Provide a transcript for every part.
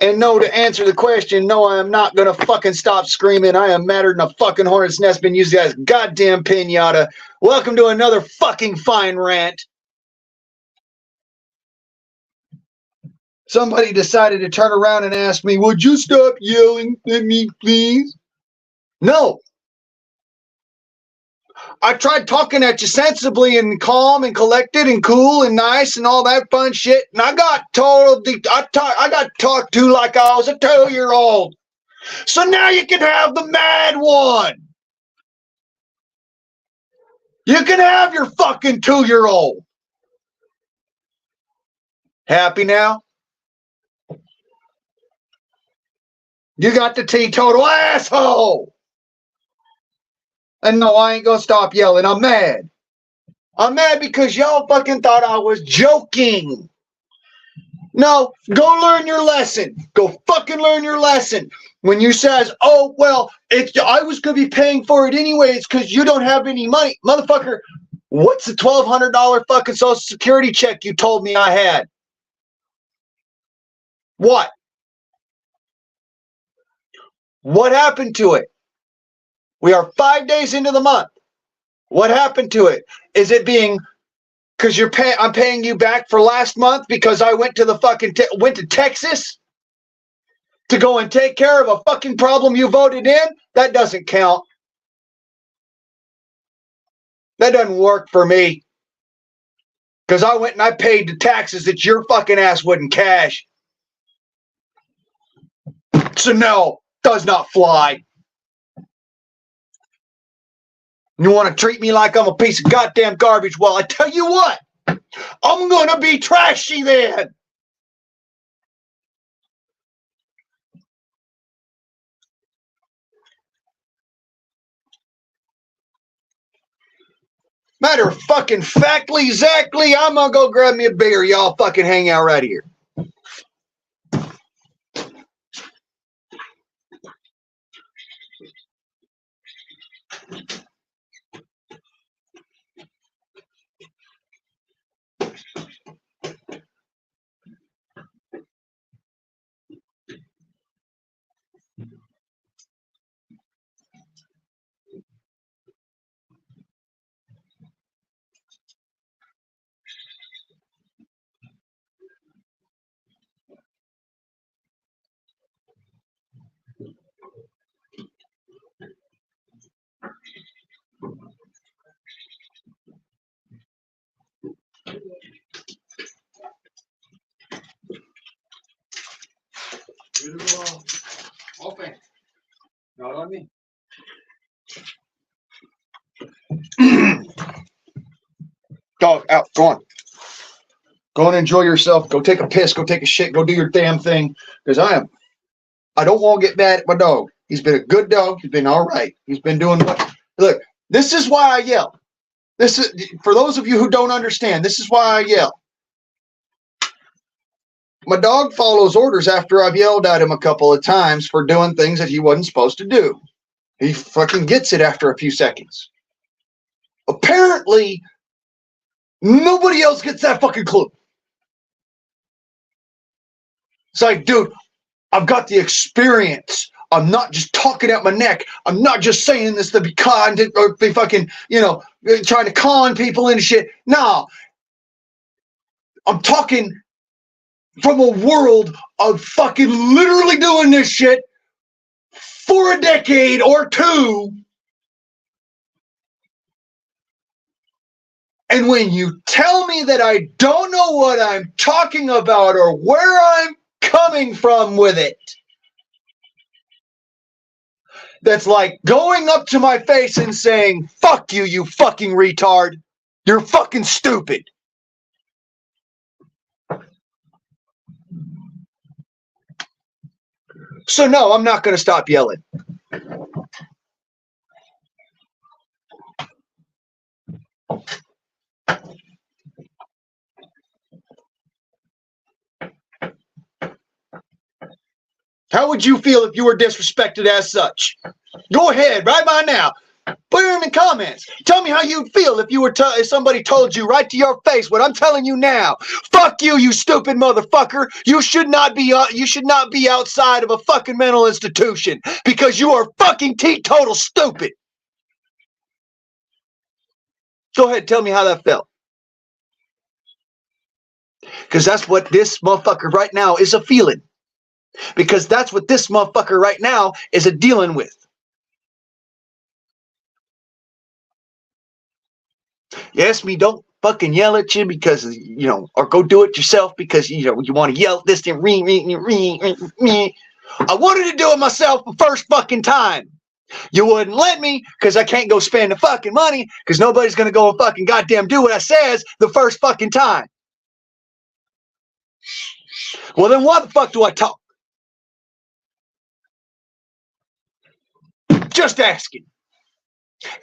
And no, to answer the question, no, I am not going to fucking stop screaming. I am madder than a fucking hornet's nest been used as goddamn pinata. Welcome to another fucking fine rant. Somebody decided to turn around and ask me, would you stop yelling at me, please? No. I tried talking at you sensibly and calm and collected and cool and nice and all that fun shit, and I got I got talked to like I was a 2-year-old. So now you can have the mad one. You can have your fucking 2-year-old. Happy now? You got the teetotal asshole. And no, I ain't gonna stop yelling. I'm mad. I'm mad because y'all fucking thought I was joking. No, go learn your lesson. Go fucking learn your lesson. When you says, oh, well, I was going to be paying for it anyways because you don't have any money. Motherfucker, what's the $1,200 fucking Social Security check you told me I had? What? What happened to it? We are 5 days into the month. What happened to it? Is it being because I'm paying you back for last month because I went to the fucking went to Texas to go and take care of a fucking problem you voted in? That doesn't count. That doesn't work for me. Because I went and I paid the taxes that your fucking ass wouldn't cash. So no, does not fly. You want to treat me like I'm a piece of goddamn garbage? Well, I tell you what, I'm going to be trashy then. Matter of fucking factly, exactly, I'm going to go grab me a beer. Y'all fucking hang out right here. Open. Not on me. Dog, out. Go on. Go and enjoy yourself. Go take a piss. Go take a shit. Go do your damn thing. Because I don't want to get mad at my dog. He's been a good dog. He's been all right. He's been doing what? Look, this is why I yell. This is for those of you who don't understand. This is why I yell. My dog follows orders after I've yelled at him a couple of times for doing things that he wasn't supposed to do. He fucking gets it after a few seconds. Apparently, nobody else gets that fucking clue. It's like, dude, I've got the experience. I'm not just talking out my neck. I'm not just saying this to be kind or be fucking, trying to con people and shit. No. I'm talking from a world of fucking literally doing this shit for a decade or two. And when you tell me that I don't know what I'm talking about or where I'm coming from with it, that's like going up to my face and saying, fuck you, you fucking retard. You're fucking stupid. So no, I'm not going to stop yelling. How would you feel if you were disrespected as such? Go ahead, right by now. Put it in the comments. Tell me how you'd feel if you were if somebody told you right to your face what I'm telling you now. Fuck you, you stupid motherfucker. You should not be outside of a fucking mental institution because you are fucking teetotal stupid. Go ahead, tell me how that felt. Because that's what this motherfucker right now is a feeling. Because that's what this motherfucker right now is a dealing with. You ask me, don't fucking yell at you because, or go do it yourself because, you want to yell at this thing. I wanted to do it myself the first fucking time. You wouldn't let me because I can't go spend the fucking money because nobody's going to go and fucking goddamn do what I says the first fucking time. Well, then why the fuck do I talk? Just asking.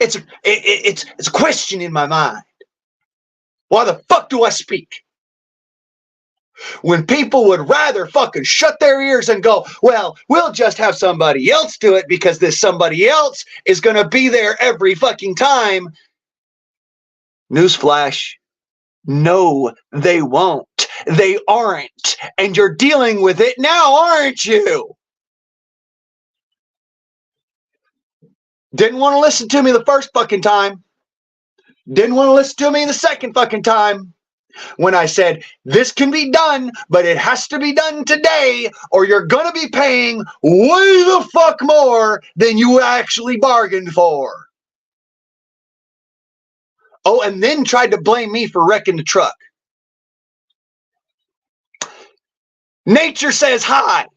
It's a question in my mind. Why the fuck do I speak? When people would rather fucking shut their ears and go, well, we'll just have somebody else do it because this somebody else is going to be there every fucking time. Newsflash. No, they won't. They aren't. And you're dealing with it now, aren't you? Didn't want to listen to me the first fucking time. Didn't want to listen to me the second fucking time. When I said, this can be done, but it has to be done today, or you're going to be paying way the fuck more than you actually bargained for. Oh, and then tried to blame me for wrecking the truck. Nature says hi.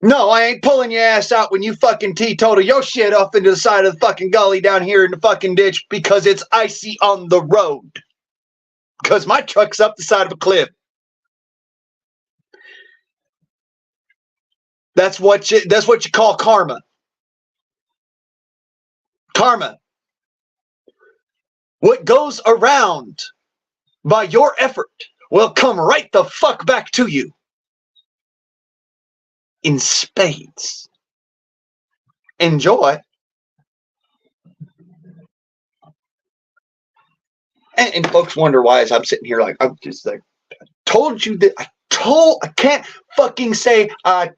No, I ain't pulling your ass out when you fucking teetotal your shit off into the side of the fucking gully down here in the fucking ditch because it's icy on the road. Because my truck's up the side of a cliff. That's what you call karma. Karma. What goes around by your effort will come right the fuck back to you. In spades. Enjoy. And folks wonder why as I'm sitting here like, I'm just like, I told you that, I can't fucking say, I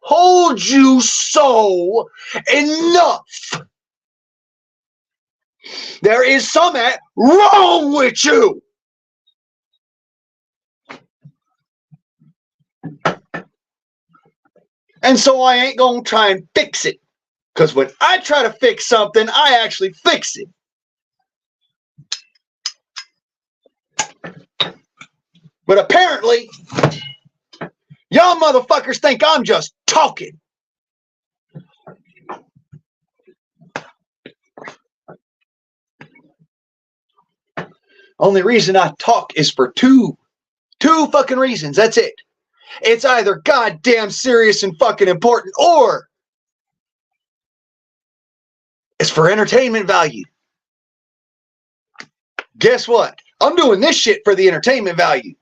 told you so enough. There is something wrong with you. And so I ain't going to try and fix it. Because when I try to fix something, I actually fix it. But apparently, y'all motherfuckers think I'm just talking. Only reason I talk is for two fucking reasons. That's it. It's either goddamn serious and fucking important, or it's for entertainment value. Guess what? I'm doing this shit for the entertainment value.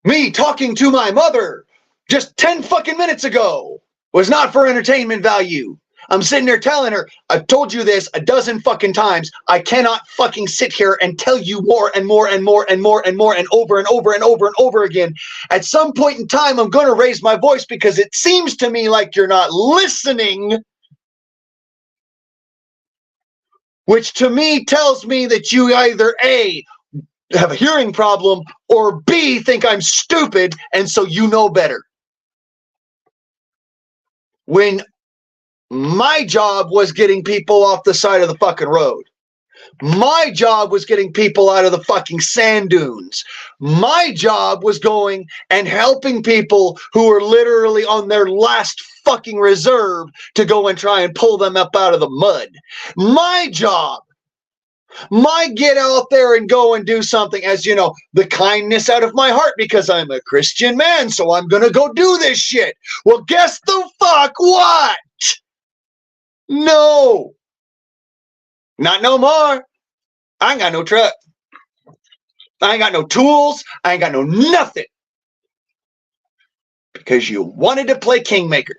Me talking to my mother just 10 fucking minutes ago was not for entertainment value. I'm sitting there telling her, I've told you this a dozen fucking times. I cannot fucking sit here and tell you more and more and more and more and more and over and over and over and over again. At some point in time, I'm going to raise my voice because it seems to me like you're not listening. Which to me tells me that you either A, have a hearing problem, or B, think I'm stupid and so you know better. When my job was getting people off the side of the fucking road. My job was getting people out of the fucking sand dunes. My job was going and helping people who were literally on their last fucking reserve to go and try and pull them up out of the mud. My job. My get out there and go and do something, as you know, the kindness out of my heart because I'm a Christian man, so I'm going to go do this shit. Well, guess the fuck what? No. Not no more. I ain't got no truck. I ain't got no tools. I ain't got no nothing. because you wanted to play Kingmaker.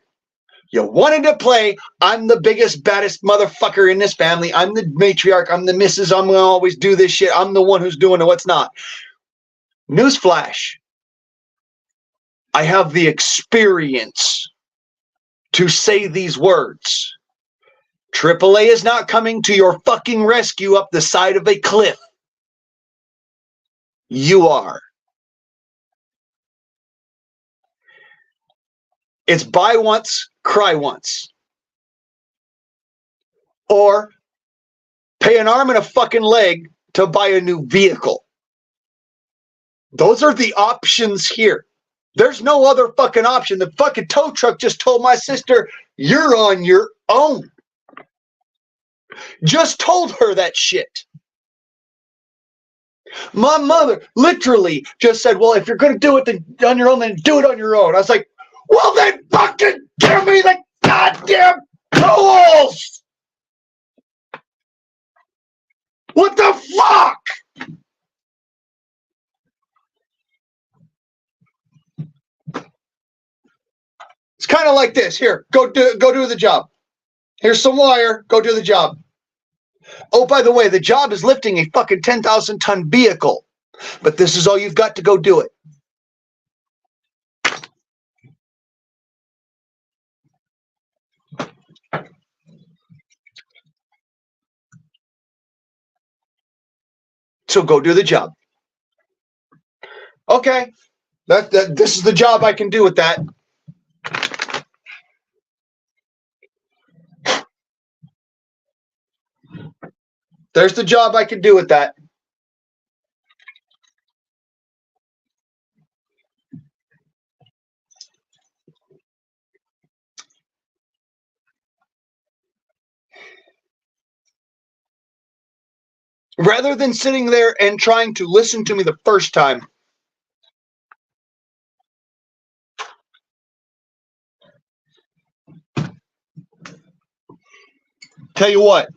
You wanted to play, I'm the biggest, baddest motherfucker in this family. I'm the matriarch. I'm the missus. I'm going to always do this shit. I'm the one who's doing it. What's not. Newsflash. I have the experience to say these words. AAA is not coming to your fucking rescue up the side of a cliff. You are. It's buy once, cry once. Or pay an arm and a fucking leg to buy a new vehicle. Those are the options here. There's no other fucking option. The fucking tow truck just told my sister, you're on your own. Just told her that shit. My mother literally just said, well, if you're going to do it on your own, then do it on your own. I was like, well, then fucking give me the goddamn tools! What the fuck? It's kind of like this. Here, go do the job. Here's some wire. Go do the job. Oh, by the way, the job is lifting a fucking 10,000 ton vehicle. But this is all you've got to go do it. So go do the job. Okay. This is the job I can do with that. There's the job I can do with that. Rather than sitting there and trying to listen to me the first time. Tell you what.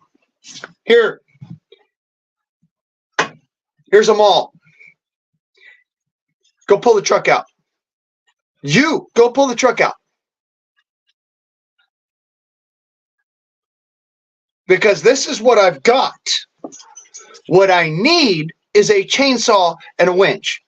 Here's them all. Go pull the truck out. You go pull the truck out. Because this is what I've got. What I need is a chainsaw and a winch.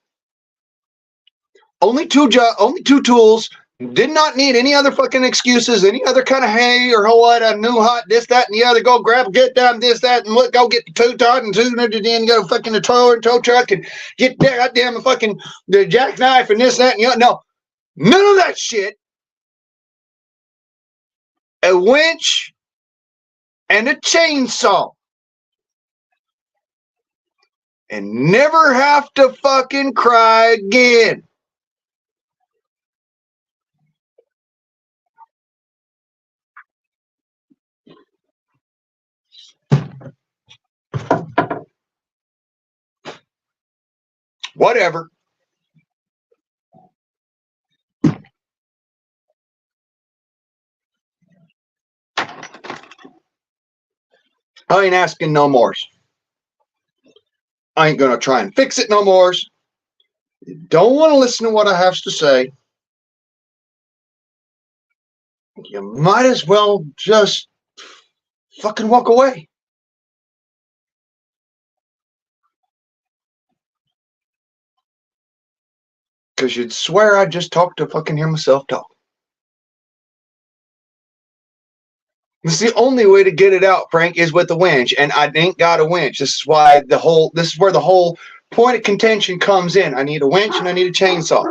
Only two tools. Did not need any other fucking excuses, any other kind of hey or what, a new hot, this, that, and the other. Go grab, get down, this, that, and go get the tow tot and go fucking the tow truck and get there, goddamn fucking the jackknife and this, that, and the other. No, none of that shit. A winch and a chainsaw. And never have to fucking cry again. Whatever. I ain't asking no more. I ain't going to try and fix it no more. You don't want to listen to what I have to say. You might as well just fucking walk away. Because you'd swear I just talked to fucking hear myself talk. This is the only way to get it out, Frank, is with the winch, and I ain't got a winch. This is where the whole point of contention comes in. I need a winch and I need a chainsaw.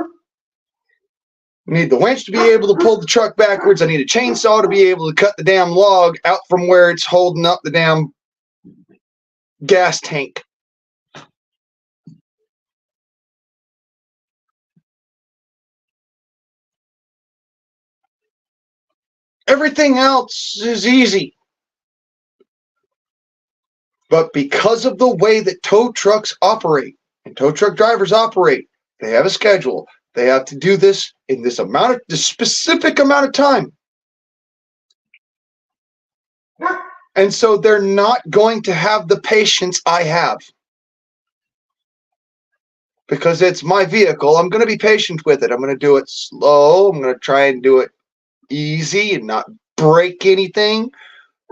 I need the winch to be able to pull the truck backwards. I need a chainsaw to be able to cut the damn log out from where it's holding up the damn gas tank. Everything else is easy. But because of the way that tow trucks operate and tow truck drivers operate, they have a schedule. They have to do this in this specific amount of time. And so they're not going to have the patience I have. because it's my vehicle. I'm going to be patient with it. I'm going to do it slow. I'm going to try and do it easy and not break anything.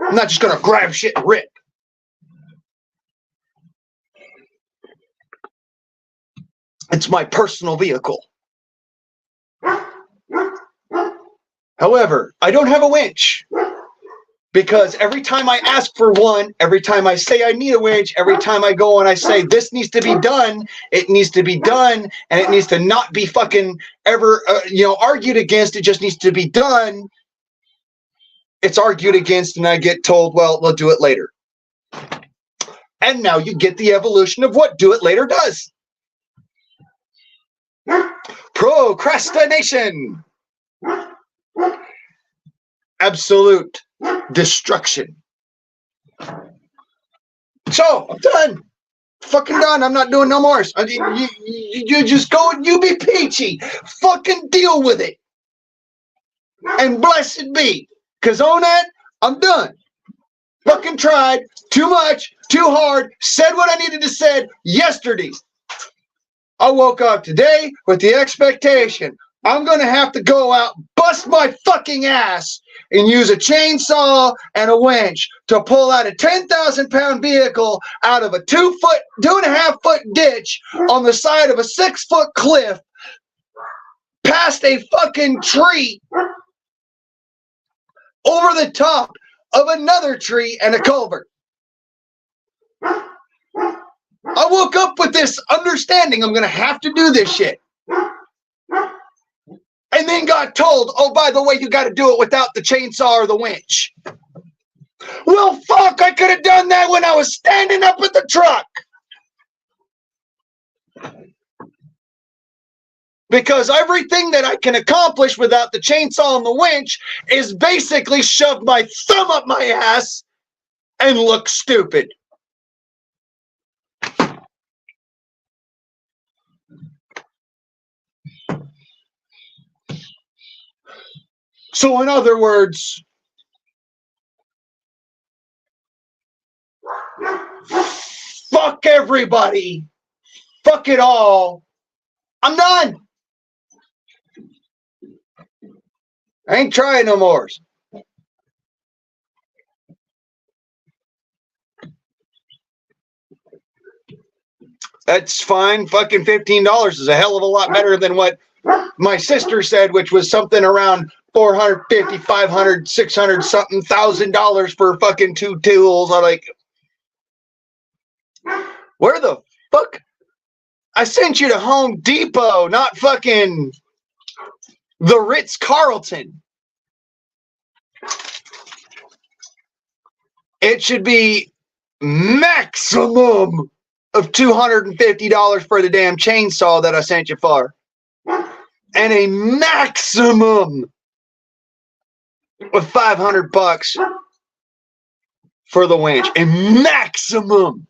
I'm not just going to grab shit and rip. It's my personal vehicle. However, I don't have a winch because every time I ask for one, every time I say I need a winch, every time I go and I say this needs to be done, it needs to be done, and it needs to not be fucking ever, argued against. It just needs to be done. It's argued against, and I get told, well, we'll do it later. And now you get the evolution of what do it later does. Procrastination. Absolute destruction. So, I'm done. Fucking done. I'm not doing no more. You just go and you be peachy. Fucking deal with it. And blessed be. Because on that, I'm done. Fucking tried. Too much. Too hard. Said what I needed to say yesterday. I woke up today with the expectation I'm going to have to go out, bust my fucking ass, and use a chainsaw and a winch to pull out a 10,000-pound vehicle out of a 2.5-foot ditch on the side of a 6-foot cliff, past a fucking tree, over the top of another tree and a culvert. I woke up with this understanding I'm going to have to do this shit. And then got told, oh, by the way, you got to do it without the chainsaw or the winch. Well, fuck, I could have done that when I was standing up at the truck. Because everything that I can accomplish without the chainsaw and the winch is basically shove my thumb up my ass and look stupid. So in other words, fuck everybody. Fuck it all. I'm done. I ain't trying no more. That's fine. Fucking $15 is a hell of a lot better than what my sister said, which was something around $450, $500, $600 something $1,000 for fucking 2 tools. I'm like, where the fuck? I sent you to Home Depot, not fucking the Ritz-Carlton. It should be maximum of $250 for the damn chainsaw that I sent you for. And a maximum of $500 for the winch. A maximum.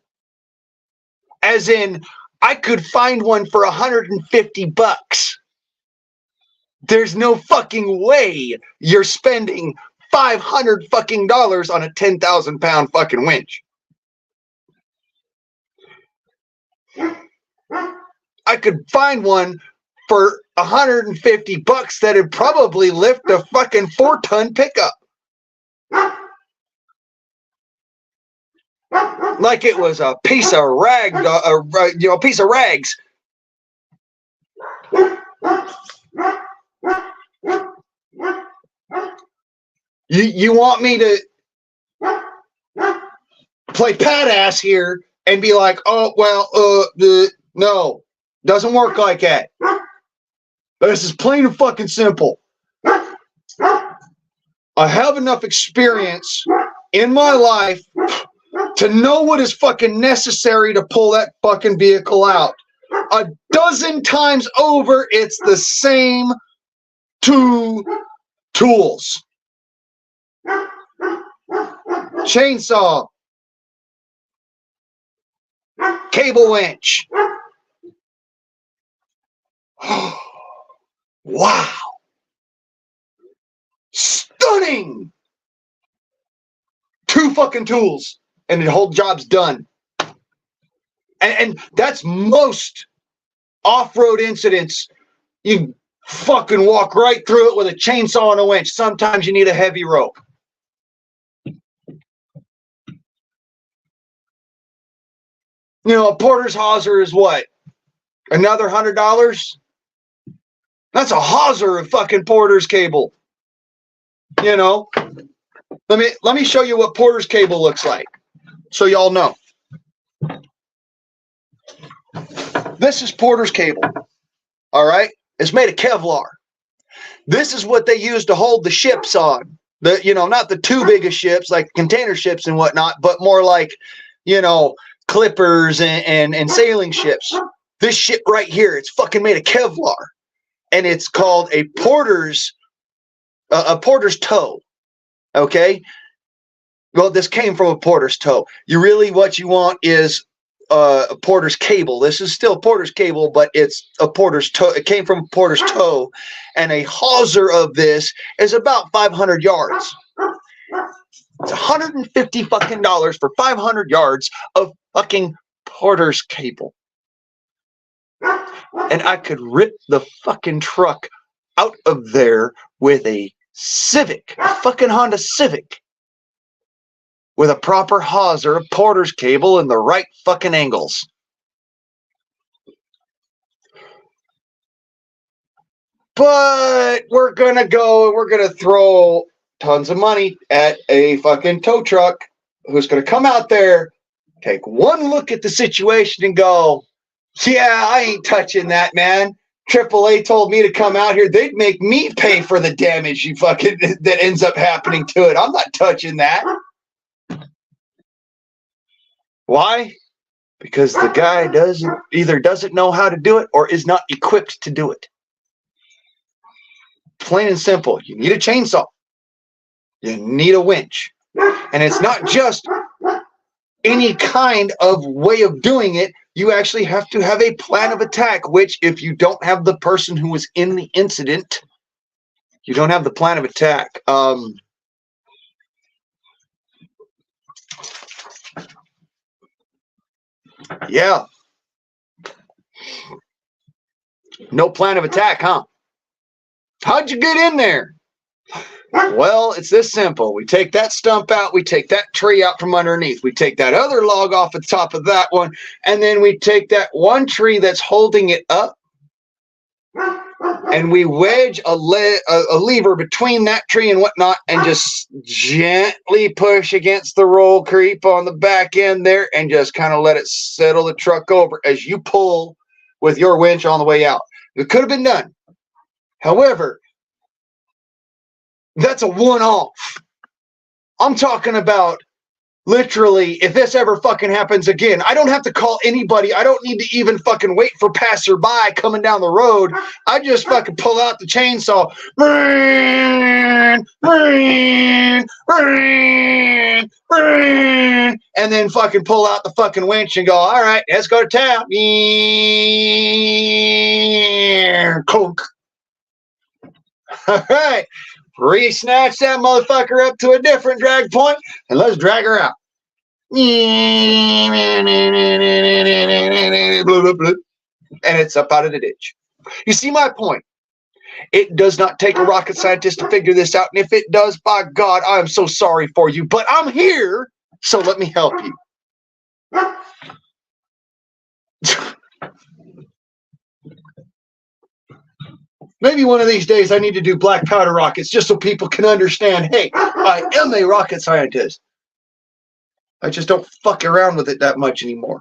As in, I could find one for $150. There's no fucking way you're spending $500 fucking dollars on a 10,000-pound fucking winch. I could find one for $150 that'd probably lift a fucking 4-ton pickup. Like it was a piece of rag, a piece of rags. You want me to play pat ass here and be like, oh, well, no, doesn't work like that. This is plain and fucking simple. I have enough experience in my life to know what is fucking necessary to pull that fucking vehicle out. A dozen times over, it's the same 2 tools. Chainsaw. Cable winch. Wow. Stunning. 2 fucking tools and the whole job's done. And that's most off-road incidents, you fucking walk right through it with a chainsaw and a winch. Sometimes you need a heavy rope. You know, a porter's hawser is what? Another $100? That's a hawser of fucking porter's cable. You know, let me show you what porter's cable looks like, so y'all know. This is porter's cable. All right, it's made of Kevlar. This is what they use to hold the ships on. Not the too big of ships like container ships and whatnot, but more like, clippers and sailing ships. This shit right here, it's fucking made of Kevlar, and it's called a porter's toe. Okay. Well, this came from a porter's toe. What you want is a porter's cable. This is still porter's cable, but it's a porter's toe. It came from a porter's toe, and a hawser of this is about 500 yards. It's $150 fucking for 500 yards of fucking porter's cable. And I could rip the fucking truck out of there with a Civic, a fucking Honda Civic, with a proper hawser, a porter's cable, and the right fucking angles. But we're gonna go and we're gonna throw tons of money at a fucking tow truck who's gonna come out there, take one look at the situation and go, yeah, I ain't touching that, man. AAA told me to come out here. They'd make me pay for the damage that ends up happening to it. I'm not touching that. Why? Because the guy either doesn't know how to do it or is not equipped to do it. Plain and simple. You need a chainsaw. You need a winch. And it's not just any kind of way of doing it. You actually have to have a plan of attack, which if you don't have the person who was in the incident, you don't have the plan of attack. Yeah. No plan of attack, huh? How'd you get in there? Well, it's this simple. We take that stump out. We take that tree out from underneath. We take that other log off the top of that one. And then we take that one tree that's holding it up. And we wedge a lever between that tree and whatnot and just gently push against the roll creep on the back end there and just kind of let it settle the truck over as you pull with your winch on the way out. It could have been done. However, that's a one-off. I'm talking about literally, if this ever fucking happens again, I don't have to call anybody. I don't need to even fucking wait for passerby coming down the road. I just fucking pull out the chainsaw. And then fucking pull out the fucking winch and go, all right, let's go to town. Clunk. All right. Re-snatch that motherfucker up to a different drag point and let's drag her out. And it's up out of the ditch. You see my point? It does not take a rocket scientist to figure this out. And if it does, by God, I'm so sorry for you. But I'm here, so let me help you. Maybe one of these days I need to do black powder rockets just so people can understand, hey, I am a rocket scientist. I just don't fuck around with it that much anymore.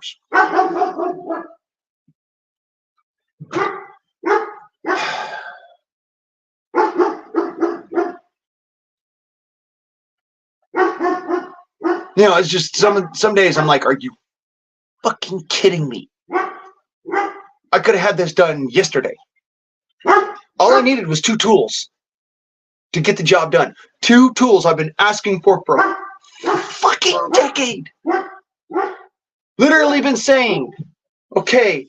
You know, it's just some days I'm like, are you fucking kidding me? I could have had this done yesterday. All I needed was 2 tools to get the job done. 2 tools I've been asking for a fucking decade. Literally been saying, okay,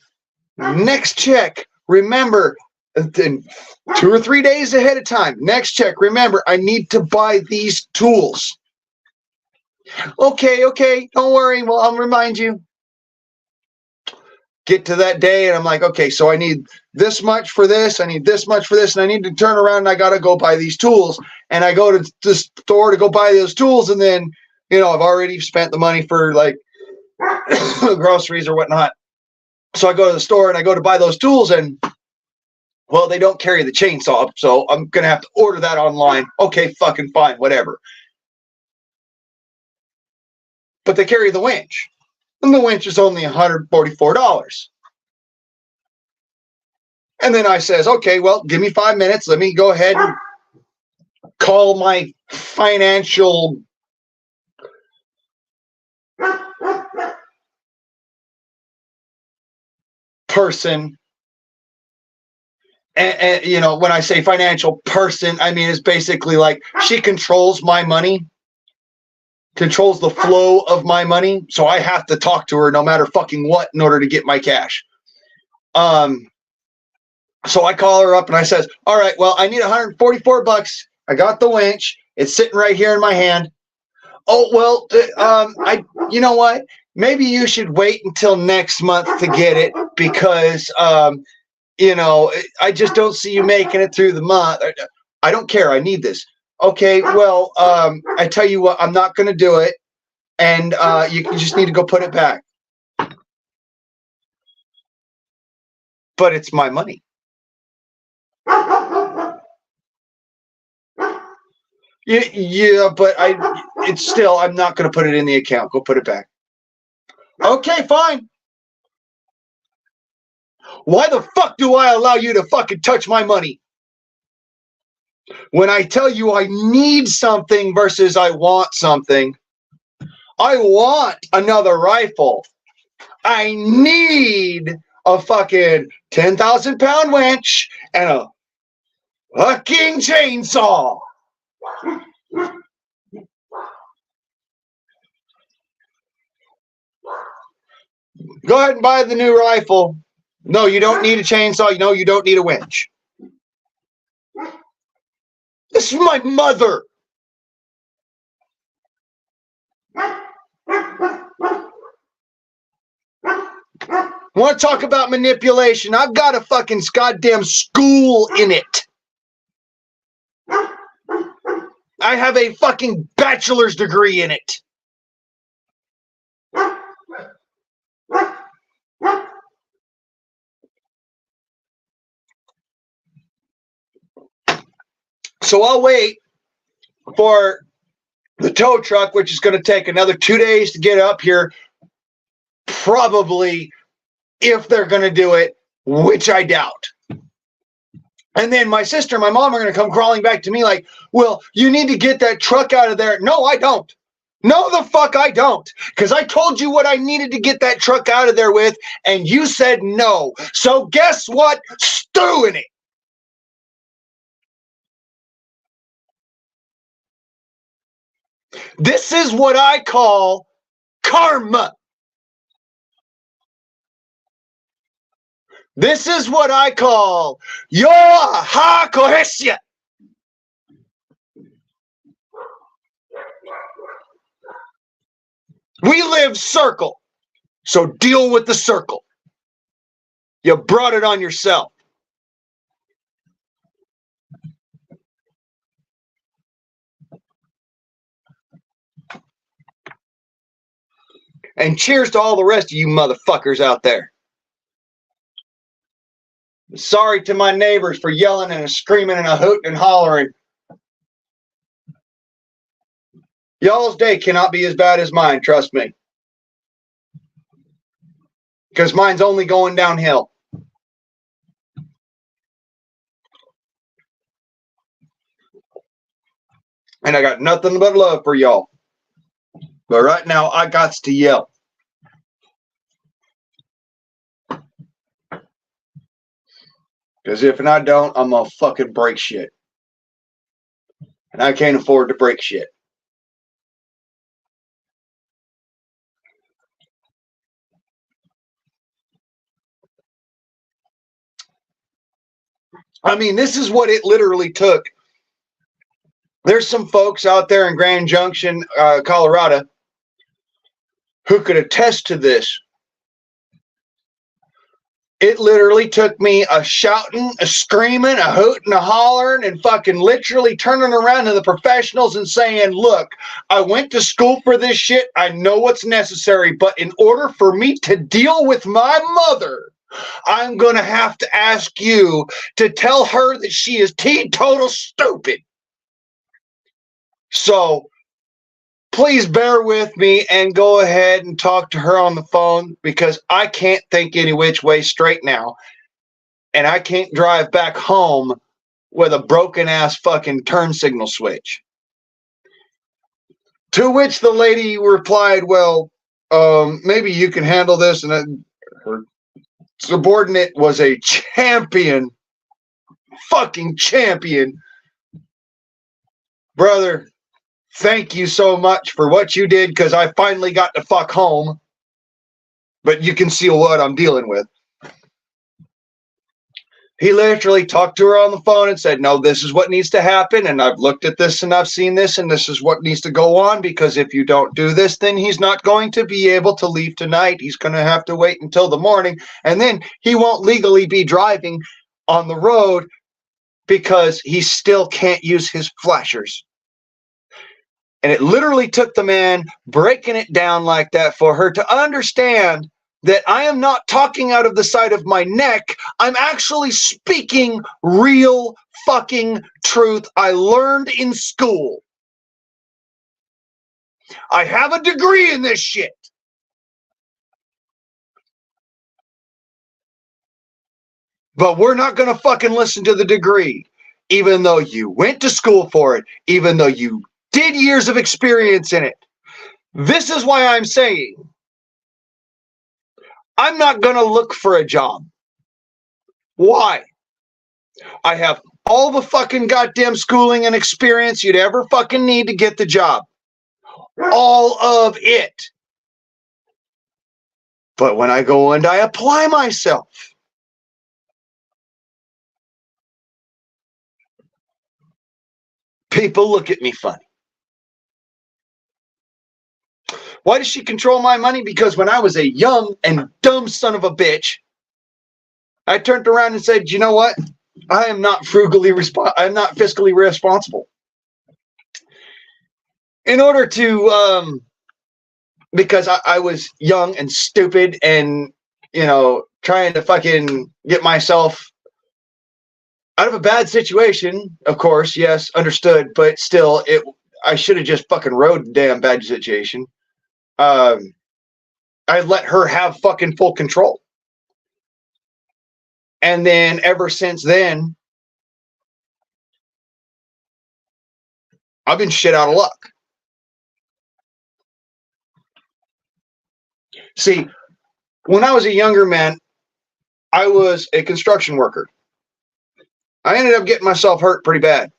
next check, remember, 2 or 3 days ahead of time, next check, remember, I need to buy these tools. Okay, don't worry, well, I'll remind you. get to that day and I'm like, okay, so I need this much for this, I need this much for this, and I need to turn around and I got to go buy these tools. And I go to the store to go buy those tools, and then, you know, I've already spent the money for like groceries or whatnot. So I go to the store and I go to buy those tools, and well, they don't carry the chainsaw, so I'm going to have to order that online. Okay, fucking fine, whatever. But they carry the winch, and the winch is only $144. And then I says, okay, well, give me 5 minutes. Let me go ahead and call my financial person. And, you know, when I say financial person, I mean, it's basically like she controls my money, controls the flow of my money. So I have to talk to her no matter fucking what in order to get my cash. So I call her up and I says, all right, well, I need $144. I got the winch. It's sitting right here in my hand. Oh, well, you know what? Maybe you should wait until next month to get it because, you know, I just don't see you making it through the month. I don't care. I need this. Okay, well, I tell you what, I'm not going to do it. And you just need to go put it back. But it's my money. Yeah, but it's still, I'm not going to put it in the account. Go put it back. Okay, fine. Why the fuck do I allow you to fucking touch my money? When I tell you I need something versus I want something, I want another rifle. I need a fucking 10,000 pound winch and a fucking chainsaw. Go ahead and buy the new rifle. No, you don't need a chainsaw. No, you don't need a winch. This is my mother. Want to talk about manipulation? I've got a fucking goddamn school in it. I have a fucking bachelor's degree in it. So I'll wait for the tow truck, which is going to take another 2 days to get up here. Probably, if they're going to do it, which I doubt. And then my sister and my mom are going to come crawling back to me like, well, you need to get that truck out of there. No, I don't. No, the fuck I don't. Because I told you what I needed to get that truck out of there with, and you said no. So guess what? Stew in it. This is what I call karma. This is what I call your ha cohesia. We live circle, so deal with the circle. You brought it on yourself. And cheers to all the rest of you motherfuckers out there. Sorry to my neighbors for yelling and screaming and hooting and hollering. Y'all's day cannot be as bad as mine, trust me. Because mine's only going downhill. And I got nothing but love for y'all. But right now, I got to yell. Because if I don't, I'm going to fucking break shit. And I can't afford to break shit. I mean, this is what it literally took. There's some folks out there in Grand Junction, Colorado, who could attest to this. It literally took me a shouting, a screaming, a hooting, a hollering, and fucking literally turning around to the professionals and saying, look, I went to school for this shit. I know what's necessary. But in order for me to deal with my mother, I'm going to have to ask you to tell her that she is teetotal stupid. So please bear with me and go ahead and talk to her on the phone, because I can't think any which way straight now. And I can't drive back home with a broken ass fucking turn signal switch. To which the lady replied, well, maybe you can handle this. And her subordinate was a champion, fucking champion. Brother, thank you so much for what you did, because I finally got to fuck home. But you can see what I'm dealing with. He literally talked to her on the phone and said, no, this is what needs to happen. And I've looked at this and I've seen this, and this is what needs to go on, because if you don't do this, then he's not going to be able to leave tonight. He's going to have to wait until the morning. And then he won't legally be driving on the road because he still can't use his flashers. And it literally took the man breaking it down like that for her to understand that I am not talking out of the side of my neck. I'm actually speaking real fucking truth I learned in school. I have a degree in this shit. But we're not going to fucking listen to the degree, even though you went to school for it, even though you did years of experience in it. This is why I'm saying I'm not going to look for a job. Why? I have all the fucking goddamn schooling and experience you'd ever fucking need to get the job. All of it. But when I go and I apply myself, people look at me funny. Why does she control my money? Because when I was a young and dumb son of a bitch, I turned around and said, you know what? I am not I'm not fiscally responsible. In order to, because I was young and stupid and, trying to fucking get myself out of a bad situation, of course, yes, understood, but still, I should have just fucking rode the damn bad situation. I let her have fucking full control. And then ever since then, I've been shit out of luck. See, when I was a younger man, I was a construction worker. I ended up getting myself hurt pretty bad.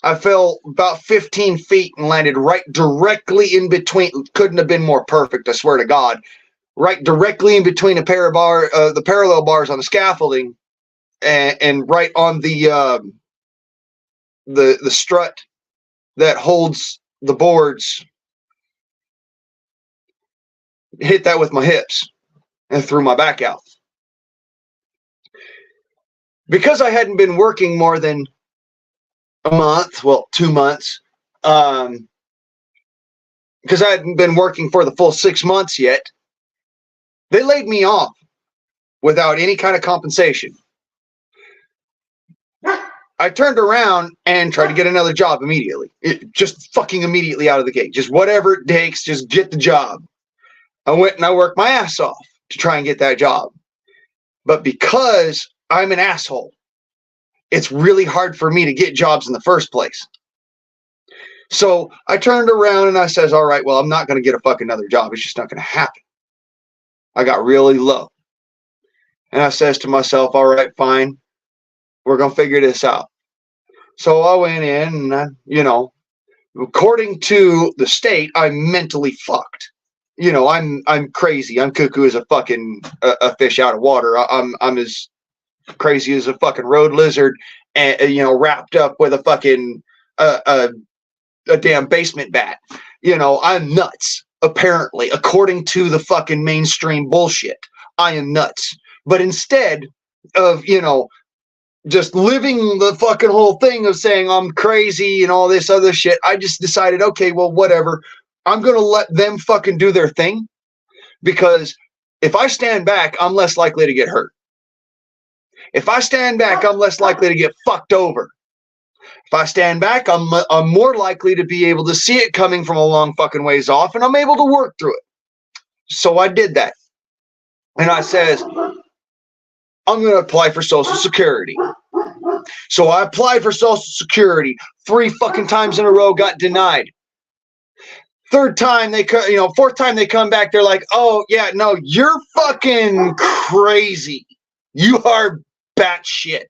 I fell about 15 feet and landed right directly in between. Couldn't have been more perfect, I swear to God. Right directly in between the parallel bars on the scaffolding, and right on the strut that holds the boards. Hit that with my hips and threw my back out. Because I hadn't been working more than a month, 2 months, because I hadn't been working for the full 6 months yet, they laid me off without any kind of compensation. I turned around and tried to get another job immediately. Just fucking immediately out of the gate. Just whatever it takes, just get the job. I went and I worked my ass off to try and get that job. But because I'm an asshole, it's really hard for me to get jobs in the first place. So I turned around and I says, all right, well, I'm not going to get a fucking another job. It's just not going to happen. I got really low. And I says to myself, all right, fine. We're going to figure this out. So I went in and according to the state, I'm mentally fucked. I'm crazy. I'm cuckoo as a fucking a fish out of water. I'm as crazy as a fucking road lizard, and wrapped up with a fucking a damn basement bat. I'm nuts. Apparently, according to the fucking mainstream bullshit, I am nuts. But instead of, just living the fucking whole thing of saying I'm crazy and all this other shit, I just decided, okay, well, whatever. I'm going to let them fucking do their thing, because if I stand back, I'm less likely to get hurt. If I stand back, I'm less likely to get fucked over. If I stand back, I'm more likely to be able to see it coming from a long fucking ways off, and I'm able to work through it. So I did that. And I says, I'm going to apply for Social Security. So I applied for Social Security 3 fucking times in a row, got denied. Fourth time they come back, they're like, oh, yeah, no, you're fucking crazy. You are batshit.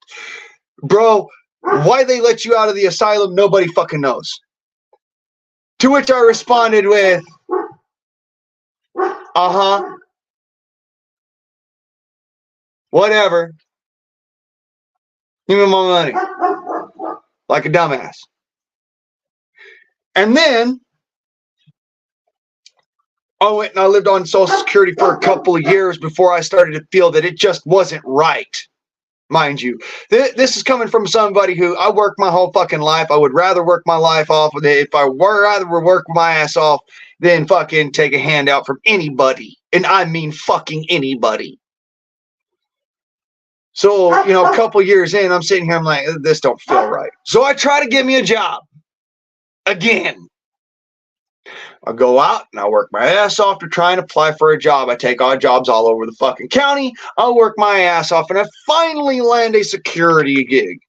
Bro, why they let you out of the asylum, nobody fucking knows. To which I responded with, whatever. Give me my money. Like a dumbass. And then I went and I lived on Social Security for a couple of years before I started to feel that it just wasn't right. Mind you, this is coming from somebody who I worked my whole fucking life. I would rather work my life off of it. If I were rather work my ass off than fucking take a handout from anybody. And I mean fucking anybody. So, a couple years in, I'm sitting here, I'm like, this don't feel right. So I try to get me a job. Again. I go out and I work my ass off to try and apply for a job. I take odd jobs all over the fucking county. I work my ass off and I finally land a security gig.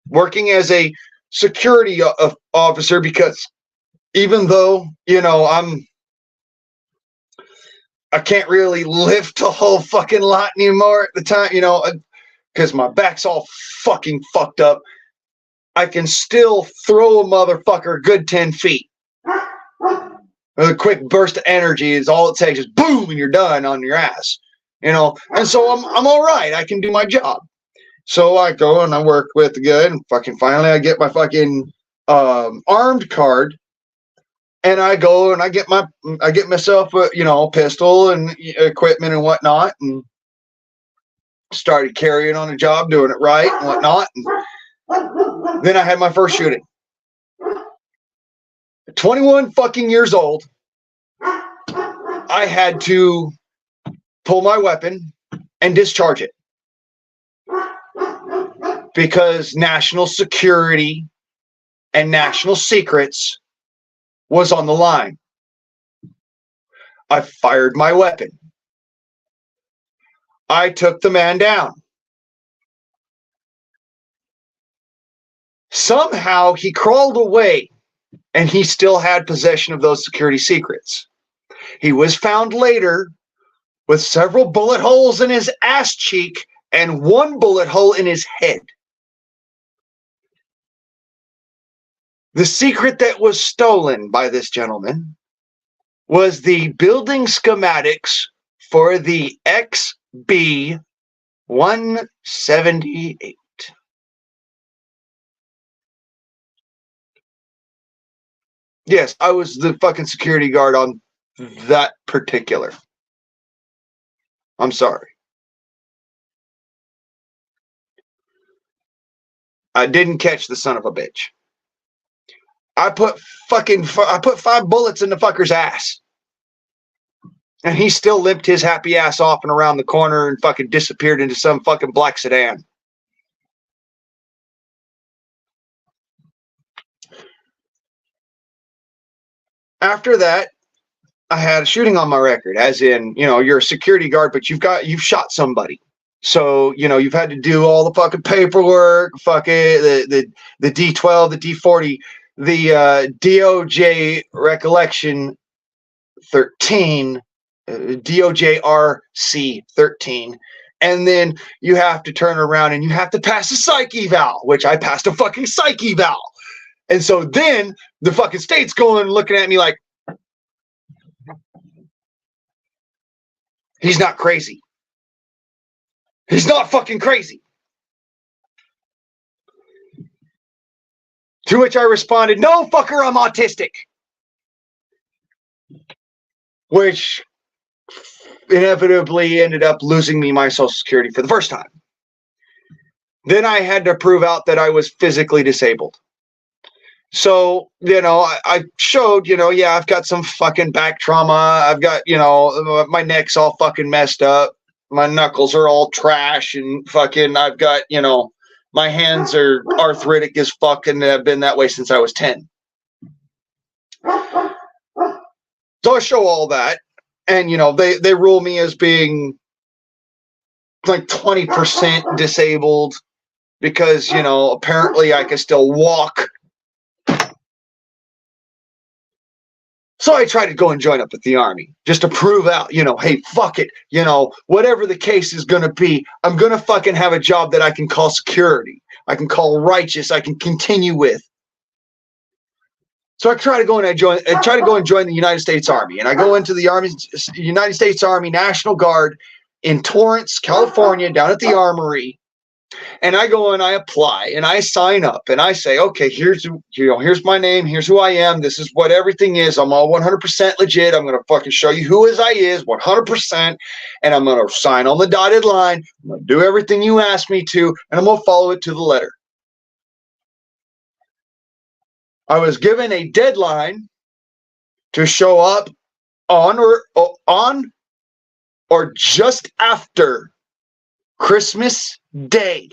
Working as a security officer, because even though, I can't really lift a whole fucking lot anymore at the time, because my back's all fucking fucked up. I can still throw a motherfucker a good 10 feet. A quick burst of energy is all it takes. Is boom, and you're done on your ass. And so I'm all right. I can do my job. So I go and I work with the good, and fucking finally I get my fucking armed card, and I go and I get myself a pistol and equipment and whatnot, and started carrying on a job, doing it right and whatnot. And then I had my first shooting. 21 fucking years old, I had to pull my weapon and discharge it because national security and national secrets was on the line. I fired my weapon. I took the man down. Somehow he crawled away, and he still had possession of those security secrets. He was found later with several bullet holes in his ass cheek and 1 bullet hole in his head. The secret that was stolen by this gentleman was the building schematics for the XB-178. Yes, I was the fucking security guard on that particular. I'm sorry. I didn't catch the son of a bitch. I put 5 bullets in the fucker's ass. And he still limped his happy ass off and around the corner and fucking disappeared into some fucking black sedan. After that, I had a shooting on my record, as in, you're a security guard, but you've shot somebody. So, you've had to do all the fucking paperwork, the D12, the D40, the DOJ recollection 13, DOJ-RC 13. And then you have to turn around and you have to pass a psych eval, which I passed a fucking psych eval. And so then the fucking state's going looking at me like, he's not crazy. He's not fucking crazy. To which I responded, no, fucker, I'm autistic. Which inevitably ended up losing me my Social Security for the first time. Then I had to prove out that I was physically disabled. So, I showed, yeah, I've got some fucking back trauma. I've got, my neck's all fucking messed up. My knuckles are all trash and fucking, I've got, my hands are arthritic as fuck and have been that way since I was 10. So I show all that. And, they rule me as being like 20% disabled because, apparently I can still walk. So I tried to go and join up with the Army just to prove out, hey, fuck it. Whatever the case is going to be, I'm going to fucking have a job that I can call security. I can call righteous. I can continue with. So I try to go and join the United States Army. And I go into the United States Army National Guard in Torrance, California, down at the Armory. And I go and I apply and I sign up and I say, okay, here's my name. Here's who I am. This is what everything is. I'm all 100% legit. I'm going to fucking show you who I is 100%. And I'm going to sign on the dotted line. I'm going to do everything you ask me to. And I'm going to follow it to the letter. I was given a deadline to show up on or just after Christmas Day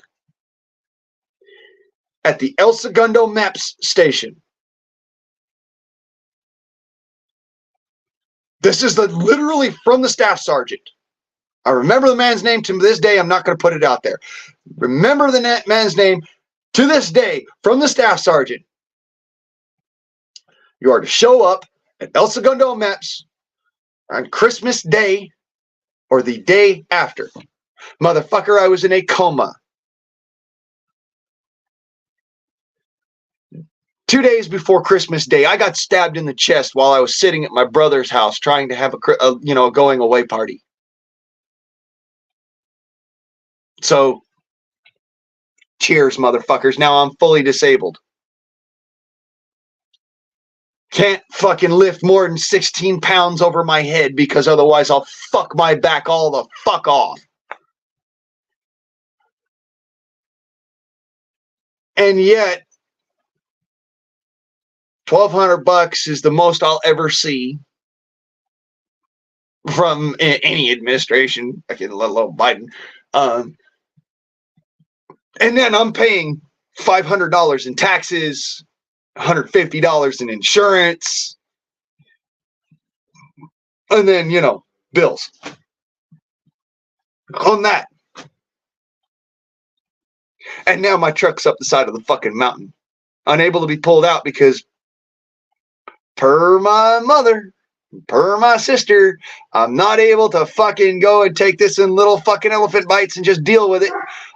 at the El Segundo Maps station. This is literally from the staff sergeant. I remember the man's name to this day. I'm not going to put it out there. Remember the man's name to this day from the staff sergeant. You are to show up at El Segundo Maps on Christmas Day or the day after. Motherfucker, I was in a coma. 2 days before Christmas Day, I got stabbed in the chest while I was sitting at my brother's house trying to have a going away party. So, cheers, motherfuckers. Now I'm fully disabled. Can't fucking lift more than 16 pounds over my head because otherwise I'll fuck my back all the fuck off. And yet, $1,200 is the most I'll ever see from any administration, let alone Biden. And then I'm paying $500 in taxes, $150 in insurance, and then, bills on that. And now my truck's up the side of the fucking mountain, unable to be pulled out because per my mother, per my sister, I'm not able to fucking go and take this in little fucking elephant bites and just deal with it.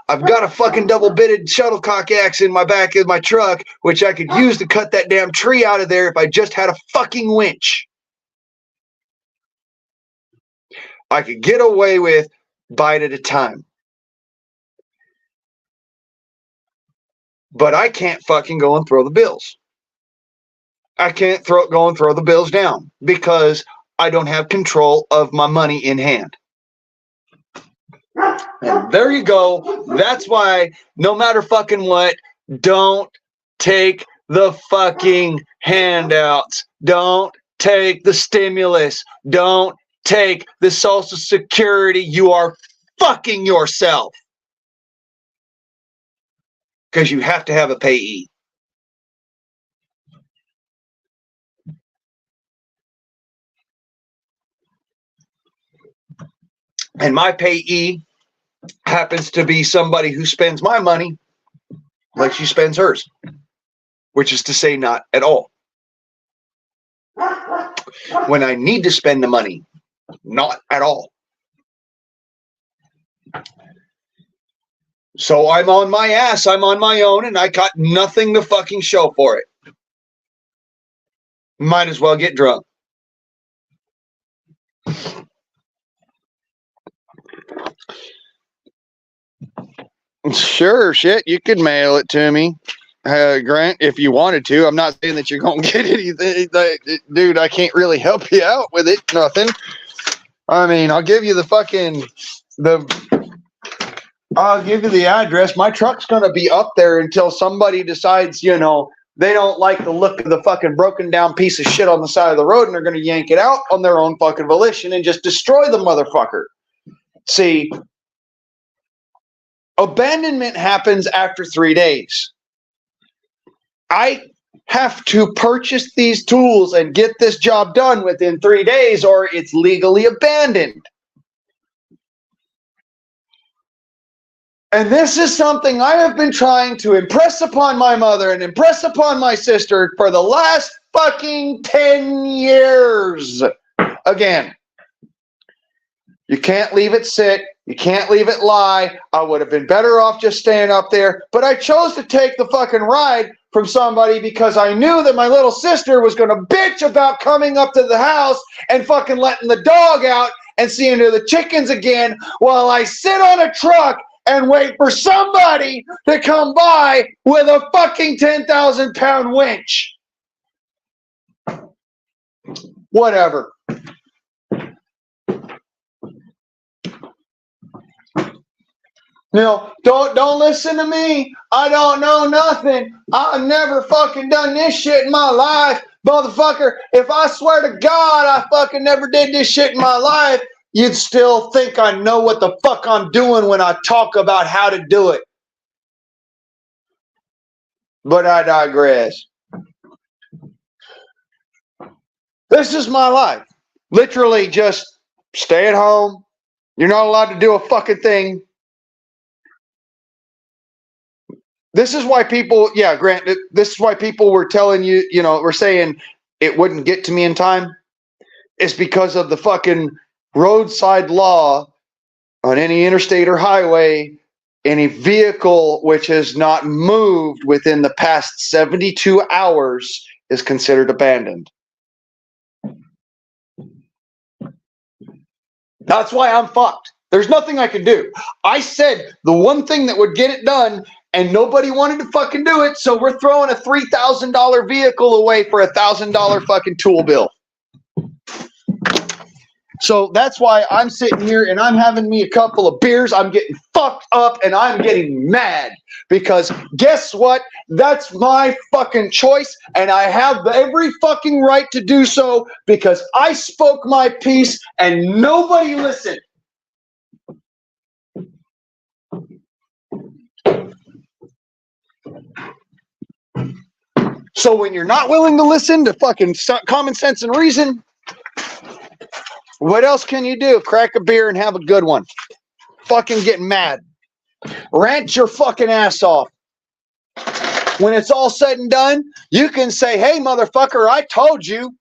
I've got a fucking double-bitted shuttlecock axe in my back of my truck, which I could use to cut that damn tree out of there if I just had a fucking winch. I could get away with bite at a time. But I can't fucking go and throw the bills. I can't go and throw the bills down because I don't have control of my money in hand. And there you go. That's why no matter fucking what, don't take the fucking handouts. Don't take the stimulus. Don't take the Social Security. You are fucking yourself. Because you have to have a payee. And my payee happens to be somebody who spends my money like she spends hers, which is to say not at all. When I need to spend the money, not at all. So I'm on my ass, I'm on my own, and I got nothing to fucking show for it. Might as well get drunk. Sure, shit, you could mail it to me, Grant, if you wanted to. I'm not saying that you're going to get anything. Dude, I can't really help you out with it. Nothing. I mean, I'll give you I'll give you the address. My truck's going to be up there until somebody decides, they don't like the look of the fucking broken down piece of shit on the side of the road and they're going to yank it out on their own fucking volition and just destroy the motherfucker. See, abandonment happens after 3 days. I have to purchase these tools and get this job done within 3 days or it's legally abandoned. And this is something I have been trying to impress upon my mother and impress upon my sister for the last fucking 10 years. Again, you can't leave it sit. You can't leave it lie. I would have been better off just staying up there. But I chose to take the fucking ride from somebody because I knew that my little sister was going to bitch about coming up to the house and fucking letting the dog out and seeing to the chickens again while I sit on a truck and wait for somebody to come by with a fucking 10,000 pound winch. Whatever. Don't listen to me. I don't know nothing. I've never fucking done this shit in my life. Motherfucker, if I swear to God I fucking never did this shit in my life, you'd still think I know what the fuck I'm doing when I talk about how to do it. But I digress. This is my life. Literally just stay at home. You're not allowed to do a fucking thing. This is why people, Grant, this is why people were telling you, were saying it wouldn't get to me in time. It's because of the fucking roadside law on any interstate or highway. Any vehicle which has not moved within the past 72 hours is considered abandoned. That's why I'm fucked. There's nothing I can do. I said the one thing that would get it done and nobody wanted to fucking do it, so we're throwing a $3,000 vehicle away for a $1,000 fucking tool bill. So that's why I'm sitting here and I'm having me a couple of beers. I'm getting fucked up and I'm getting mad because guess what? That's my fucking choice and I have every fucking right to do so because I spoke my piece and nobody listened. So when you're not willing to listen to fucking common sense and reason, what else can you do? Crack a beer and have a good one. Fucking get mad. Rant your fucking ass off. When it's all said and done, you can say, hey, motherfucker, I told you.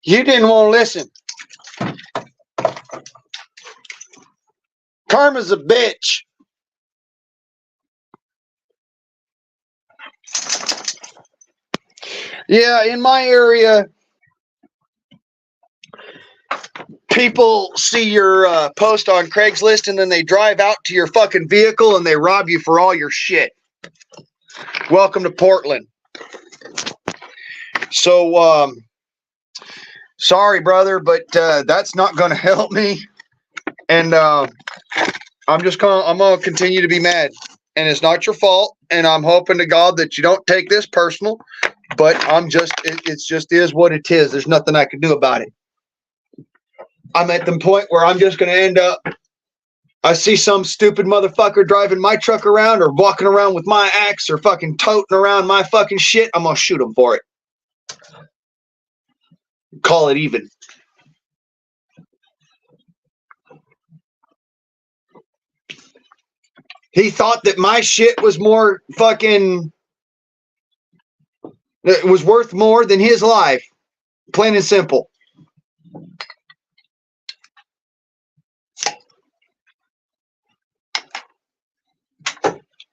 You didn't want to listen. Karma's a bitch. Yeah, in my area, people see your post on Craigslist and then they drive out to your fucking vehicle and they rob you for all your shit. Welcome to Portland. So, sorry, brother, but that's not going to help me. And I'm going to continue to be mad. And it's not your fault. And I'm hoping to God that you don't take this personal. But it just is what it is. There's nothing I can do about it. I'm at the point where I'm just going to end up, I see some stupid motherfucker driving my truck around or walking around with my axe or fucking toting around my fucking shit. I'm going to shoot him for it. Call it even. He thought that my shit was more fucking, it was worth more than his life. Plain and simple.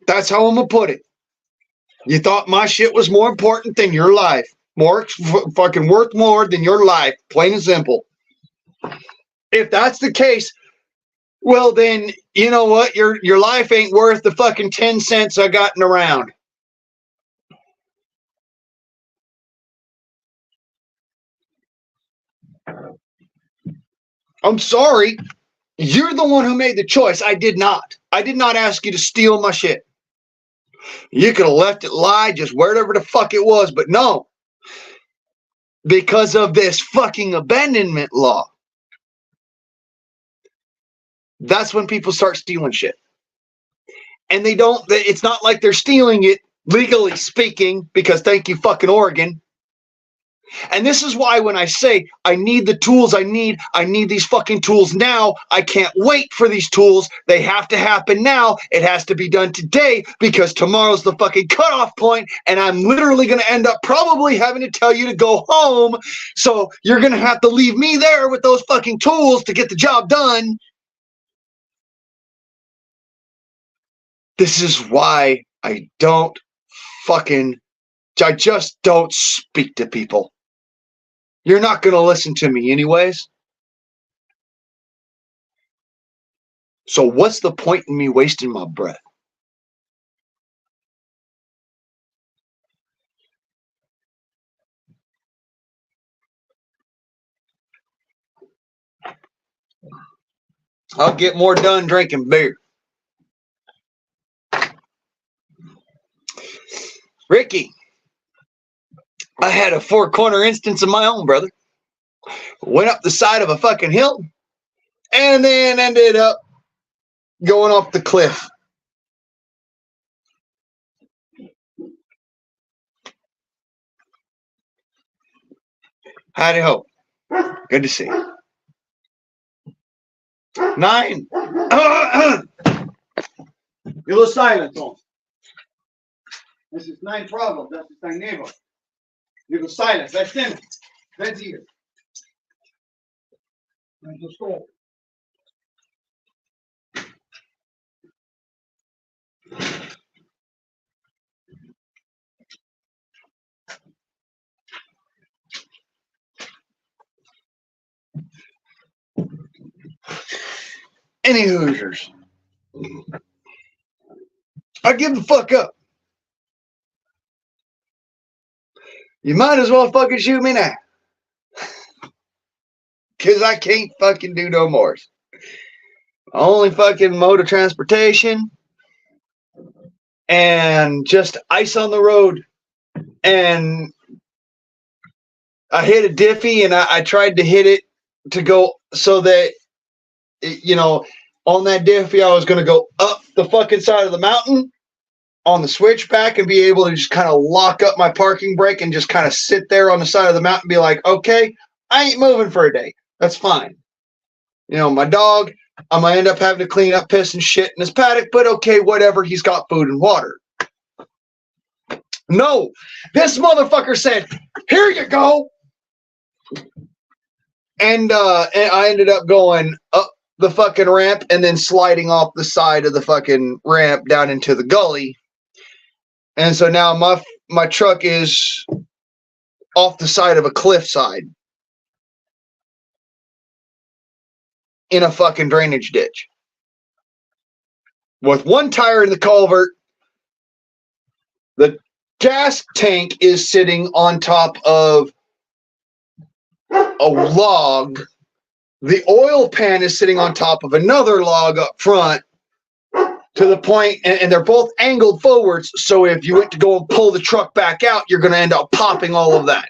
That's how I'm going to put it. You thought my shit was more important than your life. Fucking worth more than your life. Plain and simple. If that's the case, well then, you know what? Your life ain't worth the fucking 10 cents I got in the round. I'm sorry. You're the one who made the choice. I did not. I did not ask you to steal my shit. You could have left it lie just wherever the fuck it was, but no. Because of this fucking abandonment law. That's when people start stealing shit. And it's not like they're stealing it legally speaking, because thank you fucking Oregon. And this is why when I say I need the tools I need these fucking tools now. I can't wait for these tools. They have to happen now. It has to be done today because tomorrow's the fucking cutoff point, and I'm literally going to end up probably having to tell you to go home. So you're going to have to leave me there with those fucking tools to get the job done. This is why I just don't speak to people. You're not going to listen to me anyways. So what's the point in me wasting my breath? I'll get more done drinking beer. Ricky, I had a four-corner instance of my own, brother. Went up the side of a fucking hill and then ended up going off the cliff. Howdy ho. Good to see you. 9. You little silent on. This is 9 problem. That's the thing, neighbor. You go silence. That's them. That's here. Let's go. Any Hoosiers. I give the fuck up. You might as well fucking shoot me now. Because I can't fucking do no more. Only fucking mode of transportation and just ice on the road. And I hit a diffie, and I tried to hit it to go so that, you know, on that diffie, I was going to go up the fucking side of the mountain on the switchback and be able to just kind of lock up my parking brake and just kind of sit there on the side of the mountain and be like, okay, I ain't moving for a day. That's fine. You know, my dog, I'm going to end up having to clean up piss and shit in his paddock, but okay, whatever. He's got food and water. No, this motherfucker said, here you go. And I ended up going up the fucking ramp and then sliding off the side of the fucking ramp down into the gully. And so now my truck is off the side of a cliffside in a fucking drainage ditch with one tire in the culvert. The gas tank is sitting on top of a log. The oil pan is sitting on top of another log up front, to the point, and they're both angled forwards, so if you went to go and pull the truck back out, you're going to end up popping all of that.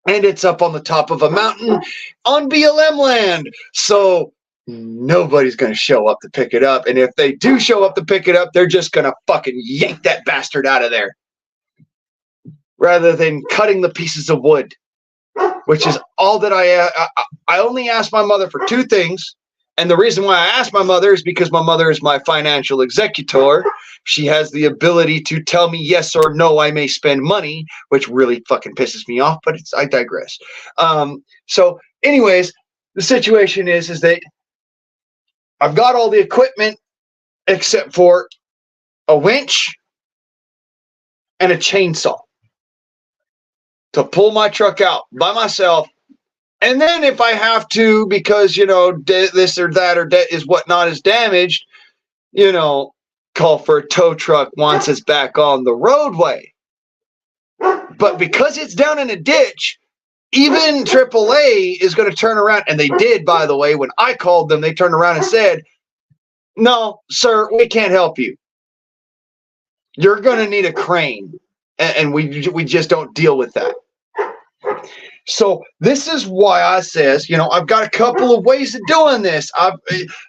And it's up on the top of a mountain on BLM land, so nobody's going to show up to pick it up, and if they do show up to pick it up, they're just going to fucking yank that bastard out of there, rather than cutting the pieces of wood, which is all that I only asked my mother for 2 things. And the reason why I asked my mother is because my mother is my financial executor. She has the ability to tell me yes or no I may spend money, which really fucking pisses me off, but I digress. So anyways, the situation is that I've got all the equipment except for a winch and a chainsaw to pull my truck out by myself. And then if I have to, because, you know, this or that or that is whatnot is damaged, you know, call for a tow truck once it's back on the roadway. But because it's down in a ditch, even AAA is going to turn around, and they did, by the way. When I called them, they turned around and said, no, sir, we can't help you. You're going to need a crane, and we just don't deal with that. So this is why I says, I've got a couple of ways of doing this.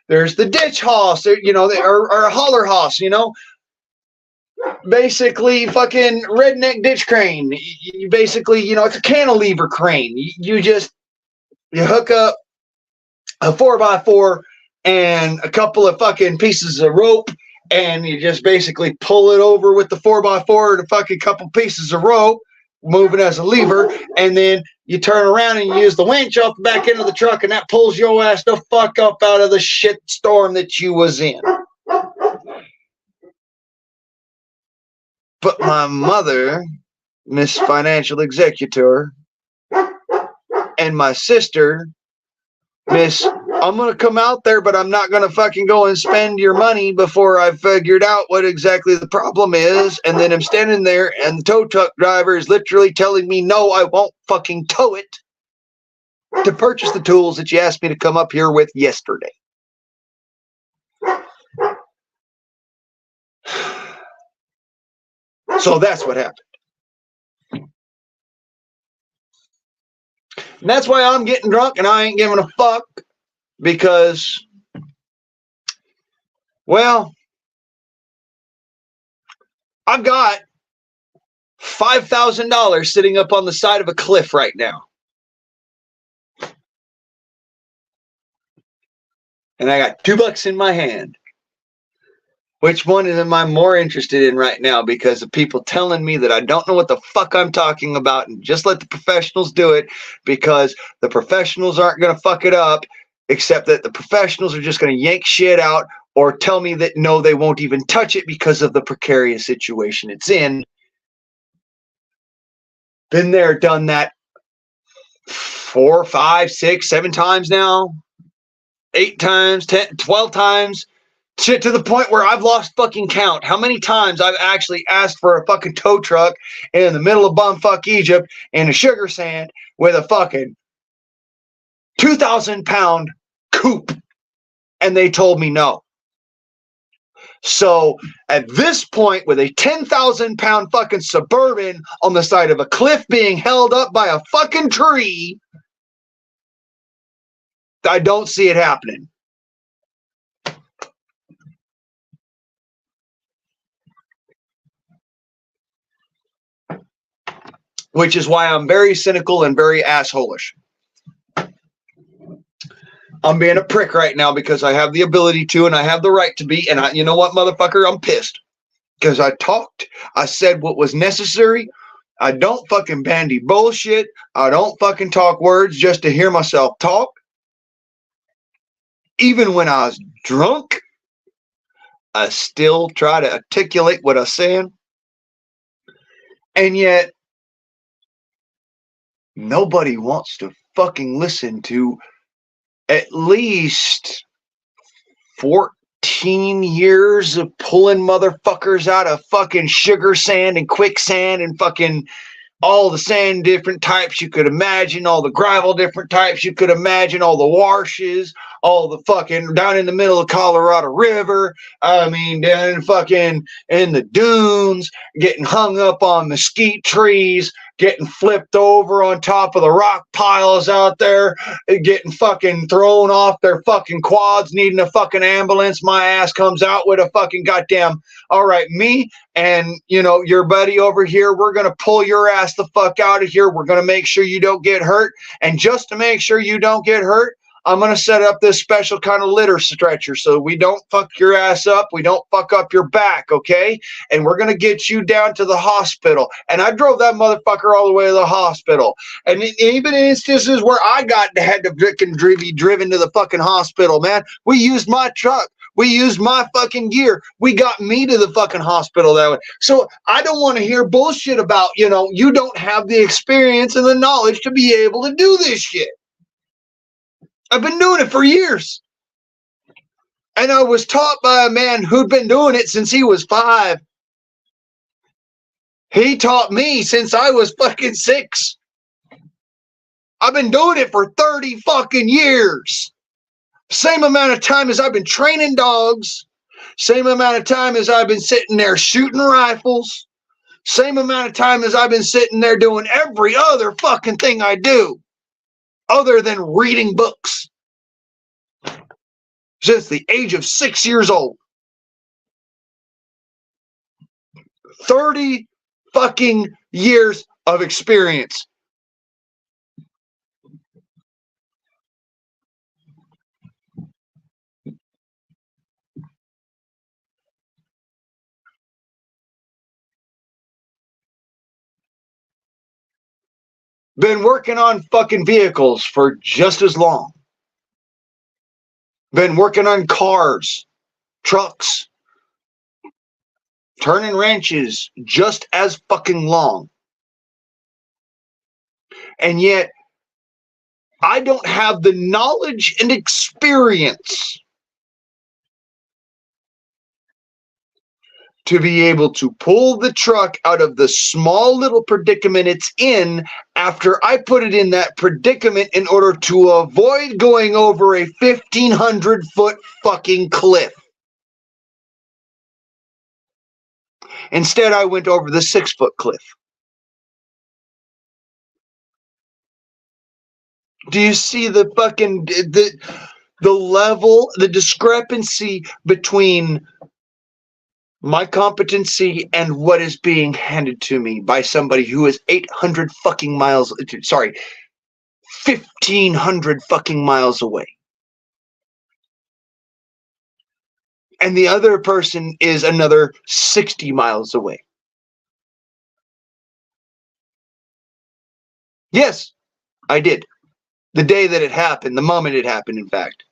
There's the ditch hoss, or a holler hoss, basically fucking redneck ditch crane. You basically, it's a cantilever crane. You hook up a 4x4 and a couple of fucking pieces of rope, and you just basically pull it over with the 4x4 and a fucking couple pieces of rope, moving as a lever, and then you turn around and you use the winch off the back end of the truck, and that pulls your ass the fuck up out of the shit storm that you was in. But my mother, Miss Financial Executor, and my sister, Miss, I'm going to come out there, but I'm not going to fucking go and spend your money before I've figured out what exactly the problem is. And then I'm standing there, and the tow truck driver is literally telling me, no, I won't fucking tow it, to purchase the tools that you asked me to come up here with yesterday. So that's what happened. And that's why I'm getting drunk and I ain't giving a fuck, because, well, I've got $5,000 sitting up on the side of a cliff right now. And I got $2 in my hand. Which one am I more interested in right now? Because of people telling me that I don't know what the fuck I'm talking about, and just let the professionals do it, because the professionals aren't going to fuck it up, except that the professionals are just going to yank shit out or tell me that no, they won't even touch it because of the precarious situation it's in. Been there, done that 4, 5, 6, 7 times now. 8 times, 10, 12 times. Shit, to the point where I've lost fucking count how many times I've actually asked for a fucking tow truck in the middle of bumfuck Egypt in a sugar sand with a fucking 2,000-pound coupe, and they told me no. So at this point, with a 10,000-pound fucking Suburban on the side of a cliff being held up by a fucking tree, I don't see it happening. Which is why I'm very cynical and very assholish. I'm being a prick right now because I have the ability to, and I have the right to be. And you know what, motherfucker? I'm pissed. Because I talked. I said what was necessary. I don't fucking bandy bullshit. I don't fucking talk words just to hear myself talk. Even when I was drunk, I still try to articulate what I'm saying. And yet, nobody wants to fucking listen to at least 14 years of pulling motherfuckers out of fucking sugar sand and quicksand and fucking all the sand different types you could imagine, all the gravel different types you could imagine, all the washes, all the fucking down in the middle of Colorado River. I mean, down fucking in the dunes, getting hung up on mesquite trees, getting flipped over on top of the rock piles out there, getting fucking thrown off their fucking quads, needing a fucking ambulance. My ass comes out with a fucking goddamn, all right, me and, your buddy over here, we're going to pull your ass the fuck out of here. We're going to make sure you don't get hurt. And just to make sure you don't get hurt, I'm going to set up this special kind of litter stretcher so we don't fuck your ass up. We don't fuck up your back, okay? And we're going to get you down to the hospital. And I drove that motherfucker all the way to the hospital. And even in instances where I had to be driven to the fucking hospital, man, we used my truck. We used my fucking gear. We got me to the fucking hospital that way. So I don't want to hear bullshit about, you don't have the experience and the knowledge to be able to do this shit. I've been doing it for years. And I was taught by a man who'd been doing it since he was 5. He taught me since I was fucking 6. I've been doing it for 30 fucking years. Same amount of time as I've been training dogs. Same amount of time as I've been sitting there shooting rifles. Same amount of time as I've been sitting there doing every other fucking thing I do. Other than reading books. Since the age of 6 years old. 30 fucking years of experience. Been working on fucking vehicles for just as long. Been working on cars, trucks, turning wrenches just as fucking long. And yet, I don't have the knowledge and experience to be able to pull the truck out of the small little predicament it's in after I put it in that predicament in order to avoid going over a 1,500-foot fucking cliff. Instead, I went over the 6-foot cliff. Do you see the fucking, the level, the discrepancy between my competency and what is being handed to me by somebody who is 800 fucking miles, sorry, 1,500 fucking miles away. And the other person is another 60 miles away. Yes, I did. The day that it happened, the moment it happened, in fact.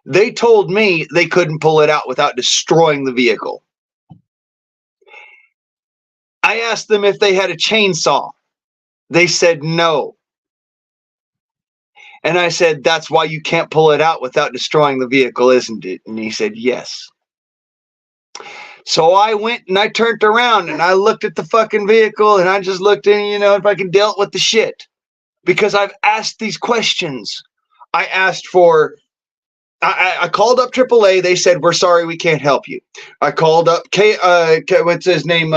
They told me they couldn't pull it out without destroying the vehicle. I asked them if they had a chainsaw. They said no. And I said, that's why you can't pull it out without destroying the vehicle, isn't it? And he said, yes. So I went and I turned around and I looked at the fucking vehicle and I just looked in, if I can dealt with the shit. Because I've asked these questions. I asked for... I called up AAA. They said, we're sorry, we can't help you. I called up what's his name?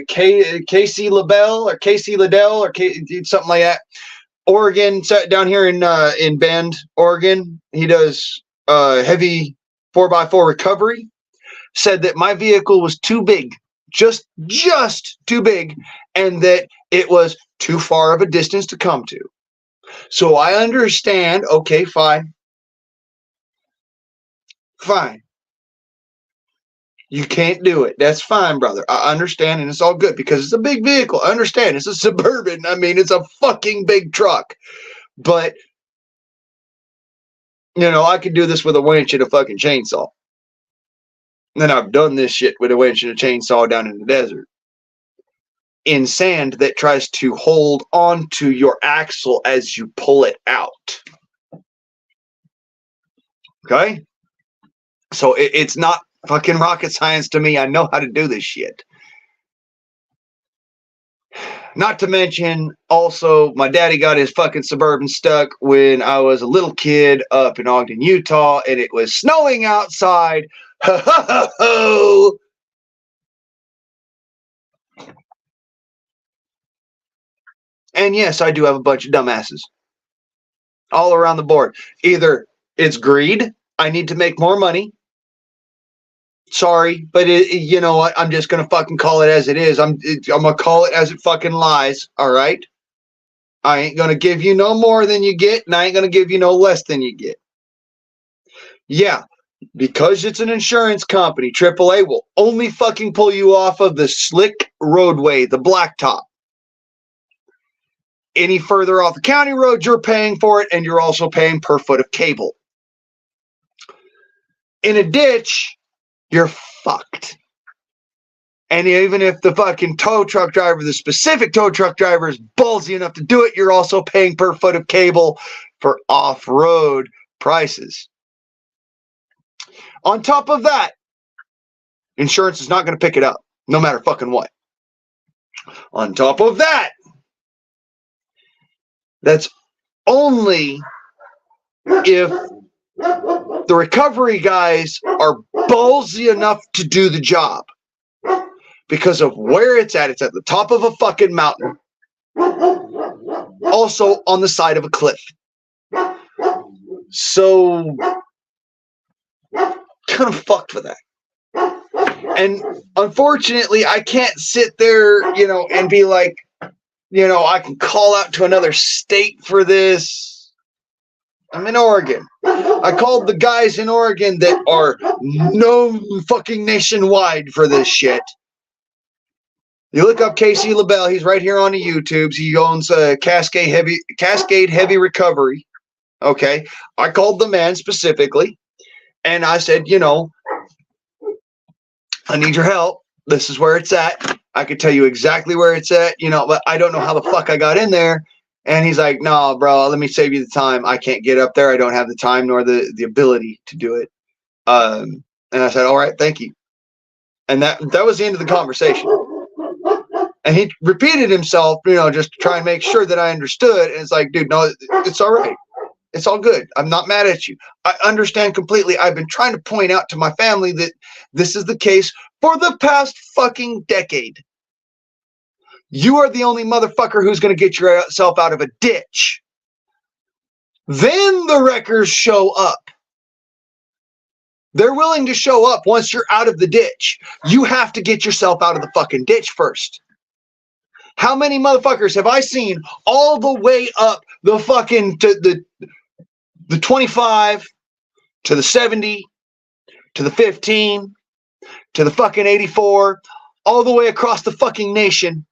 Casey LaBelle or Casey Liddell or something like that. Oregon, down here in Bend, Oregon. He does heavy 4x4 recovery. Said that my vehicle was too big, just too big, and that it was too far of a distance to come to. So I understand. Okay, fine. Fine. You can't do it. That's fine, brother. I understand, and it's all good because it's a big vehicle. I understand. It's a Suburban. I mean, it's a fucking big truck. But, I could do this with a winch and a fucking chainsaw. And then I've done this shit with a winch and a chainsaw down in the desert. In sand that tries to hold on to your axle as you pull it out. Okay? So it's not fucking rocket science to me. I know how to do this shit. Not to mention, also, my daddy got his fucking Suburban stuck when I was a little kid up in Ogden, Utah, and it was snowing outside. Ho, ho, ho, ho. And yes, I do have a bunch of dumbasses. All around the board. Either it's greed, I need to make more money. Sorry, but you know what? I'm just going to fucking call it as it is. I'm going to call it as it fucking lies, all right? I ain't going to give you no more than you get, and I ain't going to give you no less than you get. Yeah, because it's an insurance company, AAA will only fucking pull you off of the slick roadway, the blacktop. Any further off the county road, you're paying for it, and you're also paying per foot of cable. In a ditch, you're fucked. And even if the fucking tow truck driver, the specific tow truck driver is ballsy enough to do it, you're also paying per foot of cable for off-road prices. On top of that, insurance is not going to pick it up, no matter fucking what. On top of that, That's only if the recovery guys are ballsy enough to do the job. Because of where it's at. It's at the top of a fucking mountain. Also on the side of a cliff. So, kind of fucked with that. And unfortunately, I can't sit there, and be like, I can call out to another state for this. I'm in Oregon. I called the guys in Oregon that are known fucking nationwide for this shit. You look up Casey LaBelle. He's right here on the YouTubes. He owns Cascade Heavy Recovery. Okay. I called the man specifically. And I said, I need your help. This is where it's at. I could tell you exactly where it's at, but I don't know how the fuck I got in there. And he's like, no, bro, let me save you the time. I can't get up there. I don't have the time nor the ability to do it. And I said, all right, thank you. And that was the end of the conversation. And he repeated himself, just to try and make sure that I understood. And it's like, dude, no, it's all right. It's all good. I'm not mad at you. I understand completely. I've been trying to point out to my family that this is the case for the past fucking decade. You are the only motherfucker who's going to get yourself out of a ditch. Then the wreckers show up. They're willing to show up once you're out of the ditch. You have to get yourself out of the fucking ditch first. How many motherfuckers have I seen all the way up the fucking to the 25 to the 70 to the 15 to the fucking 84 all the way across the fucking nation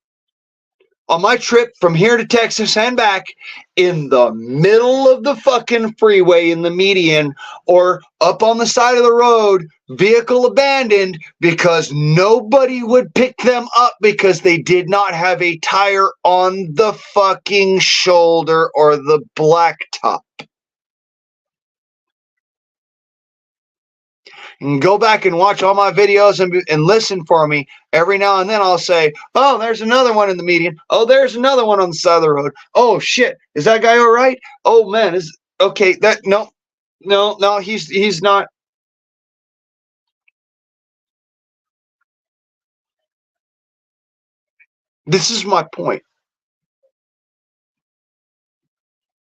on my trip from here to Texas and back in the middle of the fucking freeway in the median or up on the side of the road, vehicle abandoned because nobody would pick them up because they did not have a tire on the fucking shoulder or the blacktop. And go back and watch all my videos and listen for me. Every now and then I'll say, oh, there's another one in the median. Oh, there's another one on the side of the road. Oh, shit. Is that guy all right? Oh, man. Okay. No, he's not. This is my point.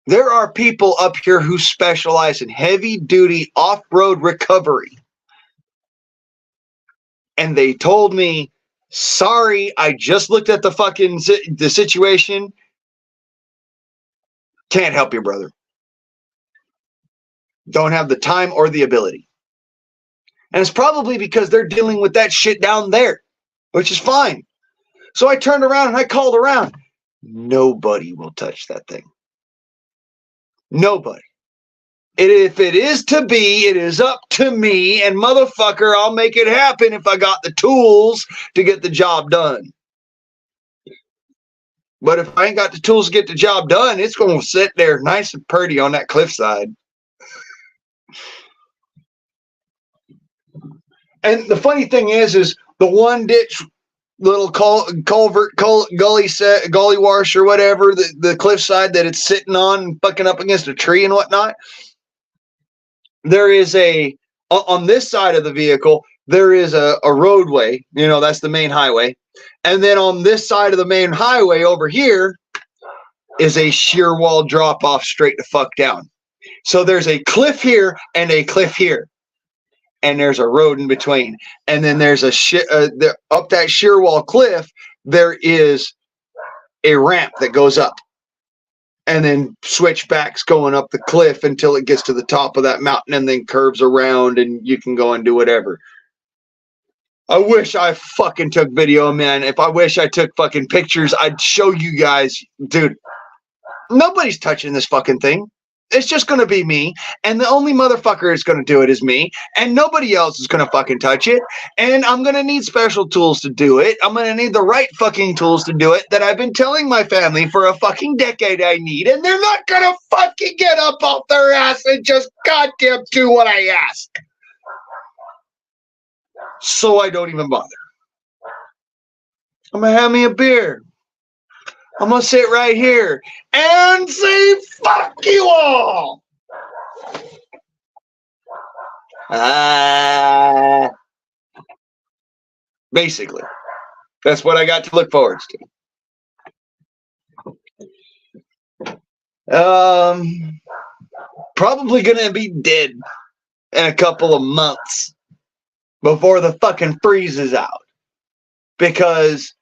There are people up here who specialize in heavy-duty off-road recovery. And they told me, sorry, I just looked at the situation. Can't help you, brother. Don't have the time or the ability. And it's probably because they're dealing with that shit down there, which is fine. So I turned around and I called around. Nobody will touch that thing. Nobody. If it is to be, it is up to me, and motherfucker, I'll make it happen if I got the tools to get the job done. But if I ain't got the tools to get the job done, it's going to sit there nice and pretty on that cliffside. And the funny thing is the one ditch, little culvert, gully wash or whatever, the cliffside that it's sitting on and fucking up against a tree and whatnot. There is on this side of the vehicle, there is a roadway, that's the main highway. And then on this side of the main highway over here is a sheer wall drop off straight the fuck down. So there's a cliff here and a cliff here. And there's a road in between. And then there's up that sheer wall cliff, there is a ramp that goes up. And then switchbacks going up the cliff until it gets to the top of that mountain and then curves around and you can go and do whatever. I wish I fucking took video, man. If I wish I took fucking pictures, I'd show you guys. Dude, nobody's touching this fucking thing. It's just going to be me. And the only motherfucker that's going to do it is me. And nobody else is going to fucking touch it. And I'm going to need special tools to do it. I'm going to need the right fucking tools to do it that I've been telling my family for a fucking decade I need. And they're not going to fucking get up off their ass and just goddamn do what I ask. So I don't even bother. I'm going to have me a beer. I'm going to sit right here and say, fuck you all. Basically, that's what I got to look forward to. Probably going to be dead in a couple of months before the fucking freezes out. Because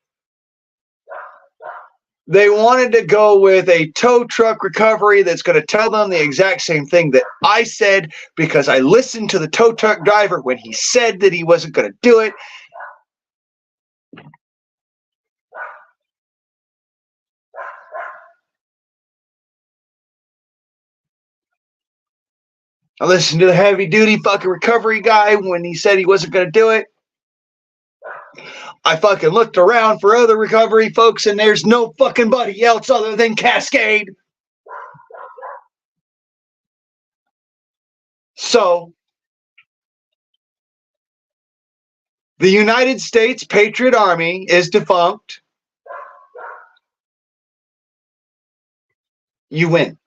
they wanted to go with a tow truck recovery that's going to tell them the exact same thing that I said, because I listened to the tow truck driver when he said that he wasn't going to do it. I listened to the heavy duty fucking recovery guy when he said he wasn't going to do it. I fucking looked around for other recovery folks, and there's no fucking buddy else other than Cascade. So, the United States Patriot Army is defunct. You win.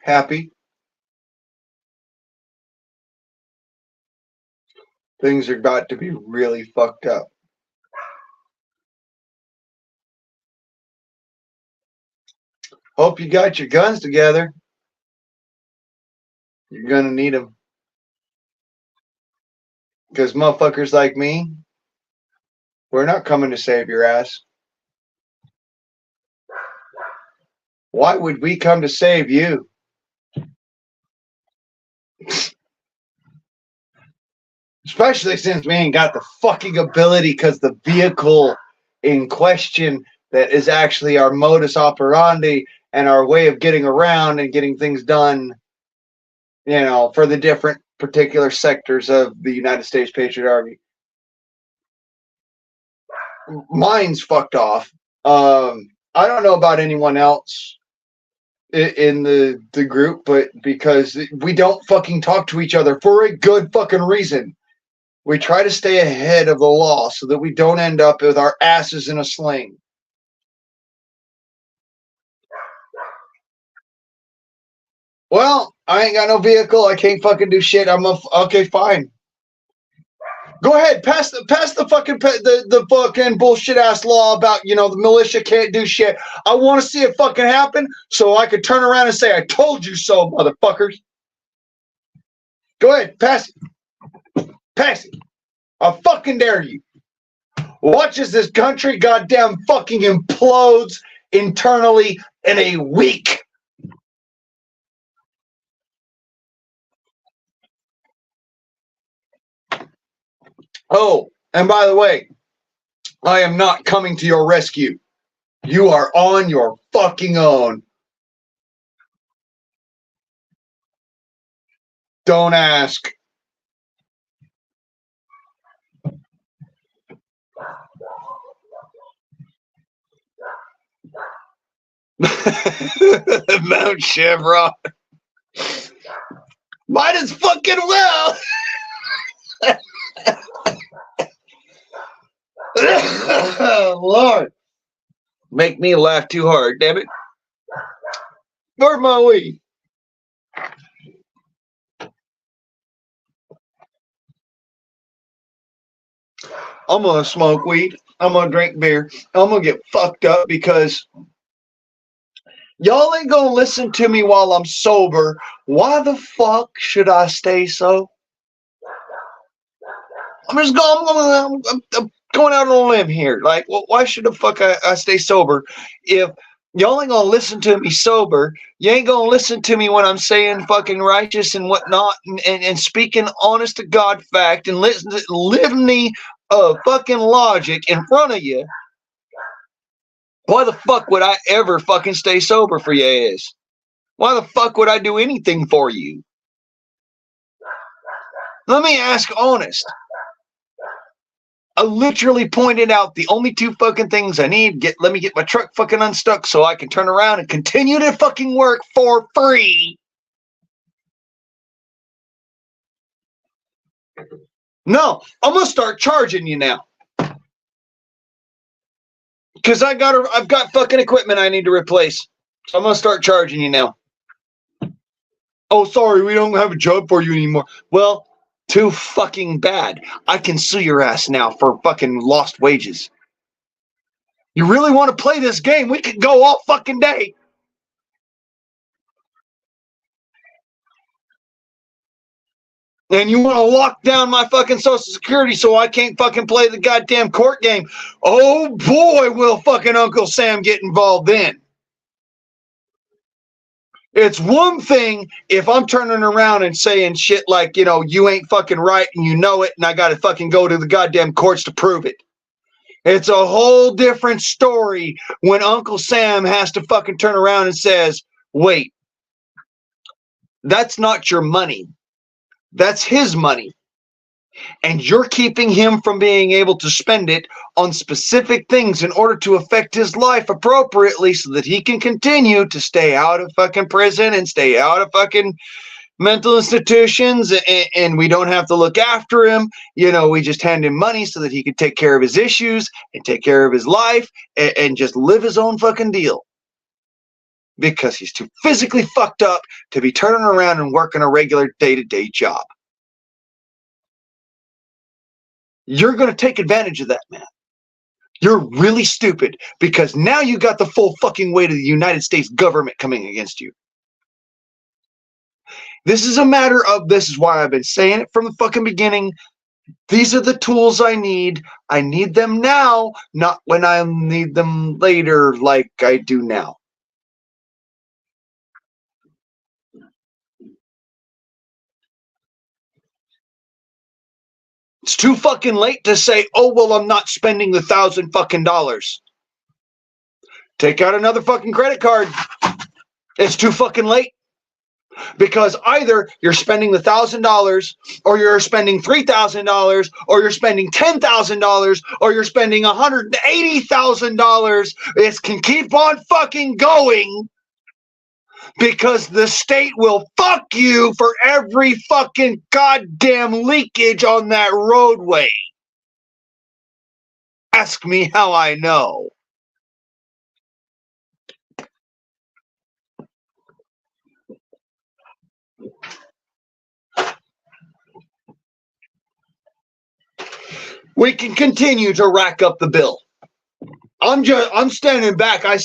Happy. Things are about to be really fucked up. Hope you got your guns together. You're going to need them. Because motherfuckers like me, we're not coming to save your ass. Why would we come to save you? Especially since we ain't got the fucking ability, because the vehicle in question that is actually our modus operandi and our way of getting around and getting things done, you know, for the different particular sectors of the United States Patriot Army. Mine's fucked off. I don't know about anyone else in the group, but because we don't fucking talk to each other for a good fucking reason. We try to stay ahead of the law so that we don't end up with our asses in a sling. Well, I ain't got no vehicle. I can't fucking do shit. Okay, fine. Go ahead, pass the fucking bullshit ass law about, you know, the militia can't do shit. I want to see it fucking happen so I could turn around and say, I told you so, motherfuckers. Go ahead, pass it. Pass it. I fucking dare you. Watch as this country goddamn fucking implodes internally in a week. Oh, and by the way, I am not coming to your rescue. You are on your fucking own. Don't ask. Mount Chevron. Might as fucking well. Oh, Lord. Make me laugh too hard, damn it. Where's my weed? I'm going to smoke weed. I'm going to drink beer. I'm going to get fucked up because y'all ain't going to listen to me while I'm sober. Why the fuck should I stay so? I'm going out on a limb here. Like, well, why should the fuck I stay sober if y'all ain't gonna listen to me sober? You ain't gonna listen to me when I'm saying fucking righteous and whatnot and speaking honest to God fact and living the fucking logic in front of you. Why the fuck would I ever fucking stay sober for your ass? Why the fuck would I do anything for you? Let me ask honest. I literally pointed out the only two fucking things I need. Let me get my truck fucking unstuck so I can turn around and continue to fucking work for free. No, I'm gonna start charging you now. Because I've got fucking equipment I need to replace. So I'm gonna start charging you now. Oh, sorry, we don't have a job for you anymore. Well, too fucking bad. I can sue your ass now for fucking lost wages. You really want to play this game? We could go all fucking day. And you want to lock down my fucking Social Security so I can't fucking play the goddamn court game. Oh boy, will fucking Uncle Sam get involved then. It's one thing if I'm turning around and saying shit like, you know, you ain't fucking right and you know it and I got to fucking go to the goddamn courts to prove it. It's a whole different story when Uncle Sam has to fucking turn around and says, wait, that's not your money. That's his money. And you're keeping him from being able to spend it on specific things in order to affect his life appropriately so that he can continue to stay out of fucking prison and stay out of fucking mental institutions, and we don't have to look after him. You know, we just hand him money so that he can take care of his issues and take care of his life and just live his own fucking deal. Because he's too physically fucked up to be turning around and working a regular day-to-day job. You're going to take advantage of that, man. You're really stupid because now you got the full fucking weight of the United States government coming against you. This is a matter of, this is why I've been saying it from the fucking beginning. These are the tools I need. I need them now, not when I need them later like I do now. It's too fucking late to say, oh, well, I'm not spending the $1,000 fucking dollars. Take out another fucking credit card. It's too fucking late. Because either you're spending the $1,000 or you're spending $3,000 or you're spending $10,000 or you're spending $180,000. It can keep on fucking going. Because the state will fuck you for every fucking goddamn leakage on that roadway. Ask me how I know. We can continue to rack up the bill. I'm standing back. I'm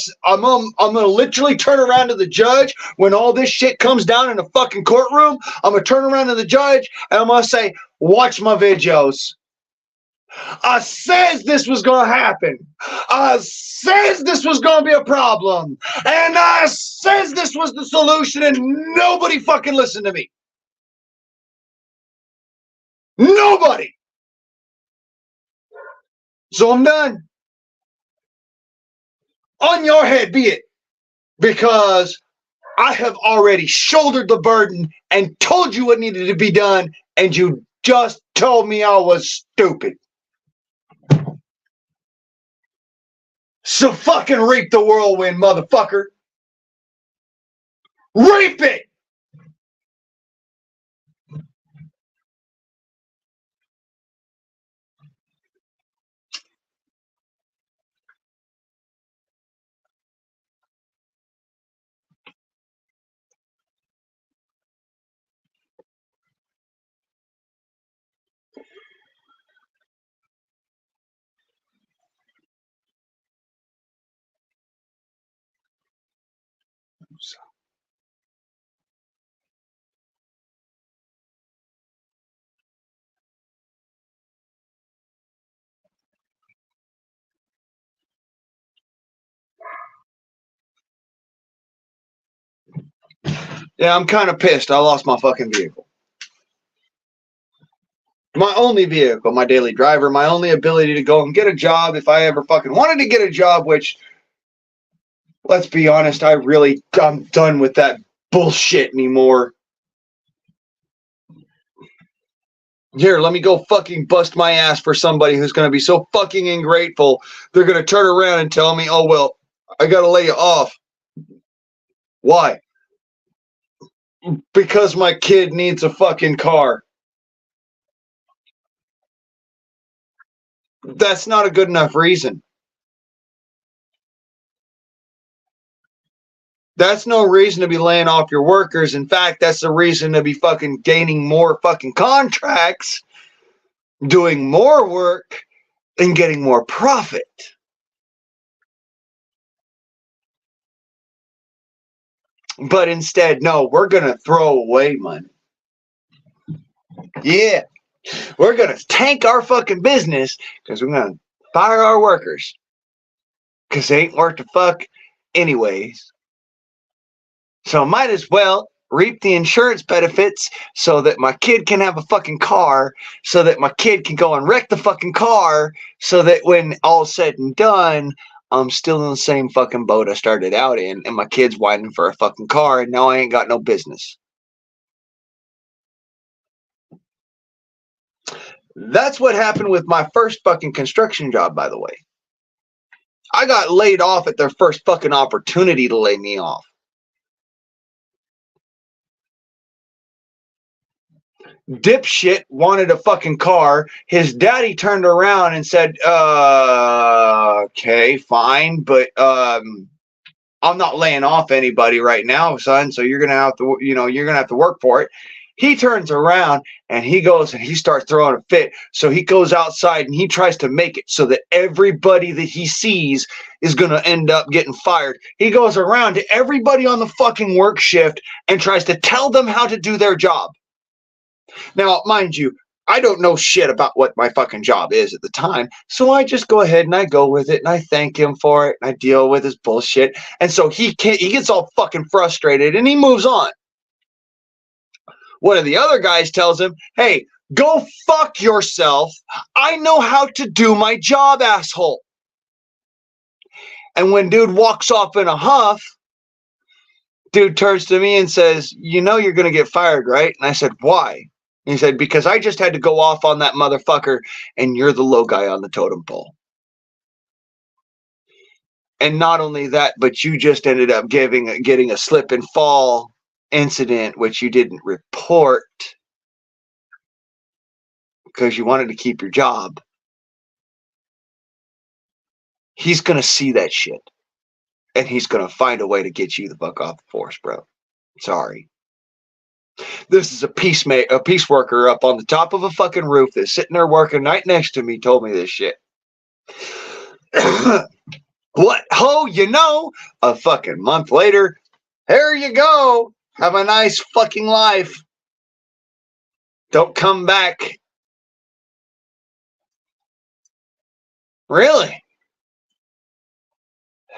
gonna literally turn around to the judge when all this shit comes down in the fucking courtroom. I'm gonna turn around to the judge and I'm gonna say, watch my videos. I says this was gonna happen. I says this was gonna be a problem. And I says this was the solution and nobody fucking listened to me. Nobody. So I'm done. On your head be it, because I have already shouldered the burden and told you what needed to be done, and you just told me I was stupid. So fucking reap the whirlwind, motherfucker. Reap it! Yeah, I'm kind of pissed. I lost my fucking vehicle. My only vehicle, my daily driver, my only ability to go and get a job if I ever fucking wanted to get a job, which, let's be honest, I'm done with that bullshit anymore. Here, let me go fucking bust my ass for somebody who's going to be so fucking ungrateful. They're going to turn around and tell me, oh, well, I got to lay you off. Why? Because my kid needs a fucking car. That's not a good enough reason. That's no reason to be laying off your workers. In fact, that's the reason to be fucking gaining more fucking contracts, doing more work, and getting more profit. But instead, no, we're going to throw away money. Yeah. We're going to tank our fucking business because we're going to fire our workers because they ain't worth the fuck anyways. So might as well reap the insurance benefits so that my kid can have a fucking car, so that my kid can go and wreck the fucking car, so that when all's said and done, I'm still in the same fucking boat I started out in, and my kid's whining for a fucking car, and now I ain't got no business. That's what happened with my first fucking construction job, by the way. I got laid off at their first fucking opportunity to lay me off. Dipshit wanted a fucking car. His daddy turned around and said, okay, fine, but I'm not laying off anybody right now, son, so you're gonna have to, you're gonna have to work for it. He turns around and he goes and he starts throwing a fit. So he goes outside and he tries to make it so that everybody that he sees is going to end up getting fired. He goes around to everybody on the fucking work shift and tries to tell them how to do their job. Now, mind you, I don't know shit about what my fucking job is at the time. So I just go ahead and I go with it and I thank him for it and I deal with his bullshit. And so he gets all fucking frustrated and he moves on. One of the other guys tells him, hey, go fuck yourself. I know how to do my job, asshole. And when dude walks off in a huff, dude turns to me and says, you know you're going to get fired, right? And I said, why? And he said, because I just had to go off on that motherfucker and you're the low guy on the totem pole. And not only that, but you just ended up getting a slip and fall incident, which you didn't report because you wanted to keep your job. He's going to see that shit. And he's going to find a way to get you the fuck off the force, bro. Sorry. This is a piece worker up on the top of a fucking roof that's sitting there working right next to me told me this shit. What? Oh, a fucking month later, here you go. Have a nice fucking life. Don't come back. Really?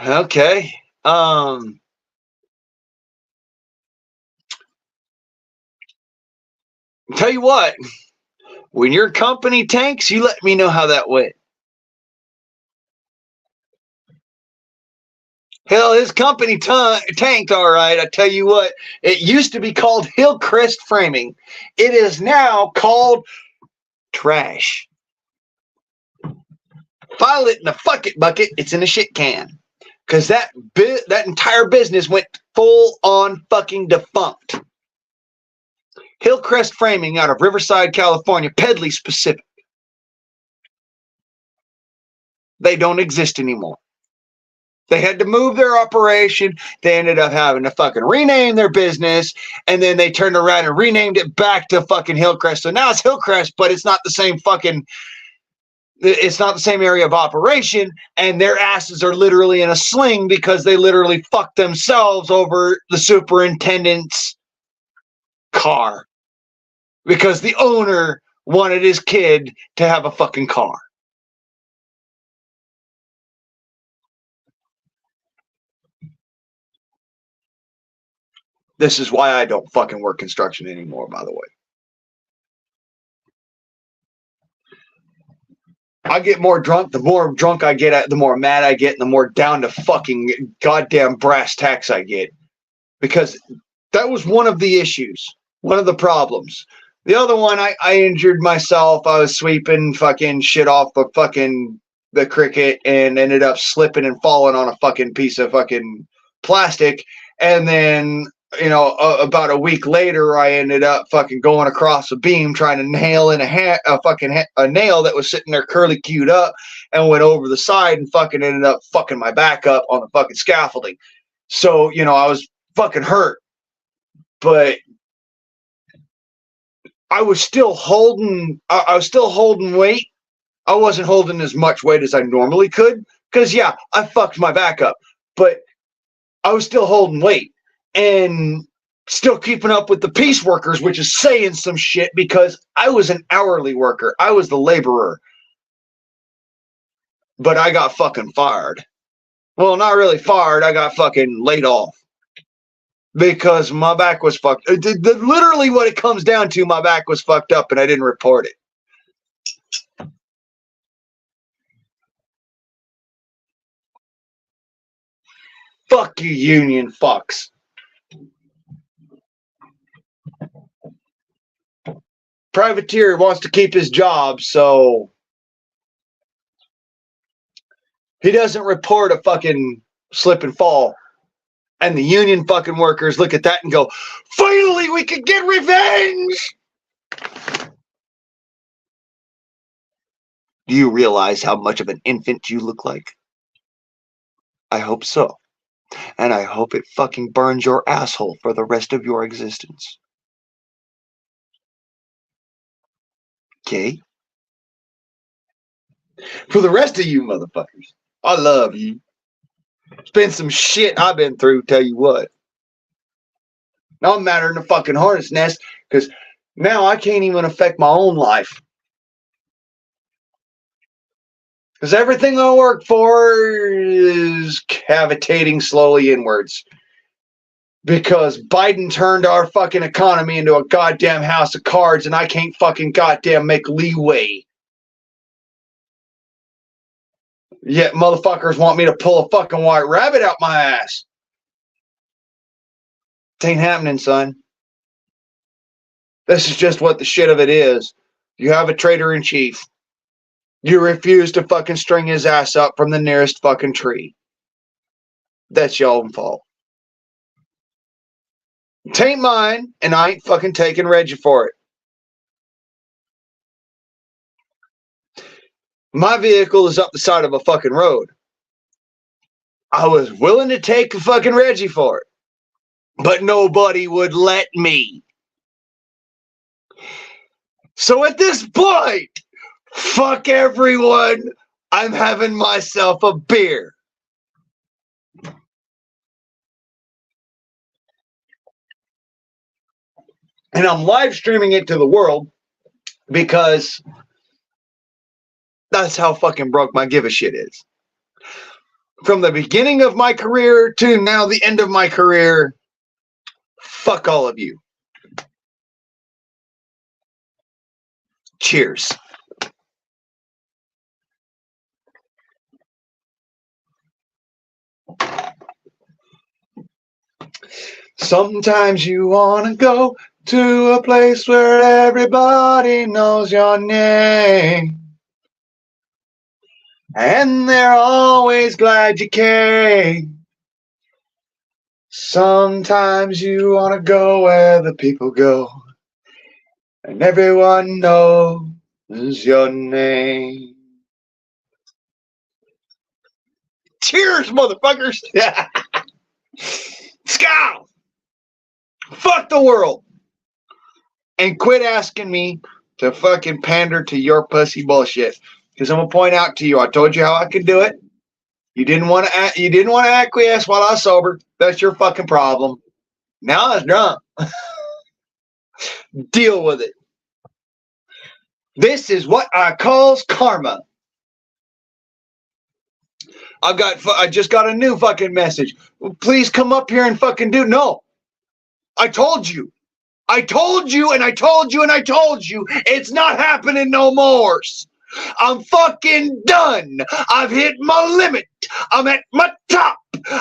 Okay. Tell you what, when your company tanks, you let me know how that went. Hell, his company tanked, all right. I tell you what, it used to be called Hillcrest Framing. It is now called trash. File it in a fuck it bucket. It's in a shit can. Because that entire business went full on fucking defunct. Hillcrest Framing out of Riverside, California, Pedley specific. They don't exist anymore. They had to move their operation. They ended up having to fucking rename their business. And then they turned around and renamed it back to fucking Hillcrest. So now it's Hillcrest, but it's not the same fucking... It's not the same area of operation, and their asses are literally in a sling because they literally fucked themselves over the superintendent's car because the owner wanted his kid to have a fucking car. This is why I don't fucking work construction anymore, by the way. I get more drunk. The more drunk I get, the more mad I get, and the more down to fucking goddamn brass tacks I get. Because that was one of the issues, one of the problems. The other one, I injured myself. I was sweeping fucking shit off the cricket and ended up slipping and falling on a fucking piece of fucking plastic. And then, about a week later, I ended up fucking going across a beam trying to nail in a nail that was sitting there curly queued up, and went over the side and fucking ended up fucking my back up on the fucking scaffolding. So, I was fucking hurt, but I was still holding weight. I wasn't holding as much weight as I normally could because, yeah, I fucked my back up, but I was still holding weight and still keeping up with the piece workers, which is saying some shit because I was an hourly worker. I was the laborer, but I got fucking fired. Well, not really fired. I got fucking laid off because my back was fucked. Literally what it comes down to, my back was fucked up and I didn't report it. Fuck you, union fucks. Privateer wants to keep his job, so he doesn't report a fucking slip and fall. And the union fucking workers look at that and go, finally we can get revenge! Do you realize how much of an infant you look like? I hope so. And I hope it fucking burns your asshole for the rest of your existence. Okay? For the rest of you motherfuckers, I love you. It's been some shit I've been through, tell you what. Now I'm madder than a fucking hornet's nest because now I can't even affect my own life. Because everything I work for is cavitating slowly inwards. Because Biden turned our fucking economy into a goddamn house of cards and I can't fucking goddamn make leeway. Yet motherfuckers want me to pull a fucking white rabbit out my ass. It ain't happening, son. This is just what the shit of it is. You have a traitor-in-chief. You refuse to fucking string his ass up from the nearest fucking tree. That's your own fault. It ain't mine, and I ain't fucking taking Reggie for it. My vehicle is up the side of a fucking road. I was willing to take a fucking Reggie for it, but nobody would let me. So at this point, fuck everyone. I'm having myself a beer. And I'm live streaming it to the world because that's how fucking broke my give a shit is. From the beginning of my career to now the end of my career, fuck all of you. Cheers. Sometimes you want to go to a place where everybody knows your name. And they're always glad you came. Sometimes you want to go where the people go. And everyone knows your name. Cheers, motherfuckers! Scow! Fuck the world! And quit asking me to fucking pander to your pussy bullshit. Because I'm gonna point out to you, I told you how I could do it. You didn't want to acquiesce while I was sober. That's your fucking problem. Now I was drunk. Deal with it. This is what I calls karma. I just got a new fucking message. Please come up here and fucking do. No. I told you. I told you and I told you and I told you. It's not happening no more. I'm fucking done. I've hit my limit. I'm at my top.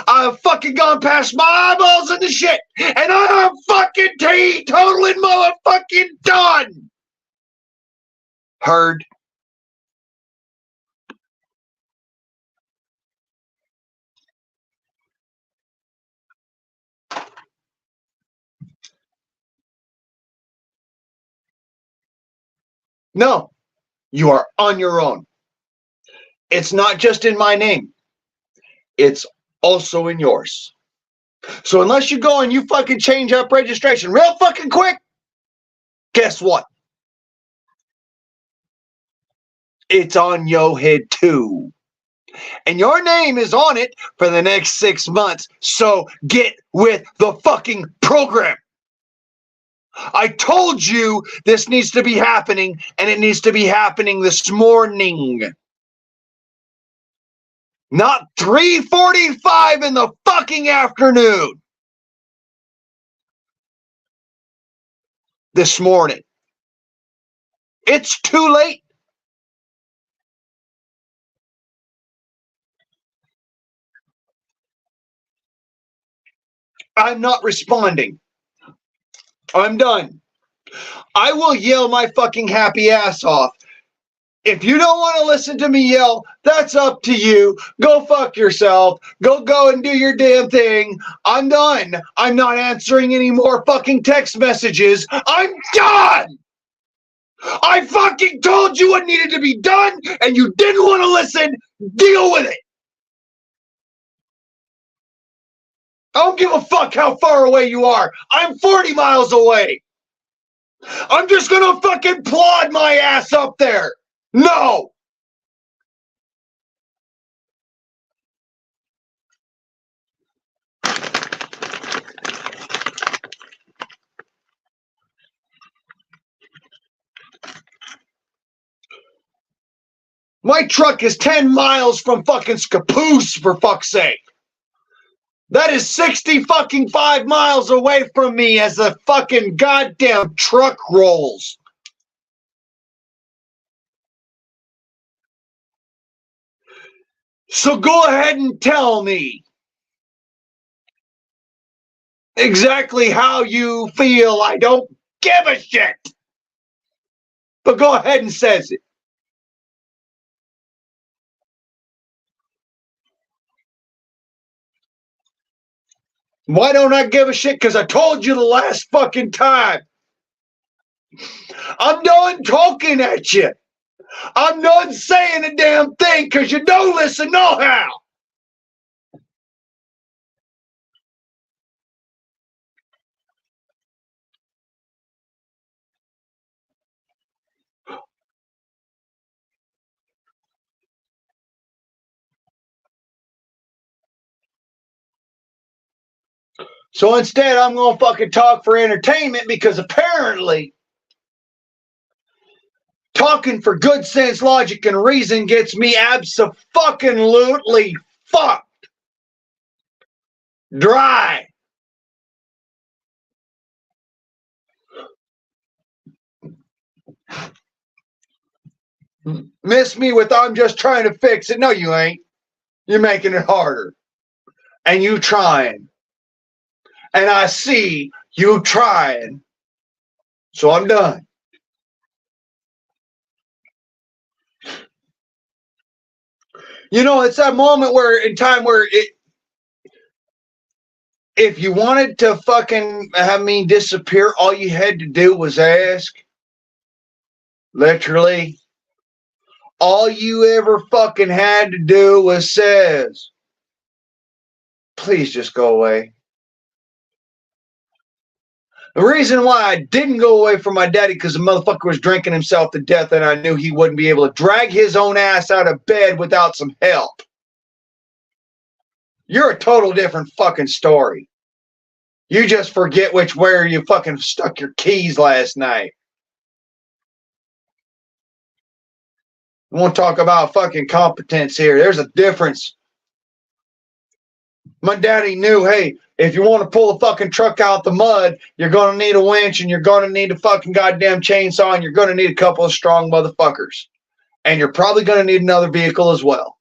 I've fucking gone past my eyeballs in the shit. And I'm fucking fucking teetotaling motherfucking done. Heard? No, you are on your own. It's not just in my name. It's also in yours. So unless you go and you fucking change up registration real fucking quick, guess what? It's on your head too. And your name is on it for the next 6 months. So get with the fucking program. I told you this needs to be happening, and it needs to be happening this morning. Not 3:45 in the fucking afternoon. This morning. It's too late. I'm not responding. I'm done. I will yell my fucking happy ass off. If you don't want to listen to me yell, that's up to you. Go fuck yourself. Go and do your damn thing. I'm done. I'm not answering any more fucking text messages. I'm done. I fucking told you what needed to be done, and you didn't want to listen. Deal with it. I don't give a fuck how far away you are. I'm 40 miles away. I'm just gonna fucking plod my ass up there. No. My truck is 10 miles from fucking Scappoose, for fuck's sake. That is 60 fucking 5 miles away from me as the fucking goddamn truck rolls. So go ahead and tell me exactly how you feel. I don't give a shit. But go ahead and says it. Why don't I give a shit? Because I told you the last fucking time. I'm done talking at you. I'm done saying a damn thing because you don't listen no how. So instead, I'm going to fucking talk for entertainment because apparently talking for good sense, logic, and reason gets me abso-fucking-lutely fucked. Dry. Miss me with I'm just trying to fix it. No, you ain't. You're making it harder. And you trying. And I see you trying. So I'm done. You know, it's that moment where in time where if you wanted to fucking have me disappear, all you had to do was ask. Literally. All you ever fucking had to do was says, please just go away. The reason why I didn't go away from my daddy because the motherfucker was drinking himself to death and I knew he wouldn't be able to drag his own ass out of bed without some help. You're a total different fucking story. You just forget where you fucking stuck your keys last night. We won't talk about fucking competence here. There's a difference. My daddy knew, hey, if you want to pull a fucking truck out the mud, you're going to need a winch and you're going to need a fucking goddamn chainsaw and you're going to need a couple of strong motherfuckers. And you're probably going to need another vehicle as well.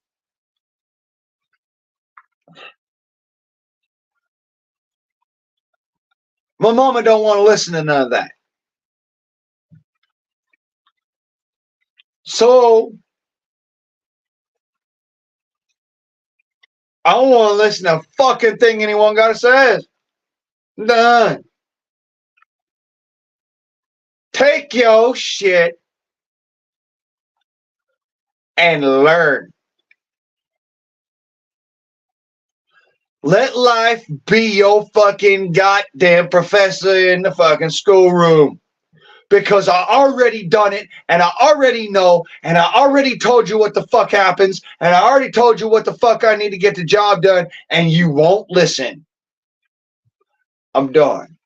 My mama don't want to listen to none of that. So I don't want to listen to a fucking thing anyone got to say. Done. Take your shit and learn. Let life be your fucking goddamn professor in the fucking schoolroom. Because I already done it, and I already know, and I already told you what the fuck happens, and I already told you what the fuck I need to get the job done, and you won't listen. I'm done.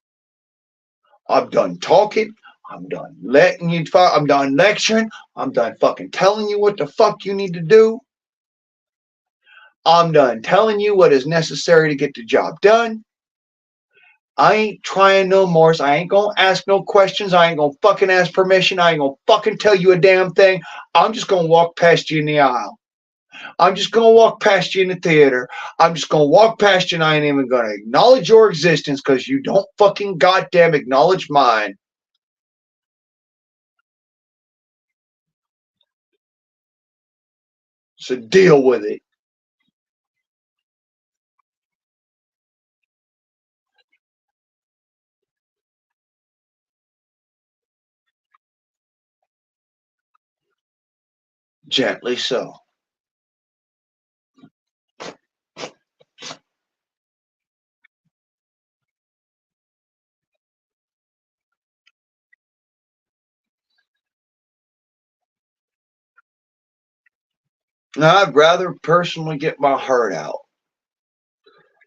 I'm done talking. I'm done letting you fuck. I'm done lecturing. I'm done fucking telling you what the fuck you need to do. I'm done telling you what is necessary to get the job done. I ain't trying no more. So I ain't gonna ask no questions. I ain't gonna fucking ask permission. I ain't gonna fucking tell you a damn thing. I'm just gonna walk past you in the aisle. I'm just gonna walk past you in the theater. I'm just gonna walk past you and I ain't even gonna acknowledge your existence because you don't fucking goddamn acknowledge mine. So deal with it. Gently so. Now, I'd rather personally get my heart out.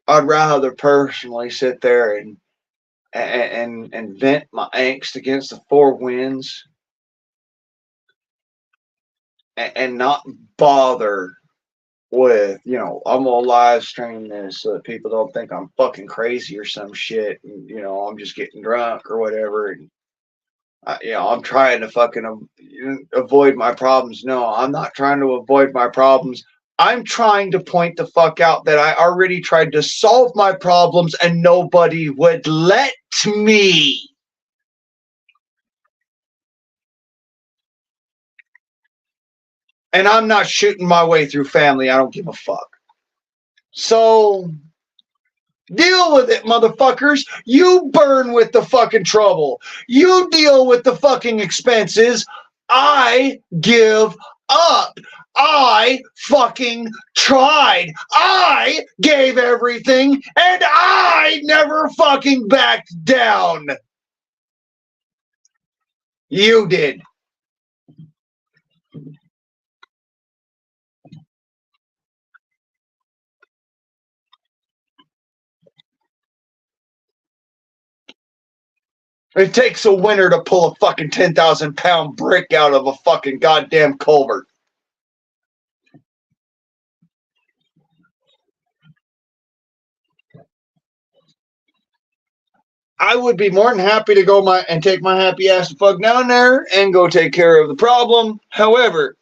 I'd rather personally sit there and vent my angst against the four winds and not bother with, I'm gonna live stream this so that people don't think I'm fucking crazy or some shit. And, I'm just getting drunk or whatever. And, I'm trying to fucking avoid my problems. No, I'm not trying to avoid my problems. I'm trying to point the fuck out that I already tried to solve my problems and nobody would let me. And I'm not shooting my way through family. I don't give a fuck. So deal with it, motherfuckers. You burn with the fucking trouble. You deal with the fucking expenses. I give up. I fucking tried. I gave everything and I never fucking backed down. You did. It takes a winner to pull a fucking 10,000-pound brick out of a fucking goddamn culvert. I would be more than happy to go and take my happy ass to fuck down there and go take care of the problem. However,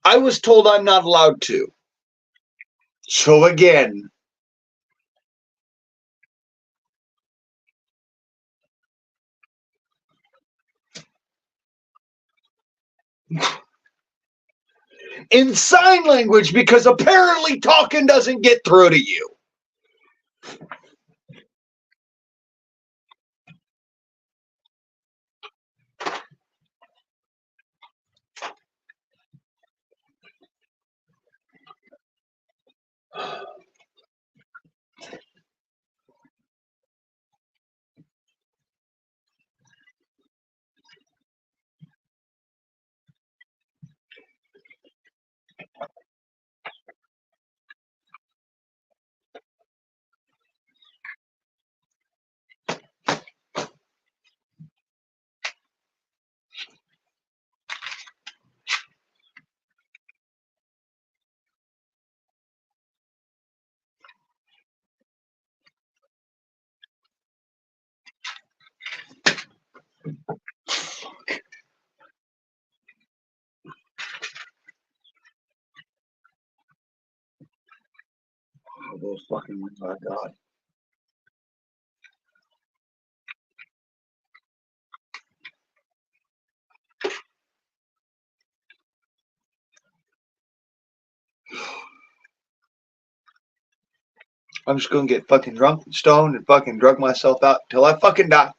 I was told I'm not allowed to. So again, in sign language, because apparently talking doesn't get through to you. Oh, fucking my God. I'm just going to get fucking drunk and stoned and fucking drug myself out till I fucking die.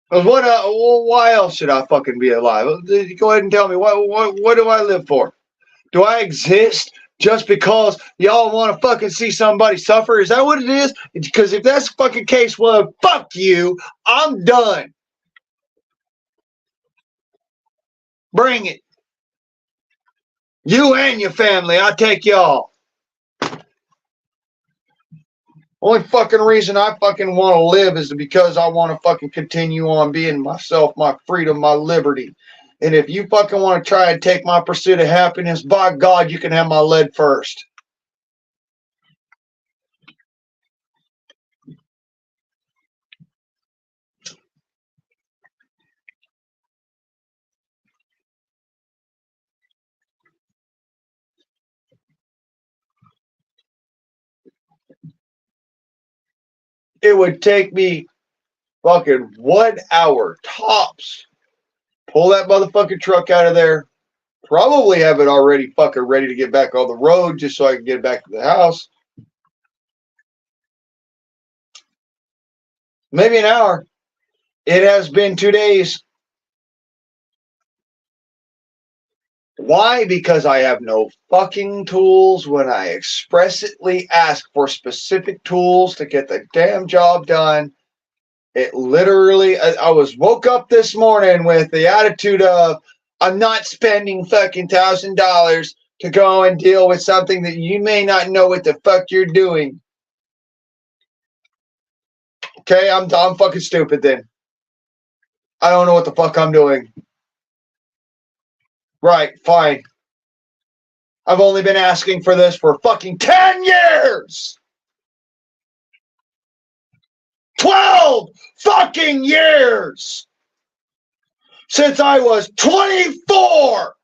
Why else should I fucking be alive? Go ahead and tell me, what do I live for? Do I exist just because y'all want to fucking see somebody suffer? Is that what it is? Because if that's the fucking case, well, fuck you. I'm done. Bring it. You and your family, I take y'all. Only fucking reason I fucking want to live is because I want to fucking continue on being myself, my freedom, my liberty. And if you fucking want to try and take my pursuit of happiness, by God, you can have my lead first. It would take me fucking 1 hour tops. Pull that motherfucking truck out of there. Probably have it already fucking ready to get back on the road just so I can get back to the house. Maybe an hour. It has been 2 days. Why? Because I have no fucking tools when I expressly ask for specific tools to get the damn job done. It literally, I woke up this morning with the attitude of, I'm not spending fucking $1,000 to go and deal with something that you may not know what the fuck you're doing. Okay, I'm fucking stupid then. I don't know what the fuck I'm doing. Right, fine. I've only been asking for this for fucking 10 years! 12 fucking years! Since I was 24!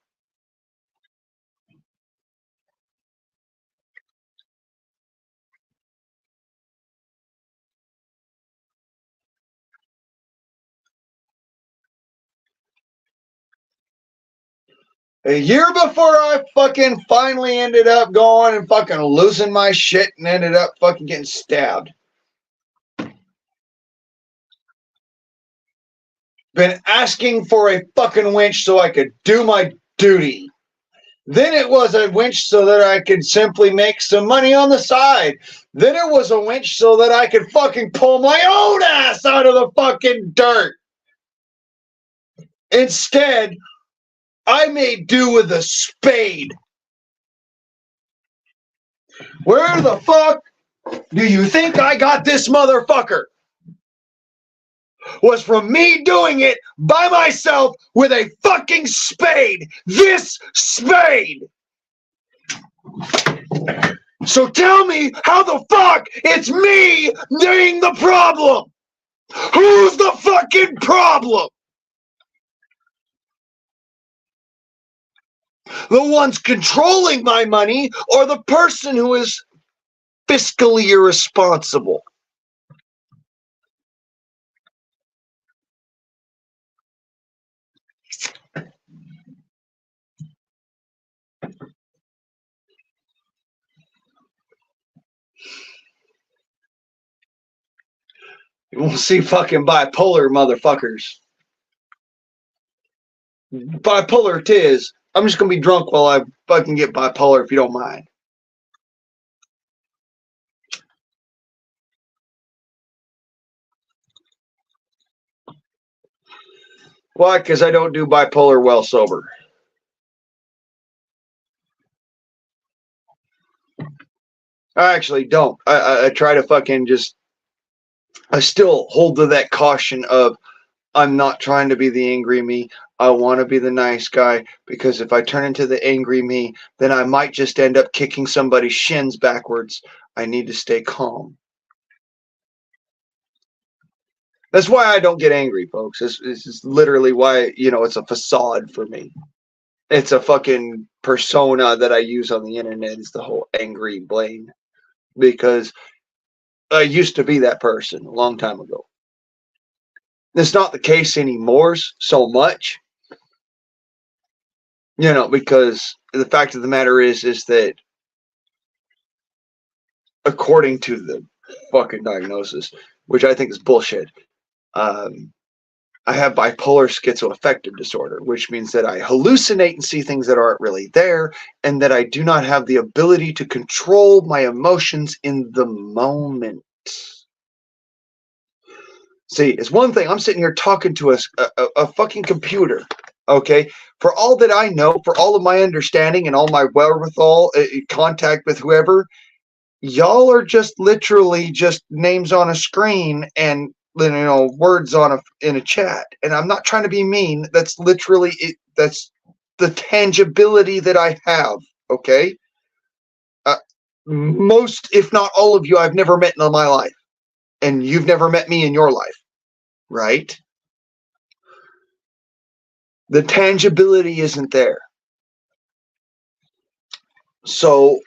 A year before I fucking finally ended up going and fucking losing my shit and ended up fucking getting stabbed. Been asking for a fucking winch so I could do my duty. Then it was a winch so that I could simply make some money on the side. Then it was a winch so that I could fucking pull my own ass out of the fucking dirt. Instead, I made do with a spade. Where the fuck do you think I got this motherfucker? Was from me doing it by myself with a fucking spade. This spade. So tell me how the fuck it's me being the problem. Who's the fucking problem? The ones controlling my money or the person who is fiscally irresponsible? You won't see fucking bipolar motherfuckers. Bipolar it is. I'm just going to be drunk while I fucking get bipolar if you don't mind. Why? Because I don't do bipolar well sober. I actually don't. I try to fucking just... I still hold to that caution of I'm not trying to be the angry me. I want to be the nice guy, because if I turn into the angry me, then I might just end up kicking somebody's shins backwards. I need to stay calm. That's why I don't get angry, folks. This is literally why, it's a facade for me. It's a fucking persona that I use on the internet, is the whole angry Blaine. Because I used to be that person a long time ago. It's not the case anymore so much. Because the fact of the matter is that according to the fucking diagnosis, which I think is bullshit. I have bipolar schizoaffective disorder, which means that I hallucinate and see things that aren't really there, and that I do not have the ability to control my emotions in the moment. See, it's one thing. I'm sitting here talking to a fucking computer, okay? For all that I know, for all of my understanding and all my wherewithal, contact with whoever, y'all are just literally just names on a screen and words in a chat. And I'm not trying to be mean. That's literally it. That's the tangibility that I have, okay? Most, if not all of you, I've never met in my life. And you've never met me in your life, right? The tangibility isn't there. So,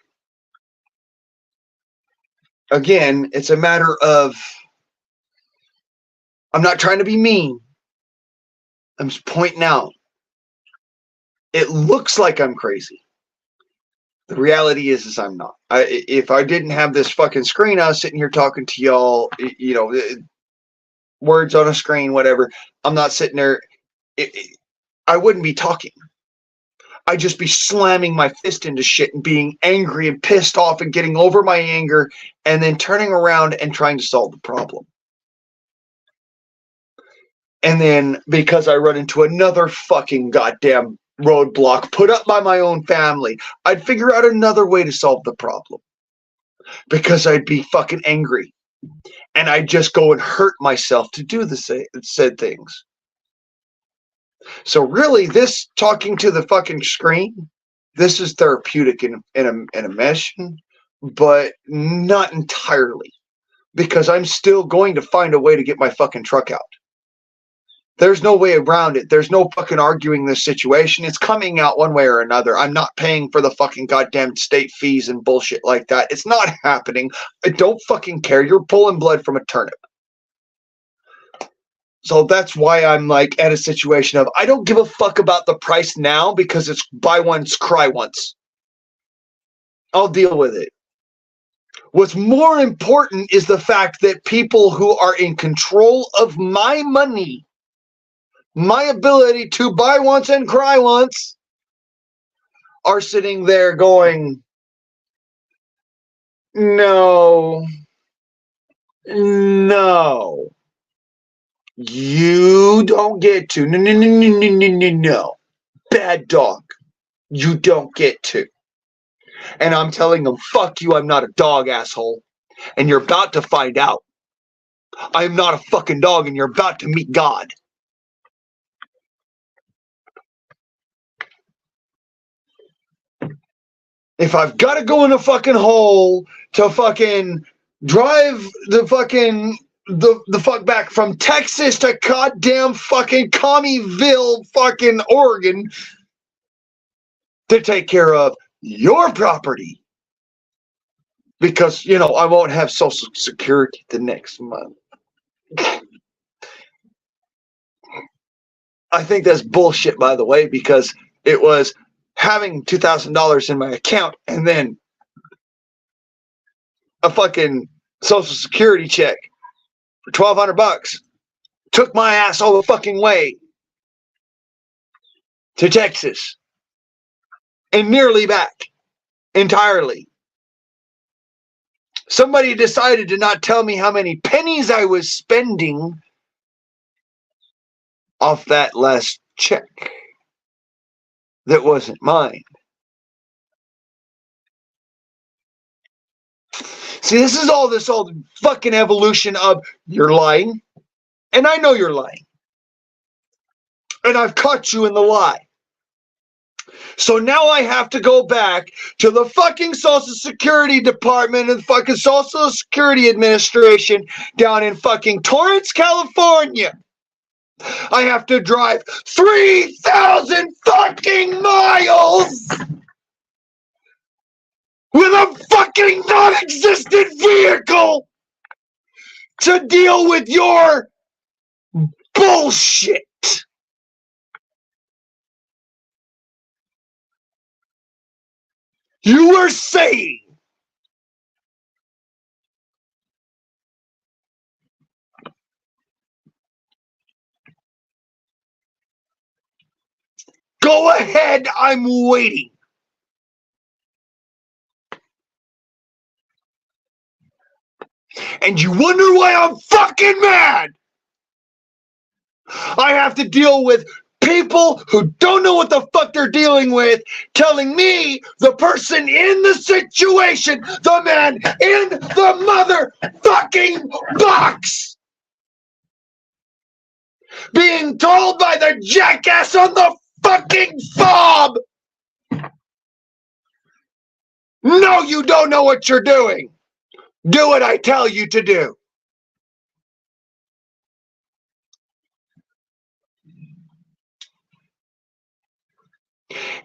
again, it's a matter of, I'm not trying to be mean. I'm just pointing out. It looks like I'm crazy. The reality is I'm not. If I didn't have this fucking screen, I was sitting here talking to y'all, words on a screen, whatever. I'm not sitting there. I wouldn't be talking. I'd just be slamming my fist into shit and being angry and pissed off and getting over my anger and then turning around and trying to solve the problem. And then because I run into another fucking goddamn roadblock put up by my own family, I'd figure out another way to solve the problem because I'd be fucking angry and I'd just go and hurt myself to do the said things. So really, this talking to the fucking screen, this is therapeutic in a mesh, but not entirely, because I'm still going to find a way to get my fucking truck out. There's no way around it. There's no fucking arguing this situation. It's coming out one way or another. I'm not paying for the fucking goddamn state fees and bullshit like that. It's not happening. I don't fucking care. You're pulling blood from a turnip. So that's why I'm like at a situation of, I don't give a fuck about the price now because it's buy once, cry once. I'll deal with it. What's more important is the fact that people who are in control of my money, my ability to buy once and cry once, are sitting there going, no, you don't get to. No. Bad dog. You don't get to. And I'm telling them, fuck you, I'm not a dog, asshole. And you're about to find out. I'm not a fucking dog, and you're about to meet God. If I've got to go in a fucking hole to fucking drive the fuck back from Texas to goddamn fucking Commieville, fucking Oregon, to take care of your property, because I won't have Social Security the next month. I think that's bullshit, by the way, because it was having $2,000 in my account and then a fucking Social Security check for $1,200 took my ass all the fucking way to Texas and nearly back entirely. Somebody decided to not tell me how many pennies I was spending off that last check that wasn't mine. See, this is all fucking evolution of, you're lying, and I know you're lying, and I've caught you in the lie. So now I have to go back to the fucking Social Security Department and the fucking Social Security Administration down in fucking Torrance, California. I have to drive 3,000 fucking miles with a fucking non-existent vehicle to deal with your bullshit. You were saying Go ahead, I'm waiting. And you wonder why I'm fucking mad? I have to deal with people who don't know what the fuck they're dealing with, telling me, the person in the situation, the man in the motherfucking box, being told by the jackass on the fucking fob, no, you don't know what you're doing. Do what I tell you to do.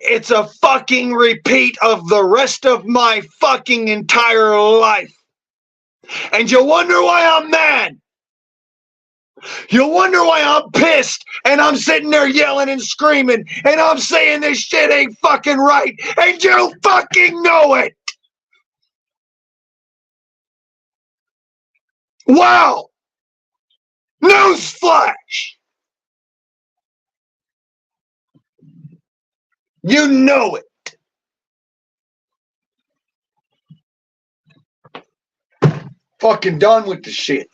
It's a fucking repeat of the rest of my fucking entire life. And you wonder why I'm mad. You wonder why I'm pissed and I'm sitting there yelling and screaming and I'm saying this shit ain't fucking right. And you fucking know it. Wow. Newsflash. You know it. Fucking done with the shit.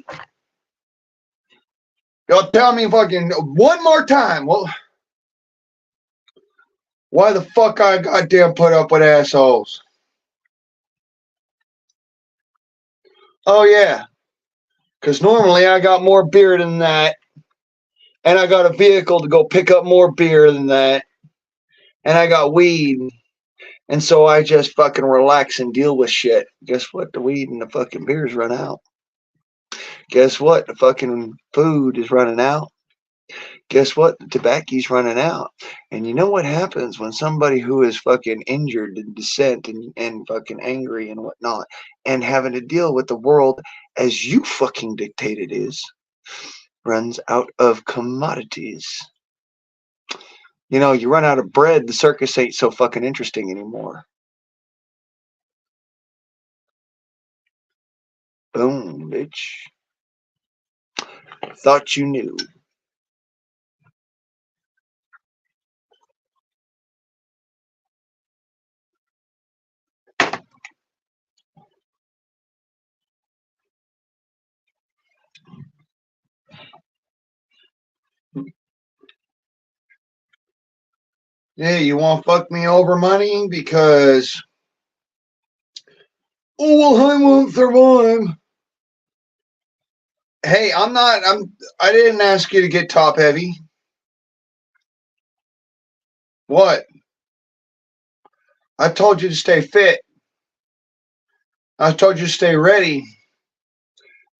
Y'all tell me fucking one more time. Well, why the fuck I goddamn put up with assholes? Oh yeah. Because normally I got more beer than that. And I got a vehicle to go pick up more beer than that. And I got weed. And so I just fucking relax and deal with shit. Guess what? The weed and the fucking beers run out. Guess what? The fucking food is running out. Guess what? The tobacco's running out. And you know what happens when somebody who is fucking injured and dissent and fucking angry and whatnot and having to deal with the world as you fucking dictate it is, runs out of commodities. You know, you run out of bread, the circus ain't so fucking interesting anymore. Boom, bitch. Thought you knew. Yeah, you want to fuck me over money because, oh, well, I won't survive. Hey, I didn't ask you to get top heavy. What? I told you to stay fit. I told you to stay ready.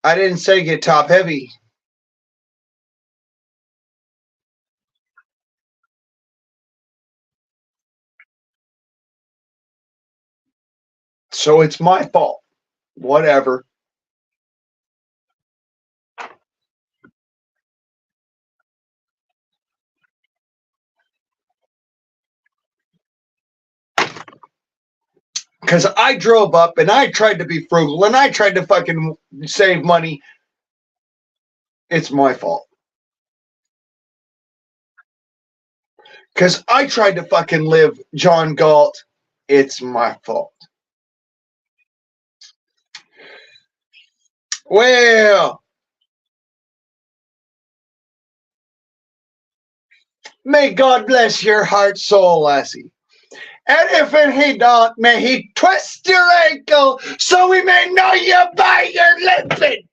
I didn't say get top heavy. So it's my fault. Whatever. Because I drove up and I tried to be frugal and I tried to fucking save money. It's my fault. Because I tried to fucking live John Galt. It's my fault. Well, may God bless your heart, soul, lassie. And if he don't, may he twist your ankle so we may know you by your limping.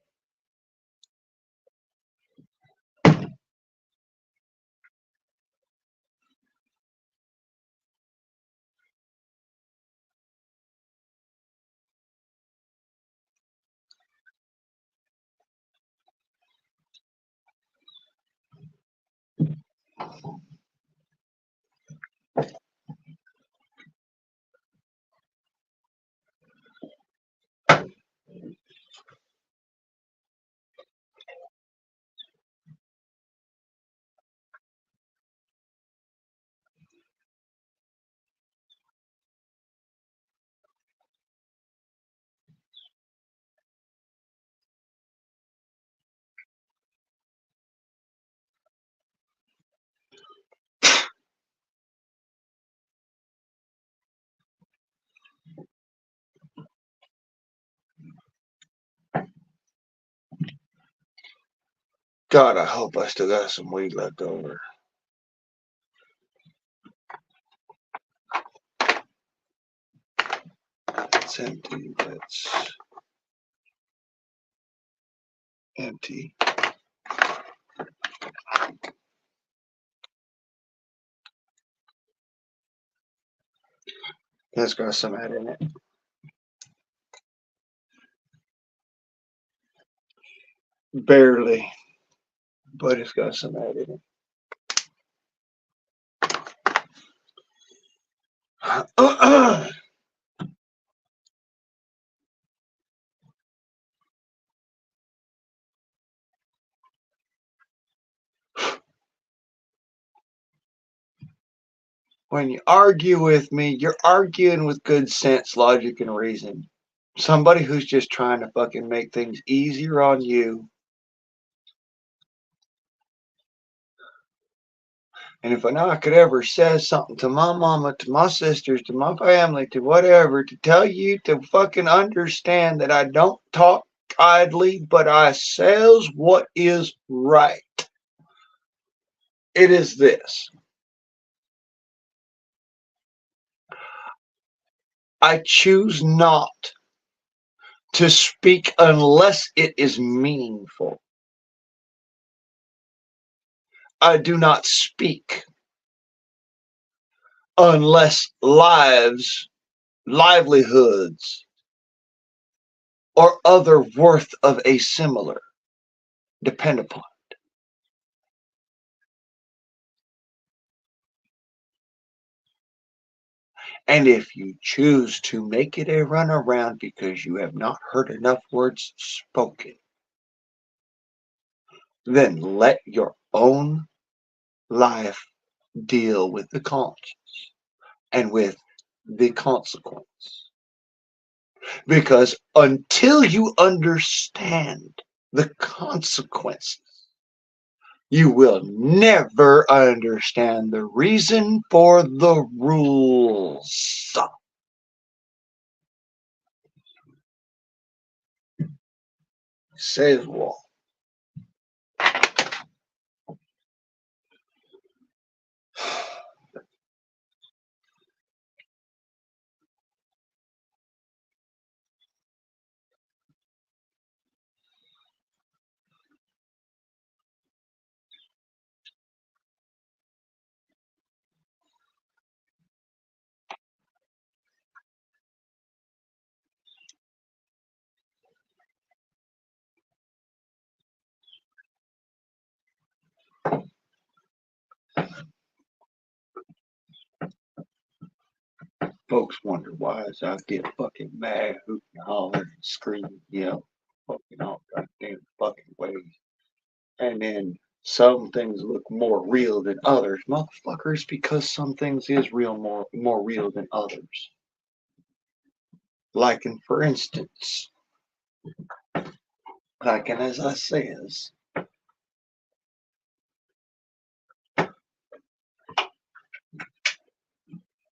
God, I hope I still got some weed left over. It's empty. That's empty. That's got some ad in it. Barely. But it's got some ad in it. When you argue with me, you're arguing with good sense, logic, and reason. Somebody who's just trying to fucking make things easier on you. And if I could ever say something to my mama, to my sisters, to my family, to whatever, to tell you to fucking understand that I don't talk idly, but I says what is right. It is this. I choose not to speak unless it is meaningful. I do not speak unless livelihoods, or other worth of a similar depend upon it. And if you choose to make it a runaround because you have not heard enough words spoken, then let your own life deal with the conscience and with the consequence. Because until you understand the consequences, you will never understand the reason for the rules. Says what? Folks wonder why is I get fucking mad, hoot and holler and scream, yell, fucking all goddamn fucking ways. And then some things look more real than others. Motherfuckers, because some things is more real than others. Like, and for instance, like, and as I says,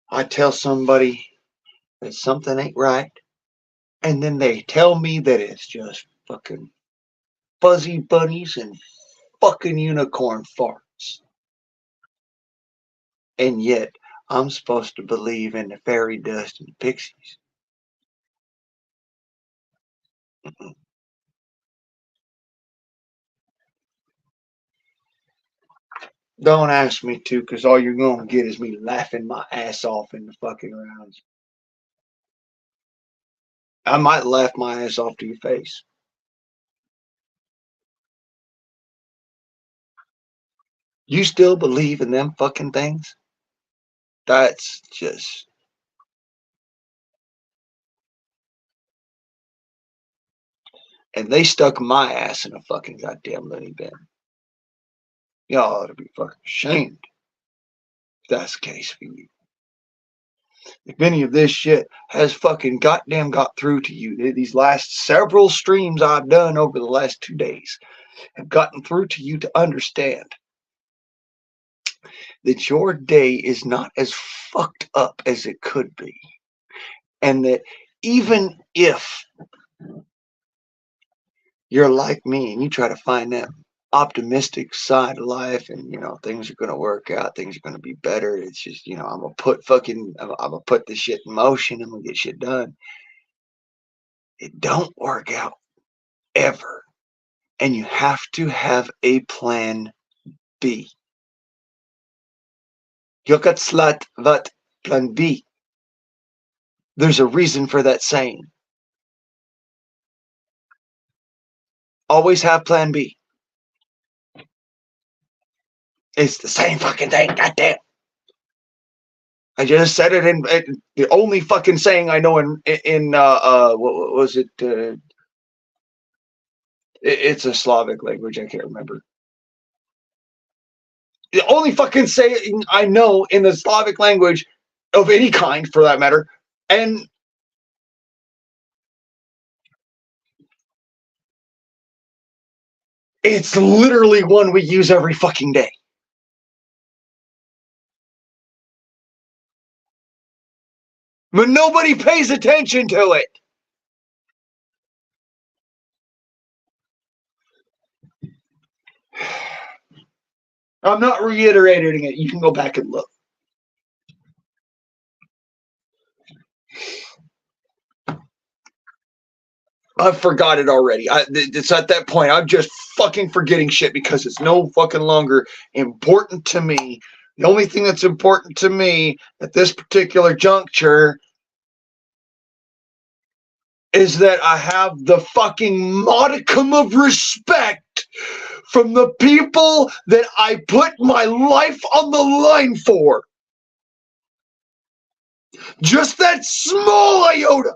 I tell somebody that something ain't right, and then they tell me that it's just fucking fuzzy bunnies and fucking unicorn farts. And yet, I'm supposed to believe in the fairy dust and the pixies. Don't ask me to, because all you're going to get is me laughing my ass off in the fucking rounds. I might laugh my ass off to your face. You still believe in them fucking things? That's just... And they stuck my ass in a fucking goddamn loony bin. Y'all ought to be fucking ashamed if that's the case for you. If any of this shit has fucking goddamn got through to you, these last several streams I've done over the last 2 days have gotten through to you to understand that your day is not as fucked up as it could be. And that even if you're like me and you try to find them optimistic side of life, and things are gonna work out, things are gonna be better. It's just I'm gonna put this shit in motion. I'm gonna get shit done. It don't work out ever, and you have to have a plan B. Jokat slat vat plan B. There's a reason for that saying. Always have plan B. It's the same fucking thing. Goddamn. I just said it in the only fucking saying I know in what was it? It's a Slavic language. I can't remember. The only fucking saying I know in the Slavic language of any kind, for that matter, and it's literally one we use every fucking day. But nobody pays attention to it. I'm not reiterating it. You can go back and look. I've forgot it already. It's at that point. I'm just fucking forgetting shit because it's no fucking longer important to me. The only thing that's important to me at this particular juncture is that I have the fucking modicum of respect from the people that I put my life on the line for. Just that small iota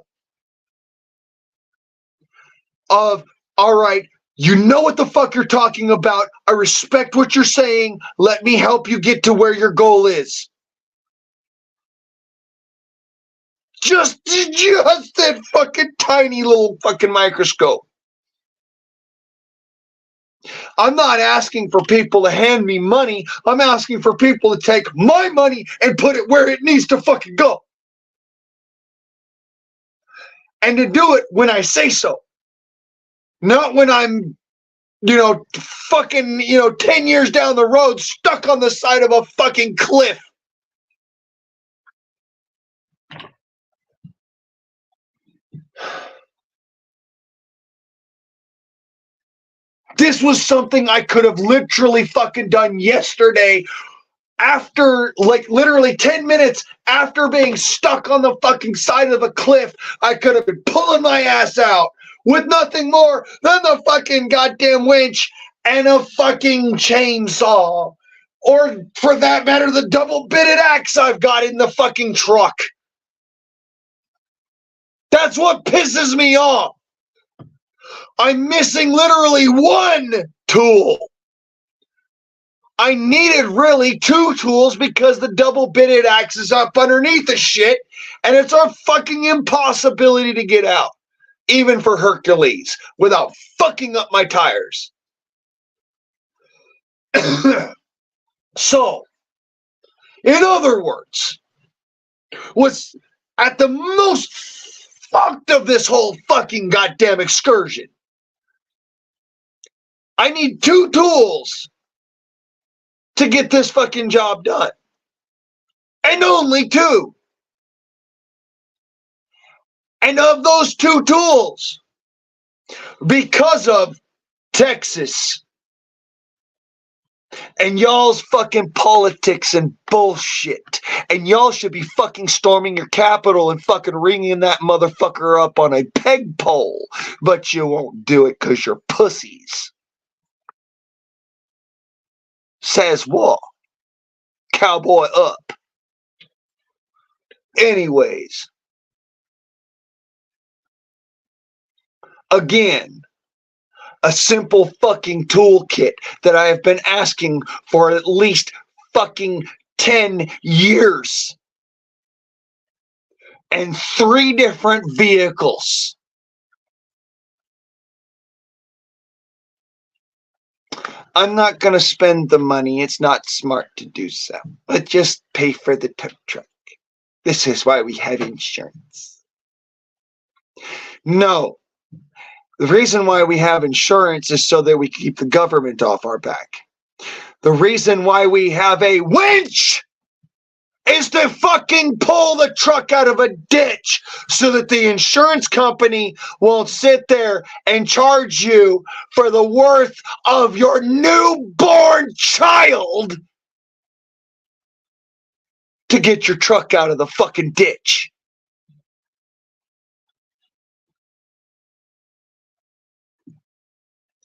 of, all right, you know what the fuck you're talking about. I respect what you're saying. Let me help you get to where your goal is. Just that fucking tiny little fucking microscope. I'm not asking for people to hand me money. I'm asking for people to take my money and put it where it needs to fucking go. And to do it when I say so. Not when I'm, fucking, 10 years down the road, stuck on the side of a fucking cliff. This was something I could have literally fucking done yesterday after, like, literally 10 minutes after being stuck on the fucking side of a cliff. I could have been pulling my ass out with nothing more than the fucking goddamn winch and a fucking chainsaw. Or, for that matter, the double-bitted axe I've got in the fucking truck. That's what pisses me off. I'm missing literally one tool. I needed really two tools because the double-bitted axe is up underneath the shit, and it's a fucking impossibility to get out, even for Hercules, without fucking up my tires. So, in other words, what's at the most fucked of this whole fucking goddamn excursion, I need two tools to get this fucking job done. And only two. And of those two tools, because of Texas and y'all's fucking politics and bullshit, and y'all should be fucking storming your Capitol and fucking ringing that motherfucker up on a peg pole, but you won't do it because you're pussies. Says what? Cowboy up. Anyways. Again, a simple fucking toolkit that I have been asking for at least fucking 10 years. And 3 different vehicles. I'm not going to spend the money. It's not smart to do so. But just pay for the tow truck. This is why we have insurance. No. The reason why we have insurance is so that we keep the government off our back. The reason why we have a winch is to fucking pull the truck out of a ditch so that the insurance company won't sit there and charge you for the worth of your newborn child to get your truck out of the fucking ditch.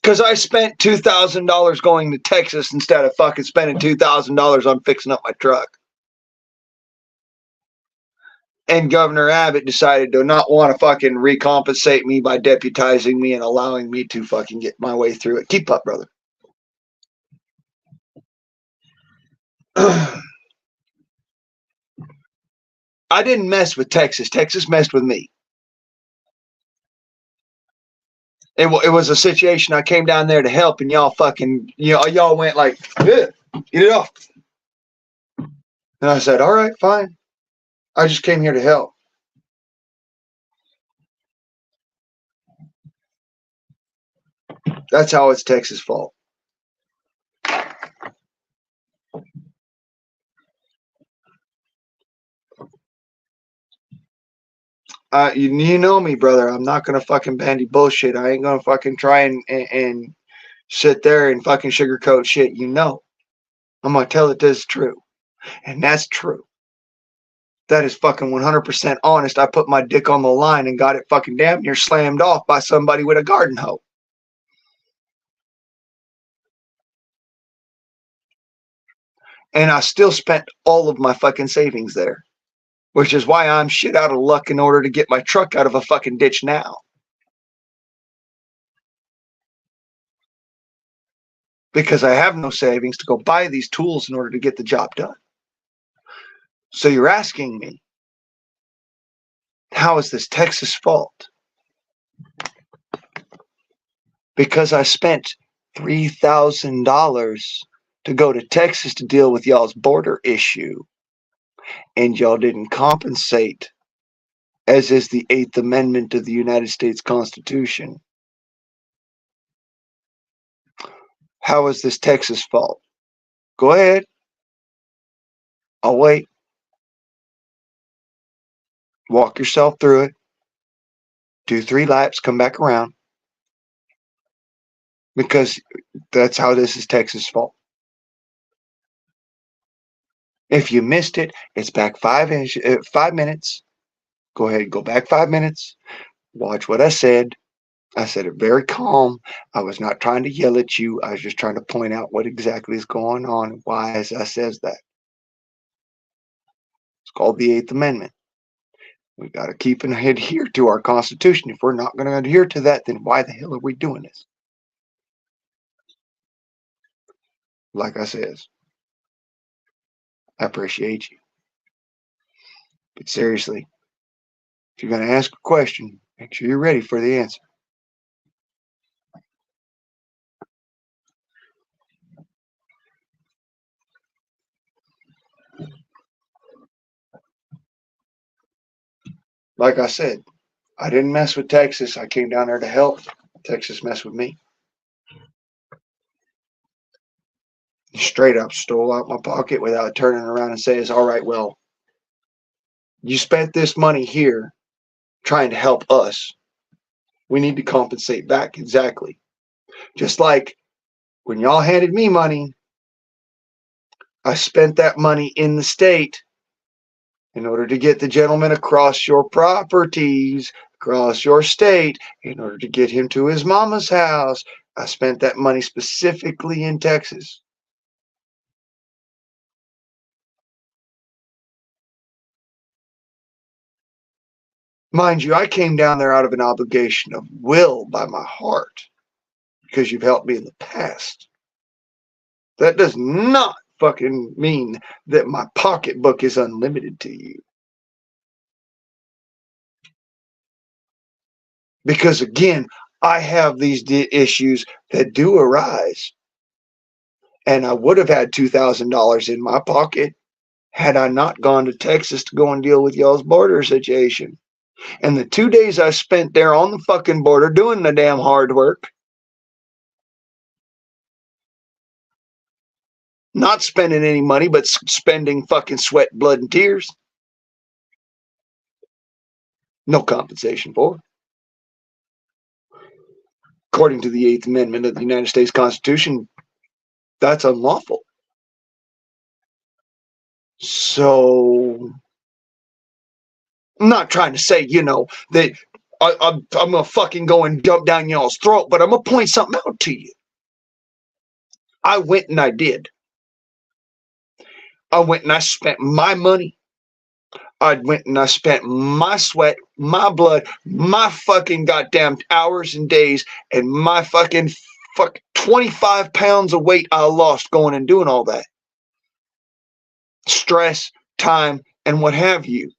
Because I spent $2,000 going to Texas instead of fucking spending $2,000 on fixing up my truck. And Governor Abbott decided to not want to fucking recompensate me by deputizing me and allowing me to fucking get my way through it. Keep up, brother. I didn't mess with Texas. Texas messed with me. It was a situation I came down there to help, and y'all fucking, y'all went like, get it off. And I said, all right, fine. I just came here to help. That's how it's Texas' fault. You know me, brother. I'm not gonna fucking bandy bullshit. I ain't gonna fucking try and sit there and fucking sugarcoat shit. You know, I'm gonna tell it this is true, and that's true. That is fucking 100% honest. I put my dick on the line and got it fucking damn near slammed off by somebody with a garden hoe. And I still spent all of my fucking savings there, which is why I'm shit out of luck in order to get my truck out of a fucking ditch now. Because I have no savings to go buy these tools in order to get the job done. So you're asking me, how is this Texas' fault? Because I spent $3,000 to go to Texas to deal with y'all's border issue, and y'all didn't compensate, as is the 8th Amendment of the United States Constitution. How is this Texas' fault? Go ahead. I'll wait. Walk yourself through it. Do 3 laps, come back around. Because that's how this is Texas' fault. If you missed it, it's back 5 minutes. Go ahead, go back 5 minutes. Watch what I said. I said it very calm. I was not trying to yell at you. I was just trying to point out what exactly is going on and why I says that. It's called the 8th Amendment. We got to keep and adhere to our Constitution. If we're not going to adhere to that, then why the hell are we doing this? Like I says, I appreciate you. But seriously, if you're going to ask a question, make sure you're ready for the answer. Like I said, I didn't mess with Texas. I came down there to help. Texas messed with me. Straight up stole out my pocket without turning around and saying, all right, well, you spent this money here trying to help us. We need to compensate back. Exactly. Just like when y'all handed me money, I spent that money in the state in order to get the gentleman across your properties, across your state, in order to get him to his mama's house. I spent that money specifically in Texas. Mind you, I came down there out of an obligation of will by my heart because you've helped me in the past. That does not fucking mean that my pocketbook is unlimited to you. Because again, I have these issues that do arise. And I would have had $2,000 in my pocket had I not gone to Texas to go and deal with y'all's border situation. And the 2 days I spent there on the fucking border doing the damn hard work, not spending any money, but spending fucking sweat, blood, and tears. No compensation for. According to the 8th Amendment of the United States Constitution, that's unlawful. So, I'm not trying to say, that I'm going to fucking go and jump down y'all's throat, but I'm going to point something out to you. I went and I did. I went and I spent my money. I went and I spent my sweat, my blood, my fucking goddamn hours and days, and my fucking 25 pounds of weight I lost going and doing all that. Stress, time, and what have you.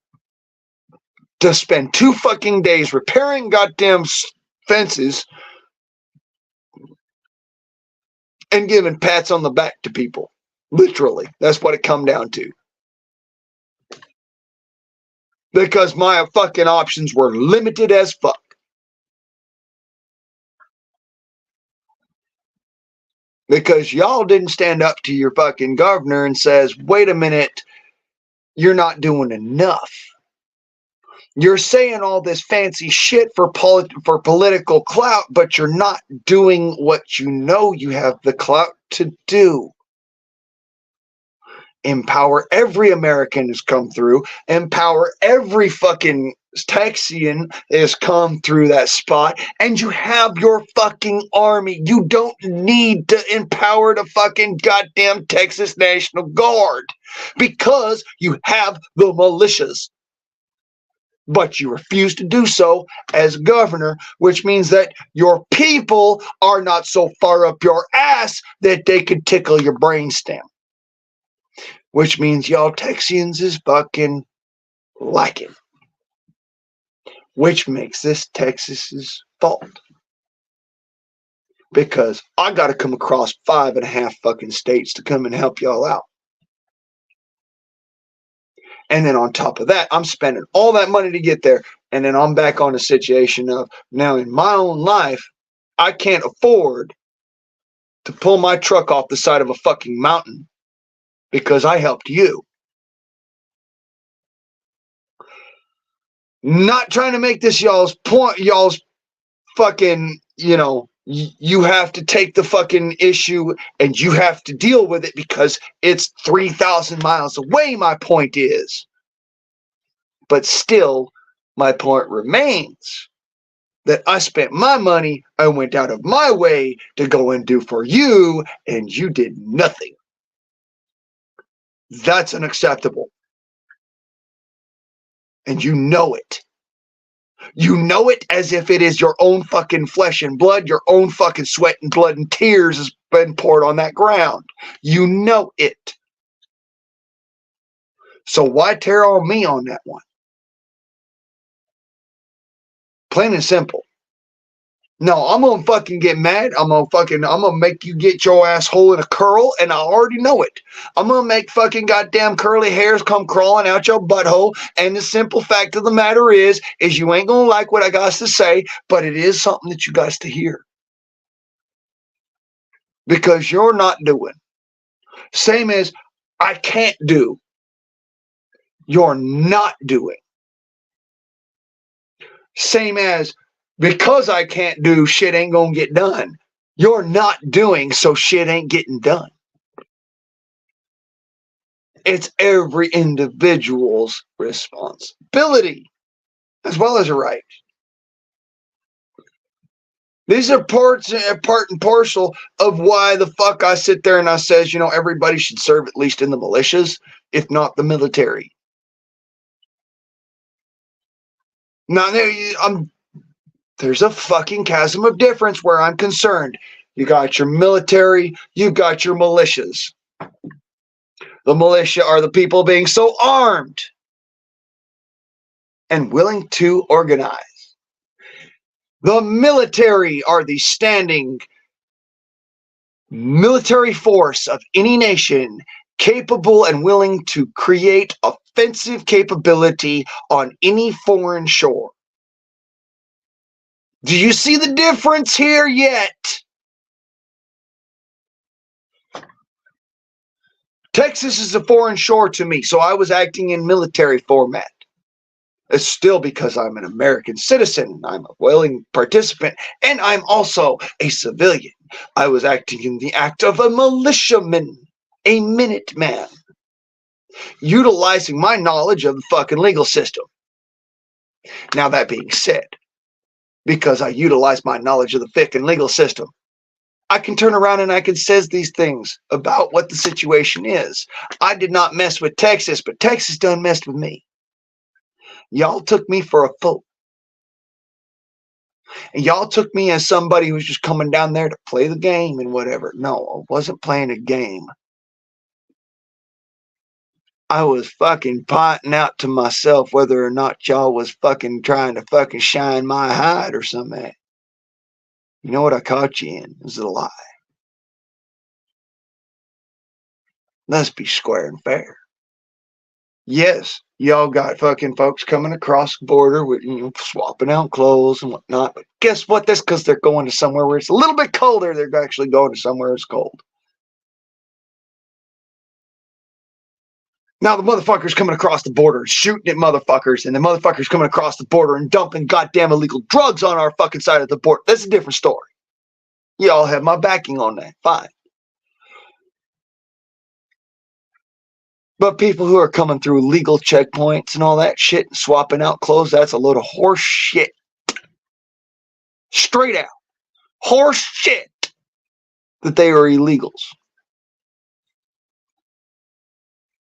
To spend 2 fucking days repairing goddamn fences and giving pats on the back to people. Literally. That's what it come down to. Because my fucking options were limited as fuck. Because y'all didn't stand up to your fucking governor and says, wait a minute, you're not doing enough. You're saying all this fancy shit for political clout, but you're not doing what you know you have the clout to do. Empower every American has come through. Empower every fucking Texian has come through that spot. And you have your fucking army. You don't need to empower the fucking goddamn Texas National Guard because you have the militias. But you refuse to do so as governor, which means that your people are not so far up your ass that they could tickle your brainstem. Which means y'all Texians is fucking lacking. Which makes this Texas's fault. Because I got to come across 5.5 fucking states to come and help y'all out. And then on top of that, I'm spending all that money to get there. And then I'm back on a situation of, now in my own life, I can't afford to pull my truck off the side of a fucking mountain because I helped you. Not trying to make this y'all's point, y'all's fucking, you have to take the fucking issue and you have to deal with it because it's 3,000 miles away, my point is. But still, my point remains that I spent my money, I went out of my way to go and do for you, and you did nothing. That's unacceptable. And you know it. You know it as if it is your own fucking flesh and blood, your own fucking sweat and blood and tears has been poured on that ground. You know it. So why tear on me on that one? Plain and simple. No, I'm gonna fucking get mad. I'm gonna make you get your asshole in a curl, and I already know it. I'm gonna make fucking goddamn curly hairs come crawling out your butthole. And the simple fact of the matter is you ain't gonna like what I got to say, but it is something that you got to hear. Because you're not doing. Same as I can't do. You're not doing. Same as because I can't do, shit ain't gonna get done. You're not doing, so shit ain't getting done. It's every individual's responsibility as well as a right. These are part and parcel of why the fuck I sit there and I says, everybody should serve at least in the militias, if not the military. Now, there's a fucking chasm of difference where I'm concerned. You got your military, you got your militias. The militia are the people being so armed and willing to organize. The military are the standing military force of any nation, capable and willing to create offensive capability on any foreign shore. Do you see the difference here yet? Texas is a foreign shore to me, so I was acting in military format. It's still because I'm an American citizen. I'm a willing participant, and I'm also a civilian. I was acting in the act of a militiaman, a Minuteman, utilizing my knowledge of the fucking legal system. Now, that being said, because I utilize my knowledge of the fucking legal system, I can turn around and I can says these things about what the situation is. I did not mess with Texas, but Texas done messed with me. Y'all took me for a fool. And y'all took me as somebody who was just coming down there to play the game and whatever. No, I wasn't playing a game. I was fucking pointing out to myself whether or not y'all was fucking trying to fucking shine my hide or something. You know what I caught you in? It was a lie. Let's be square and fair. Yes, y'all got fucking folks coming across the border with, swapping out clothes and whatnot. But guess what? That's because they're going to somewhere where it's a little bit colder. They're actually going to somewhere it's cold. Now the motherfuckers coming across the border and shooting at motherfuckers, and the motherfuckers coming across the border and dumping goddamn illegal drugs on our fucking side of the border. That's a different story. Y'all have my backing on that. Fine. But people who are coming through legal checkpoints and all that shit and swapping out clothes, that's a load of horse shit. Straight out. Horse shit. That they are illegals.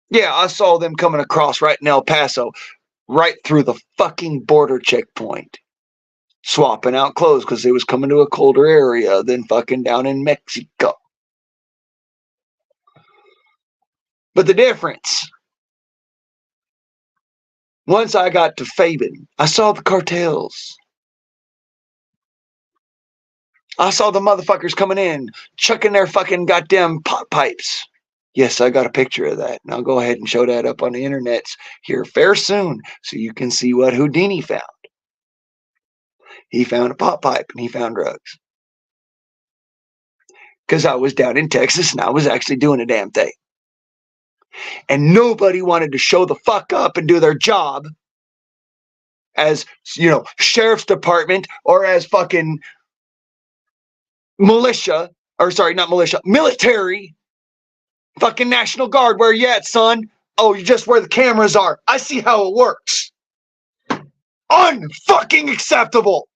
Yeah, I saw them coming across right in El Paso, right through the fucking border checkpoint. Swapping out clothes because they was coming to a colder area than fucking down in Mexico. But the difference, once I got to Fabin, I saw the cartels. I saw the motherfuckers coming in, chucking their fucking goddamn pot pipes. Yes, I got a picture of that, and I'll go ahead and show that up on the internets here fair soon so you can see what Houdini found. He found a pot pipe and he found drugs. Because I was down in Texas and I was actually doing a damn thing. And nobody wanted to show the fuck up and do their job as, sheriff's department or as fucking militia, or sorry, not militia, military, fucking National Guard. Where you at, son? Oh, you're just where the cameras are. I see how it works. Unfucking acceptable.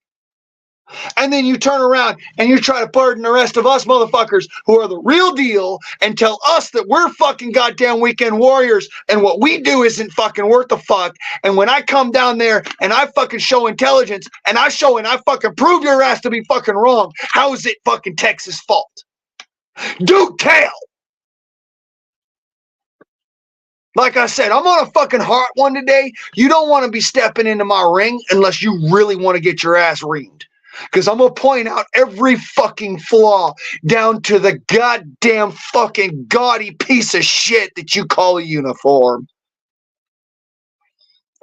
And then you turn around and you try to burden the rest of us motherfuckers who are the real deal and tell us that we're fucking goddamn weekend warriors and what we do isn't fucking worth the fuck. And when I come down there and I fucking show intelligence and I fucking prove your ass to be fucking wrong, how is it fucking Texas' fault? Do tell! Like I said, I'm on a fucking hot one today. You don't want to be stepping into my ring unless you really want to get your ass ringed. Because I'm going to point out every fucking flaw down to the goddamn fucking gaudy piece of shit that you call a uniform.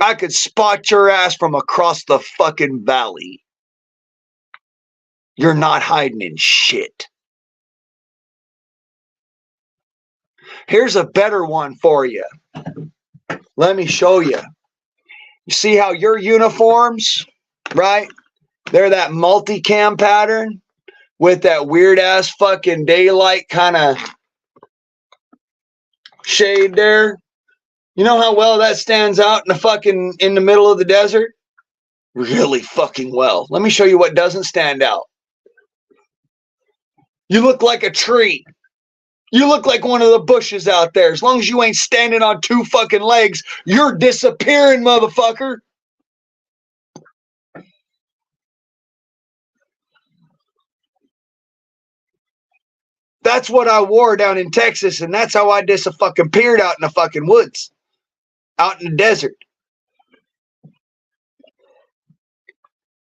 I could spot your ass from across the fucking valley. You're not hiding in shit. Here's a better one for you. Let me show you. You see how your uniforms, right? They're that multicam pattern with that weird ass fucking daylight kind of shade there. You know how well that stands out in the middle of the desert? Really fucking well. Let me show you what doesn't stand out. You look like a tree. You look like one of the bushes out there. As long as you ain't standing on two fucking legs, you're disappearing, motherfucker. That's what I wore down in Texas, and that's how I disappeared out in the fucking woods. Out in the desert.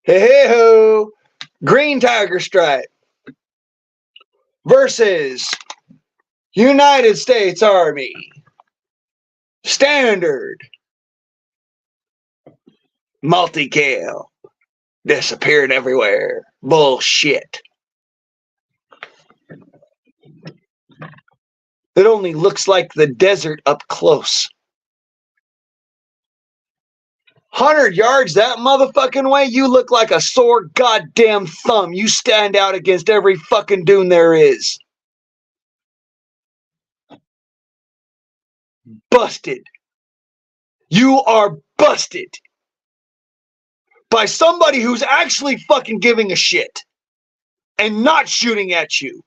Hey-ho! Green tiger stripe versus United States Army. Standard. Multicam. Disappeared everywhere. Bullshit. It only looks like the desert up close. 100 yards that motherfucking way, you look like a sore goddamn thumb. You stand out against every fucking dune there is. Busted. You are busted. By somebody who's actually fucking giving a shit. And not shooting at you.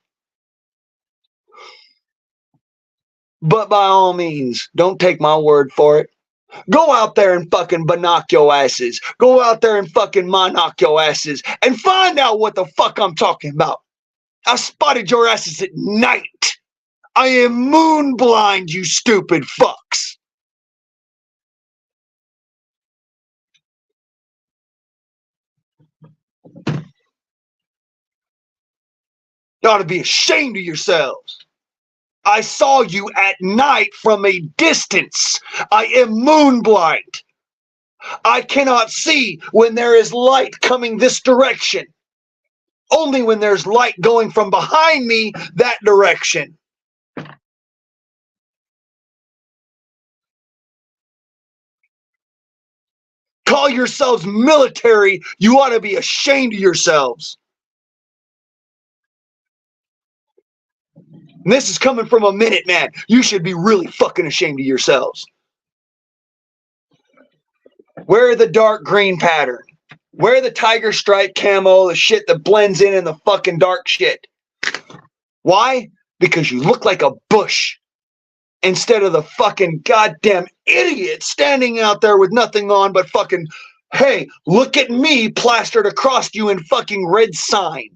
But by all means, don't take my word for it. Go out there and fucking binoc your asses. Go out there and fucking monoc your asses. And find out what the fuck I'm talking about. I spotted your asses at night. I am moon blind, you stupid fucks. You ought to be ashamed of yourselves. I saw you at night from a distance. I am moon blind. I cannot see when there is light coming this direction. Only when there's light going from behind me that direction. Call yourselves military. You ought to be ashamed of yourselves. And this is coming from a Minuteman. You should be really fucking ashamed of yourselves. Wear the dark green pattern. Wear the tiger stripe camo, the shit that blends in the fucking dark shit. Why? Because you look like a bush. Instead of the fucking goddamn idiot standing out there with nothing on but fucking, hey, look at me plastered across you in fucking red sign.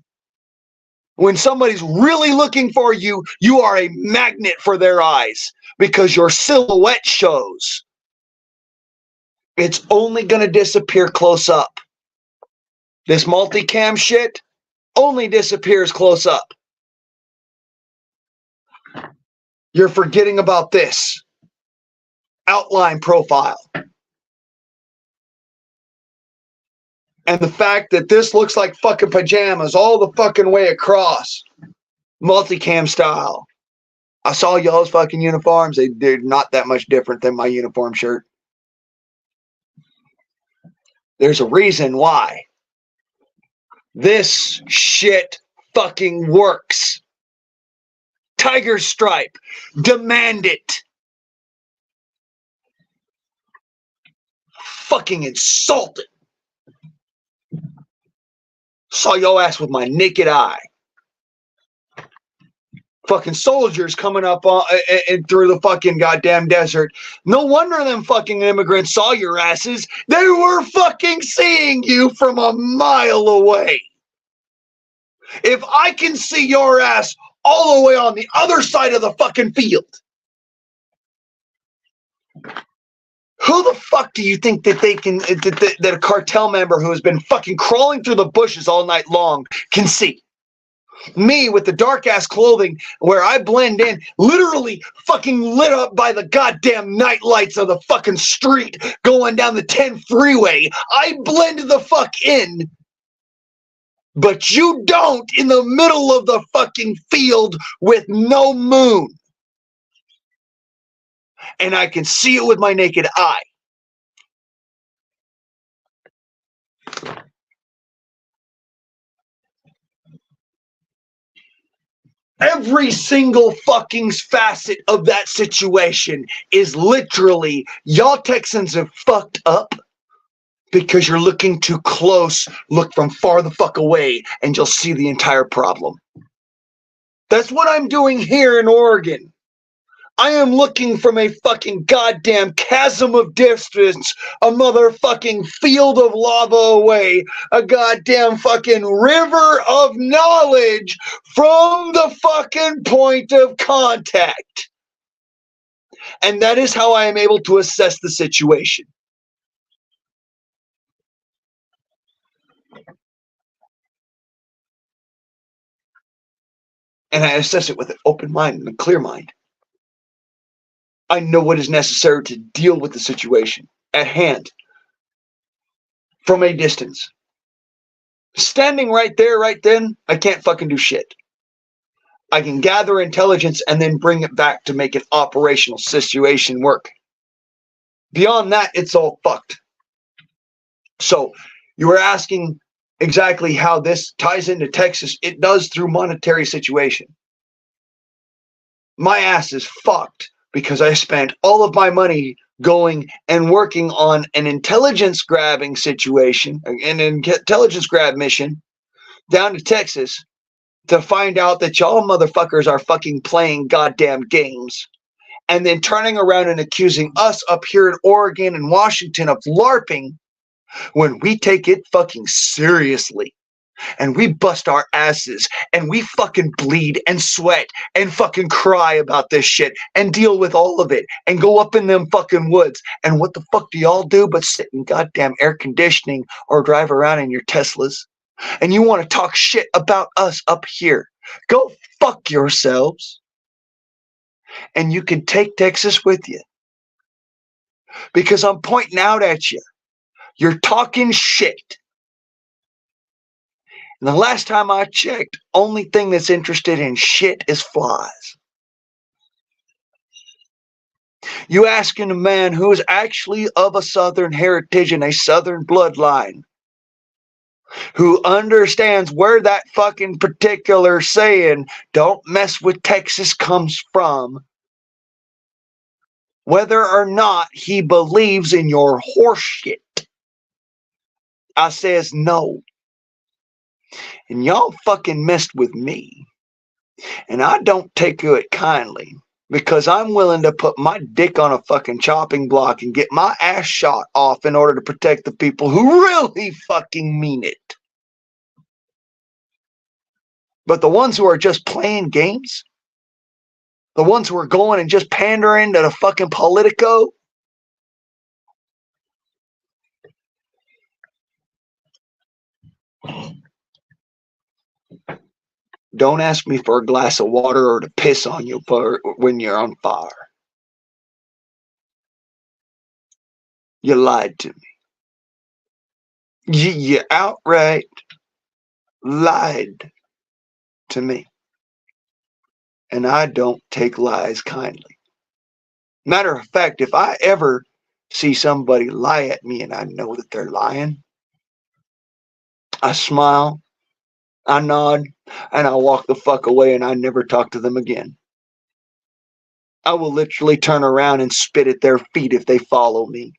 When somebody's really looking for you, you are a magnet for their eyes because your silhouette shows. It's only going to disappear close up. This multicam shit only disappears close up. You're forgetting about this. Outline profile. And the fact that this looks like fucking pajamas all the fucking way across. Multicam style. I saw y'all's fucking uniforms. They're not that much different than my uniform shirt. There's a reason why. This shit fucking works. Tiger stripe. Demand it. Fucking insulted. Saw your ass with my naked eye. Fucking soldiers coming up and through the fucking goddamn desert. No wonder them fucking immigrants saw your asses. They were fucking seeing you from a mile away. If I can see your ass all the way on the other side of the fucking field, who the fuck do you think that they can, that a cartel member who has been fucking crawling through the bushes all night long can see? Me with the dark ass clothing where I blend in, literally fucking lit up by the goddamn night lights of the fucking street going down the 10 freeway. I blend the fuck in. But you don't in the middle of the fucking field with no moon. And I can see it with my naked eye. Every single fucking facet of that situation is literally, y'all Texans have fucked up because you're looking too close. Look from far the fuck away and you'll see the entire problem. That's what I'm doing here in Oregon. I am looking from a fucking goddamn chasm of distance, a motherfucking field of lava away, a goddamn fucking river of knowledge from the fucking point of contact. And that is how I am able to assess the situation. and I assess it with an open mind and a clear mind. I know what is necessary to deal with the situation at hand from a distance. Standing right there, right then, I can't fucking do shit. I can gather intelligence and then bring it back to make an operational situation work. Beyond that, it's all fucked. So, you were asking exactly how this ties into Texas. It does through monetary situation. My ass is fucked because I spent all of my money going and working on an intelligence grabbing situation, an intelligence grab mission down to Texas to find out that y'all motherfuckers are fucking playing goddamn games and then turning around and accusing us up here in Oregon and Washington of LARPing when we take it fucking seriously. And we bust our asses and we fucking bleed and sweat and fucking cry about this shit and deal with all of it and go up in them fucking woods. And what the fuck do y'all do but sit in goddamn air conditioning or drive around in your Teslas? And you want to talk shit about us up here? Go fuck yourselves. And you can take Texas with you. Because I'm pointing out at you. You're talking shit. And the last time I checked, only thing that's interested in shit is flies. You asking a man who is actually of a Southern heritage and a Southern bloodline, who understands where that fucking particular saying, don't mess with Texas, comes from, whether or not he believes in your horseshit. I says no. And y'all fucking messed with me. And I don't take to it kindly. Because I'm willing to put my dick on a fucking chopping block and get my ass shot off in order to protect the people who really fucking mean it. But the ones who are just playing games, the ones who are going and just pandering to the fucking Politico, don't ask me for a glass of water or to piss on you when you're on fire. You lied to me. You outright lied to me. And I don't take lies kindly. Matter of fact, if I ever see somebody lie at me and I know that they're lying, I smile, I nod, and I walk the fuck away and I never talk to them again. I will literally turn around and spit at their feet if they follow me.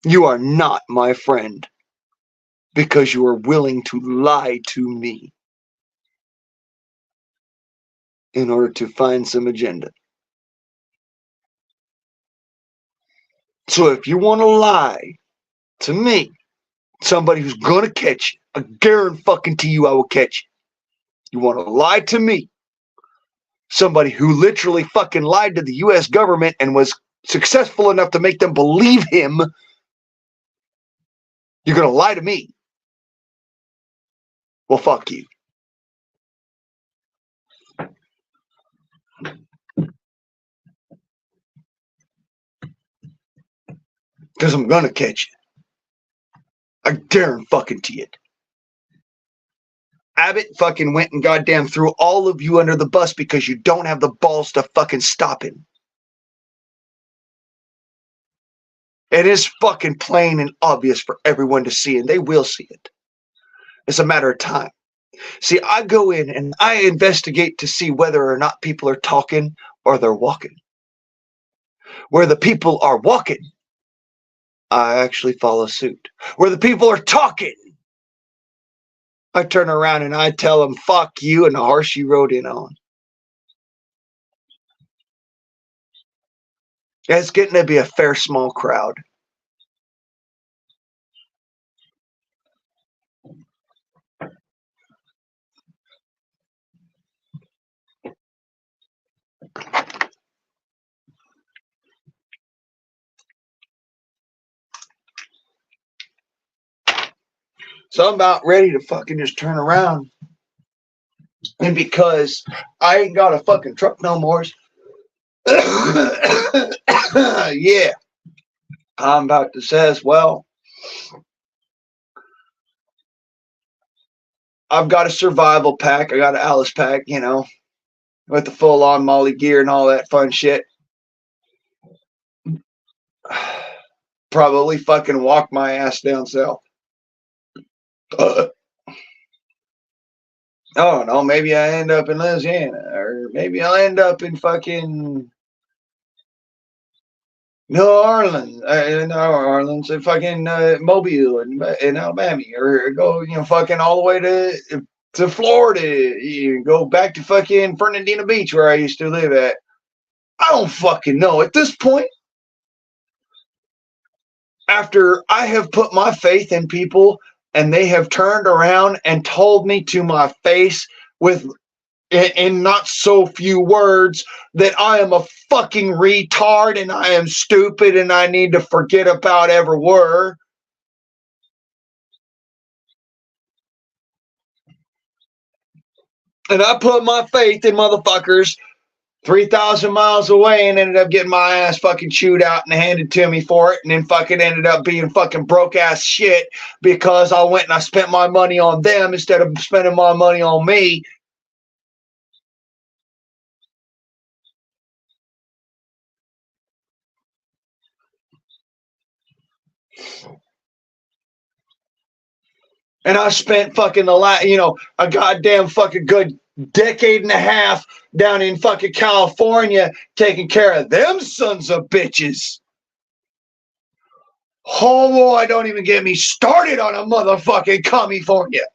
You are not my friend because you are willing to lie to me in order to find some agenda. So if you want to lie to me, somebody who's going to catch you, I guarantee you I will catch you. You want to lie to me, somebody who literally fucking lied to the U.S. government and was successful enough to make them believe him, you're going to lie to me. Well, fuck you. Because I'm going to catch you. I guarantee it. Abbott fucking went and goddamn threw all of you under the bus because you don't have the balls to fucking stop him. It is fucking plain and obvious for everyone to see, and they will see it. It's a matter of time. See, I go in and I investigate to see whether or not people are talking or they're walking. Where the people are walking, I actually follow suit. Where the people are talking, I turn around and I tell them, fuck you and the horse you rode in on. It's getting to be a fair small crowd. So I'm about ready to fucking just turn around. And because I ain't got a fucking truck no more, yeah, I'm about to say, well, I've got a survival pack. I got an Alice pack, you know, with the full on Molly gear and all that fun shit. Probably fucking walk my ass down south. I don't know. Maybe I end up in Louisiana, or maybe I'll end up in fucking New Orleans, and fucking Mobile and Alabama, or go, you know, fucking all the way to Florida. You go back to fucking Fernandina Beach where I used to live at. I don't fucking know at this point. After I have put my faith in people and they have turned around and told me to my face with in not so few words that I am a fucking retard and I am stupid and I need to forget about ever were. And I put my faith in motherfuckers 3,000 miles away and ended up getting my ass fucking chewed out and handed to me for it, and then fucking ended up being fucking broke ass shit because I went and I spent my money on them instead of spending my money on me. And I spent fucking a goddamn fucking good decade and a half down in fucking California taking care of them sons of bitches. Oh boy, don't even get me started on a motherfucking California.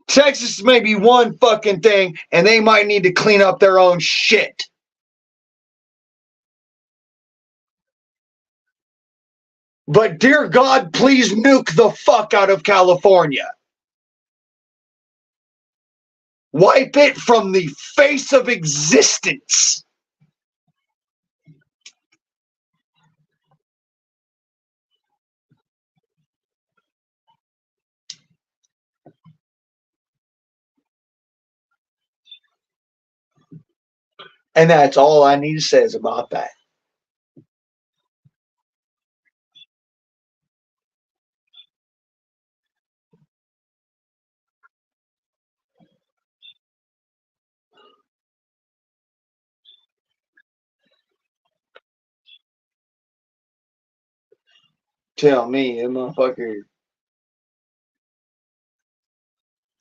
Texas may be one fucking thing, and they might need to clean up their own shit. But dear God, please nuke the fuck out of California. Wipe it from the face of existence. And that's all I need to say about that. Tell me, motherfucker,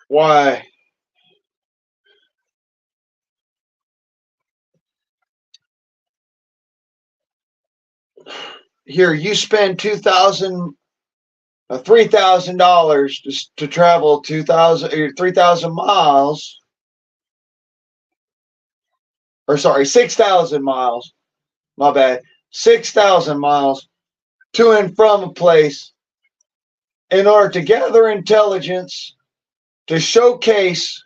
why? Here, you spend $3,000 to travel 3,000 miles, or sorry, 6,000 miles. My bad, 6,000 miles to and from a place in order to gather intelligence to showcase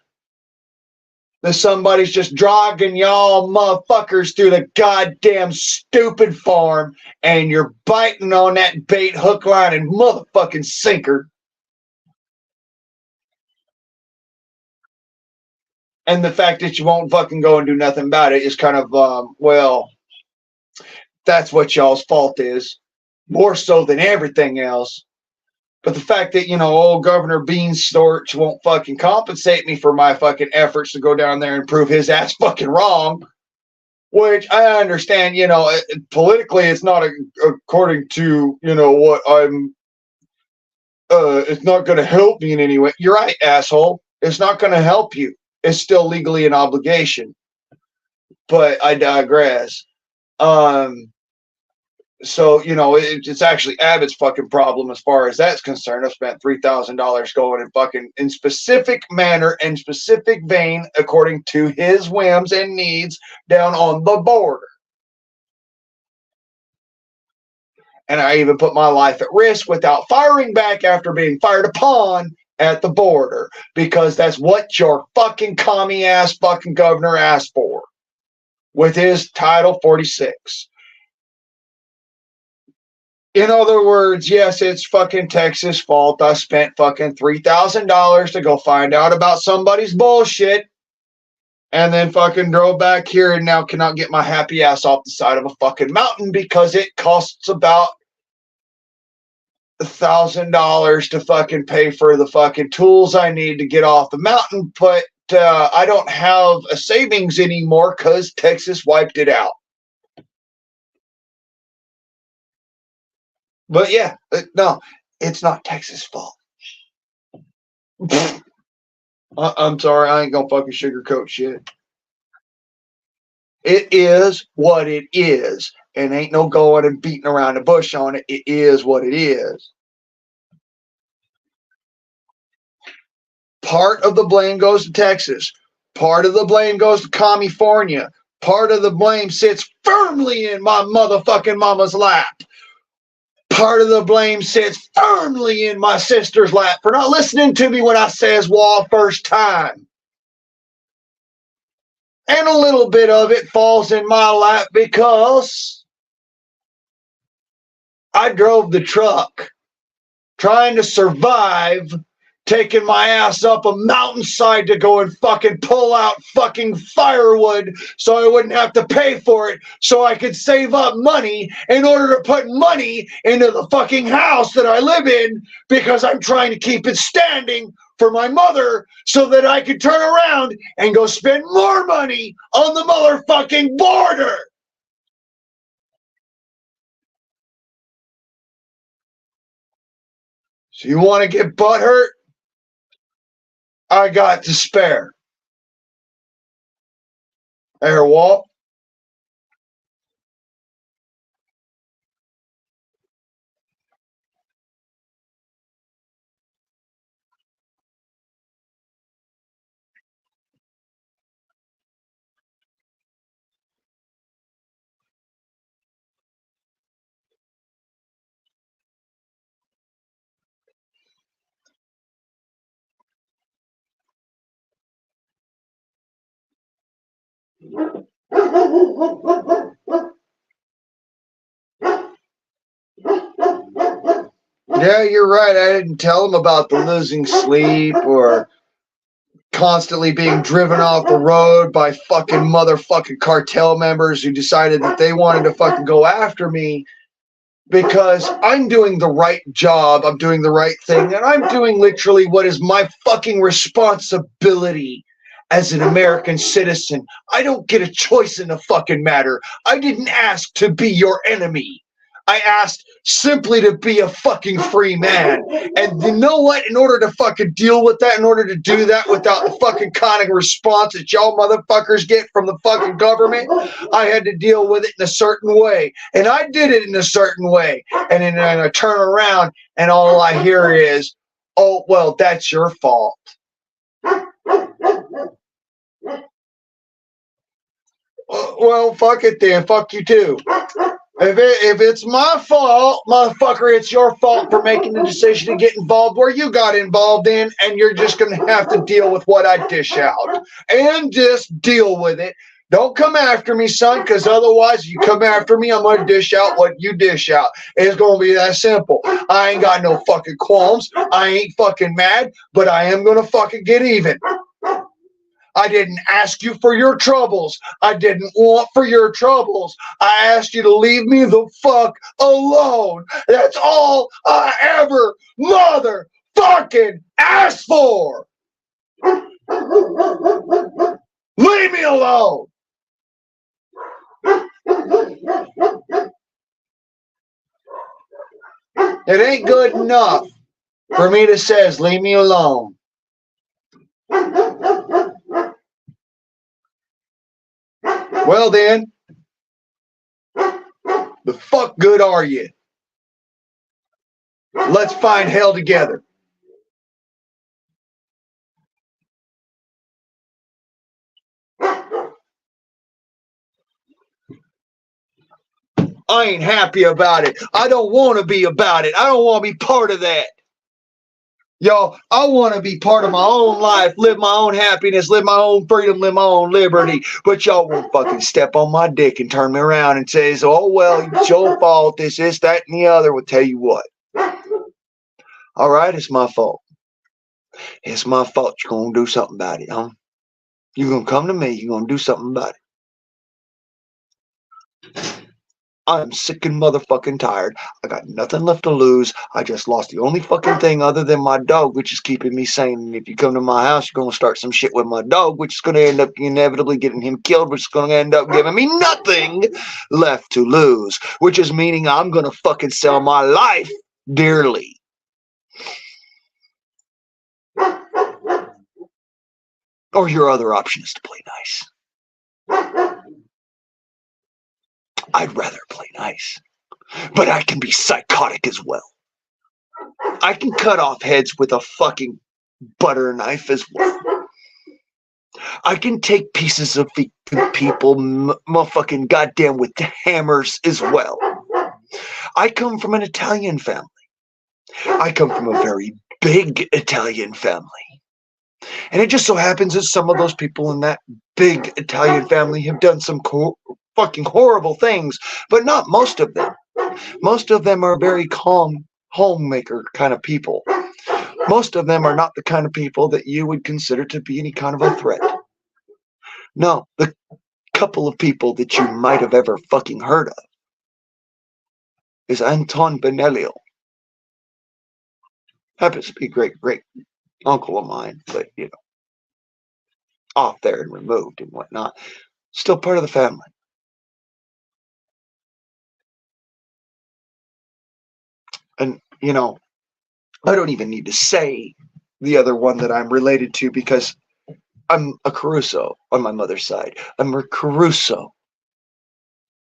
that somebody's just dragging y'all motherfuckers through the goddamn stupid farm and you're biting on that bait, hook, line, and motherfucking sinker. And the fact that you won't fucking go and do nothing about it is kind of, well, that's what y'all's fault is. More so than everything else. But the fact that, old Governor Beanstorch won't fucking compensate me for my fucking efforts to go down there and prove his ass fucking wrong, which I understand, politically it's not according to, what I'm, it's not going to help me in any way. You're right, asshole. It's not going to help you. It's still legally an obligation. But I digress. So, it's actually Abbott's fucking problem as far as that's concerned. I've spent $3,000 going and fucking in specific manner and specific vein according to his whims and needs down on the border. And I even put my life at risk without firing back after being fired upon at the border because that's what your fucking commie ass fucking governor asked for with his Title 46. In other words, yes, it's fucking Texas' fault. I spent fucking $3,000 to go find out about somebody's bullshit and then fucking drove back here and now cannot get my happy ass off the side of a fucking mountain because it costs about $1,000 to fucking pay for the fucking tools I need to get off the mountain. But I don't have a savings anymore because Texas wiped it out. But yeah, no, it's not Texas' fault. I'm sorry, I ain't gonna fucking sugarcoat shit. It is what it is, and ain't no going and beating around the bush on it. It is what it is. Part of the blame goes to Texas. Part of the blame goes to California. Part of the blame sits firmly in my motherfucking mama's lap. Part of the blame sits firmly in my sister's lap for not listening to me when I says wall first time. And a little bit of it falls in my lap because I drove the truck trying to survive, taking my ass up a mountainside to go and fucking pull out fucking firewood so I wouldn't have to pay for it, so I could save up money in order to put money into the fucking house that I live in because I'm trying to keep it standing for my mother so that I could turn around and go spend more money on the motherfucking border. So you want to get butthurt? I got to spare. There, Walt. Yeah, you're right. I didn't tell him about the losing sleep or constantly being driven off the road by fucking motherfucking cartel members who decided that they wanted to fucking go after me because I'm doing the right job, I'm doing the right thing, and I'm doing literally what is my fucking responsibility as an American citizen. I don't get a choice in the fucking matter. I didn't ask to be your enemy. I asked simply to be a fucking free man. And you know what? In order to fucking deal with that, in order to do that without the fucking kind of response that y'all motherfuckers get from the fucking government, I had to deal with it in a certain way. And I did it in a certain way. And then I turn around and all I hear is, oh, well, that's your fault. Well, fuck it then. Fuck you too. If it's my fault, motherfucker, it's your fault for making the decision to get involved where you got involved in, and you're just going to have to deal with what I dish out. And just deal with it. Don't come after me, son, because otherwise, if you come after me, I'm going to dish out what you dish out. It's going to be that simple. I ain't got no fucking qualms. I ain't fucking mad, but I am going to fucking get even. I didn't ask you for your troubles. I didn't want for your troubles. I asked you to leave me the fuck alone. That's all I ever motherfucking asked for. Leave me alone. It ain't good enough for me to say, leave me alone. Well then, the fuck good are you? Let's find hell together. I ain't happy about it. I don't want to be about it. I don't want to be part of that. Y'all, I want to be part of my own life, live my own happiness, live my own freedom, live my own liberty. But y'all won't fucking step on my dick and turn me around and say, oh, well, it's your fault, this, that, and the other. Well, tell you what. All right, it's my fault. It's my fault. You're going to do something about it, huh? You're going to come to me. You're going to do something about it. I'm sick and motherfucking tired. I got nothing left to lose. I just lost the only fucking thing other than my dog, which is keeping me sane. And if you come to my house, you're going to start some shit with my dog, which is going to end up inevitably getting him killed, which is going to end up giving me nothing left to lose, which is meaning I'm going to fucking sell my life dearly. Or your other option is to play nice. I'd rather play nice. But I can be psychotic as well. I can cut off heads with a fucking butter knife as well. I can take pieces of people motherfucking goddamn with hammers as well. I come from an Italian family. I come from a very big Italian family. And it just so happens that some of those people in that big Italian family have done some fucking horrible things, but not most of them. Most of them are very calm, homemaker kind of people. Most of them are not the kind of people that you would consider to be any kind of a threat. No, the couple of people that you might have ever fucking heard of is Anton Benelio. Happens to be a great uncle of mine, but you know, off there and removed and whatnot. Still part of the family. And, you know, I don't even need to say the other one that I'm related to because I'm a Caruso on my mother's side. I'm a Caruso,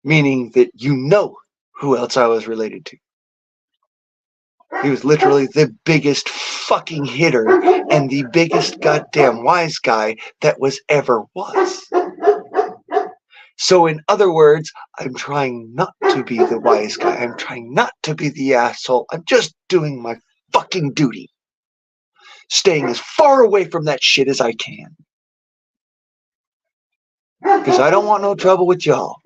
meaning that you know who else I was related to. He was literally the biggest fucking hitter and the biggest goddamn wise guy that ever was. So in other words, I'm trying not to be the wise guy. I'm trying not to be the asshole. I'm just doing my fucking duty. Staying as far away from that shit as I can. Because I don't want no trouble with y'all.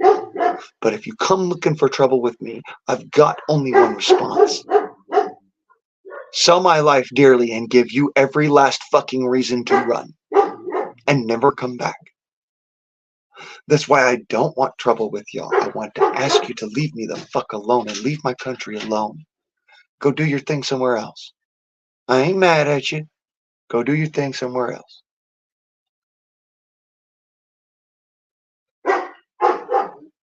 But if you come looking for trouble with me, I've got only one response. Sell my life dearly and give you every last fucking reason to run. And never come back. That's why I don't want trouble with y'all. I want to ask you to leave me the fuck alone and leave my country alone. Go do your thing somewhere else. I ain't mad at you. Go do your thing somewhere else.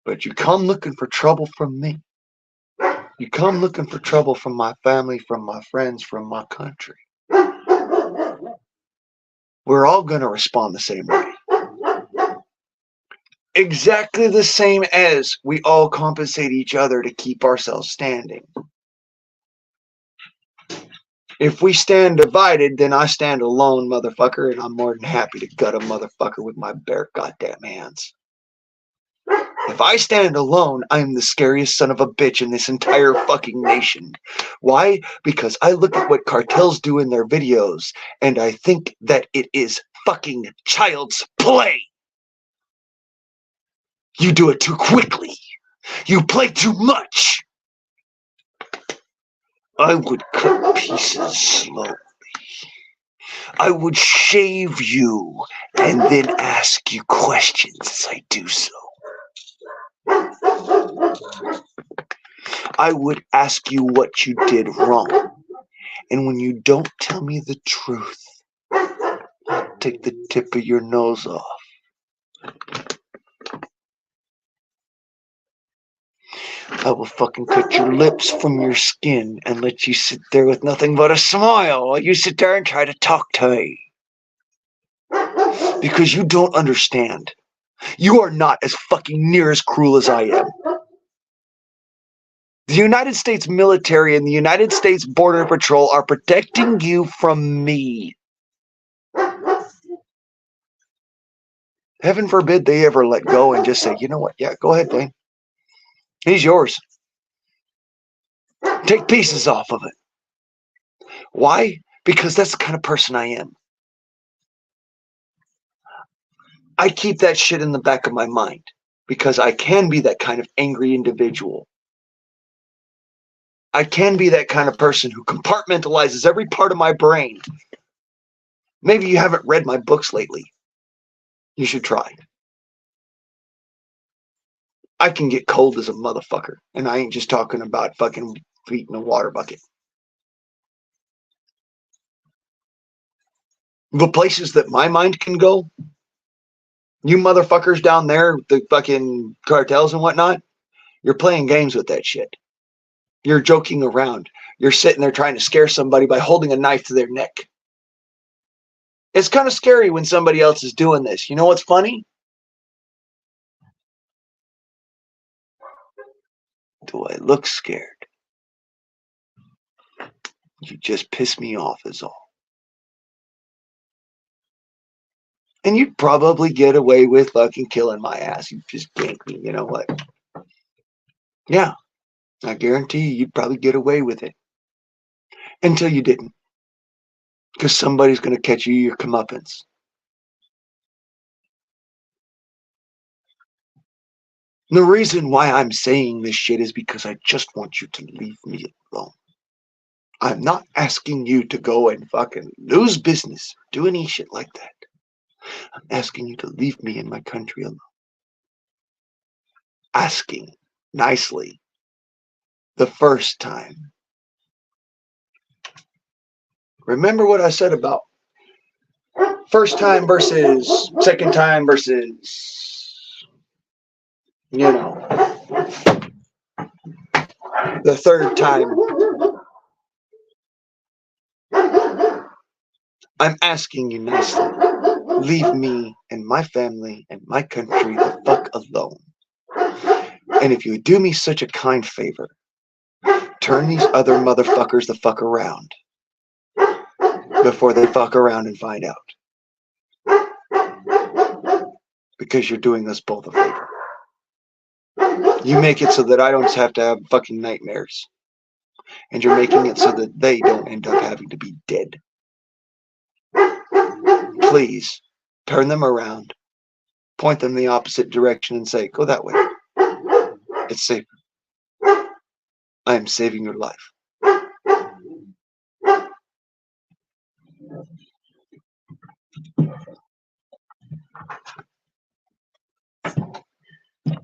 But you come looking for trouble from me. You come looking for trouble from my family, from my friends, from my country. We're all going to respond the same way. Exactly the same as we all compensate each other to keep ourselves standing. If we stand divided, then I stand alone, motherfucker, and I'm more than happy to gut a motherfucker with my bare goddamn hands. If I stand alone, I'm the scariest son of a bitch in this entire fucking nation. Why? Because I look at what cartels do in their videos, and I think that it is fucking child's play. You do it too quickly. You play too much. I would cut pieces slowly. I would shave you and then ask you questions as I do so. I would ask you what you did wrong. And when you don't tell me the truth, I'll take the tip of your nose off. I will fucking cut your lips from your skin and let you sit there with nothing but a smile while you sit there and try to talk to me. Because you don't understand. You are not as fucking near as cruel as I am. The United States military and the United States Border Patrol are protecting you from me. Heaven forbid they ever let go and just say, you know what? Yeah, go ahead, Dane. He's yours. Take pieces off of it. Why? because that's the kind of person I am. I keep that shit in the back of my mind because I can be that kind of angry individual. I can be that kind of person who compartmentalizes every part of my brain. Maybe you haven't read my books lately. You should try. I can get cold as a motherfucker, and I ain't just talking about fucking feet in a water bucket. The places that my mind can go, you motherfuckers down there, the fucking cartels and whatnot, you're playing games with that shit. You're joking around. You're sitting there trying to scare somebody by holding a knife to their neck. It's kind of scary when somebody else is doing this. You know what's funny? Do I look scared? You just piss me off is all. And you'd probably get away with fucking killing my ass. You just gank me. You know what? Yeah, I guarantee you'd probably get away with it. Until you didn't. Because somebody's going to catch you your comeuppance. The reason why I'm saying this shit is because I just want you to leave me alone. I'm not asking you to go and fucking lose business, do any shit like that. I'm asking you to leave me in my country alone. Asking nicely the first time. Remember what I said about first time versus second time versus, you know, the third time. I'm asking you nicely. Leave me and my family and my country the fuck alone. And if you would do me such a kind favor, turn these other motherfuckers the fuck around before they fuck around and find out. Because you're doing us both a favor. You make it so that I don't have to have fucking nightmares. And you're making it so that they don't end up having to be dead. Please, turn them around, point them the opposite direction and say, go that way. It's safer. I am saving your life.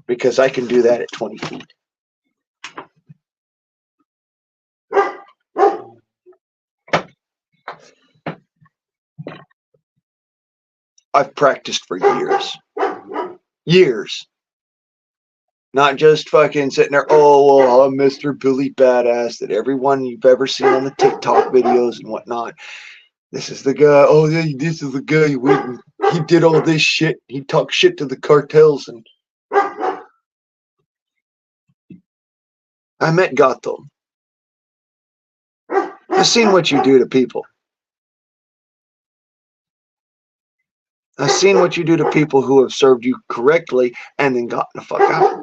Because I can do that at 20 feet. I've practiced for years. Years. Not just fucking sitting there, oh, well, I'm Mr. Billy Badass that everyone you've ever seen on the TikTok videos and whatnot. This is the guy, oh, yeah, this is the guy who went and he did all this shit. He talked shit to the cartels. And I met Gato. I've seen what you do to people. I've seen what you do to people who have served you correctly and then gotten the fuck out.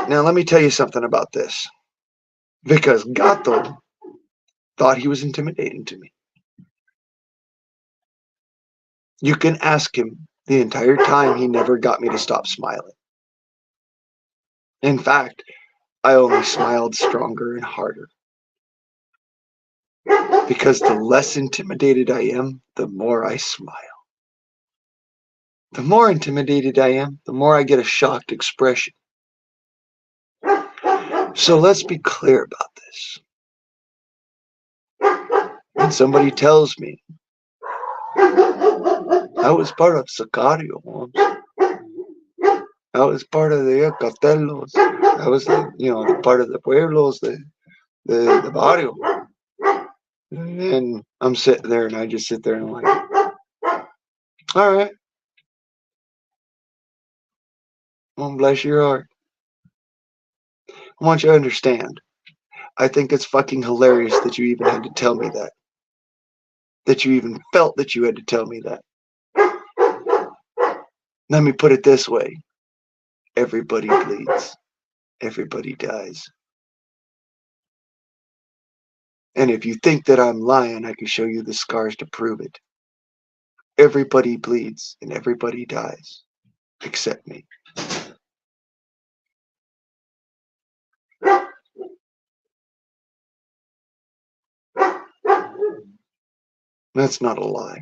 Now, let me tell you something about this. Because Gato thought he was intimidating to me. You can ask him the entire time, he never got me to stop smiling. In fact, I only smiled stronger and harder. Because the less intimidated I am, the more I smile. The more intimidated I am, the more I get a shocked expression. So let's be clear about this. When somebody tells me, I was part of Sicario once. I was part of the cartelos. I was, the part of the pueblos, the barrio. And I'm sitting there and I just sit there and I'm like, all right. Well, bless your heart. I want you to understand. I think it's fucking hilarious that you even had to tell me that. That you even felt that you had to tell me that. Let me put it this way. Everybody bleeds. Everybody dies. And if you think that I'm lying, I can show you the scars to prove it. Everybody bleeds and everybody dies, except me. That's not a lie.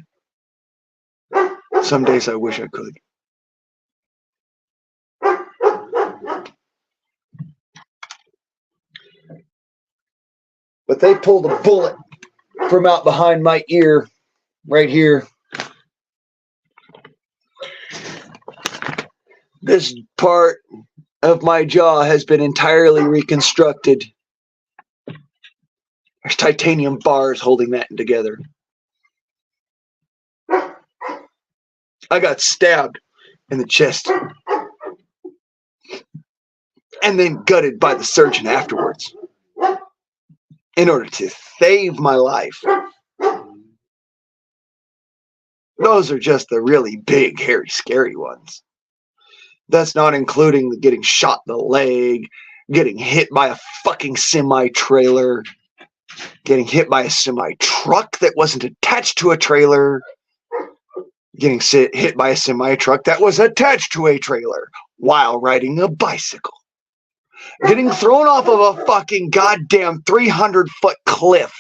Some days I wish I could. But they pulled a bullet from out behind my ear, right here. This part of my jaw has been entirely reconstructed. There's titanium bars holding that together. I got stabbed in the chest and then gutted by the surgeon afterwards in order to save my life. Those are just the really big, hairy, scary ones. That's not including the getting shot in the leg, getting hit by a fucking semi-trailer, getting hit by a semi-truck that wasn't attached to a trailer, getting hit by a semi-truck that was attached to a trailer while riding a bicycle, getting thrown off of a fucking goddamn 300-foot cliff,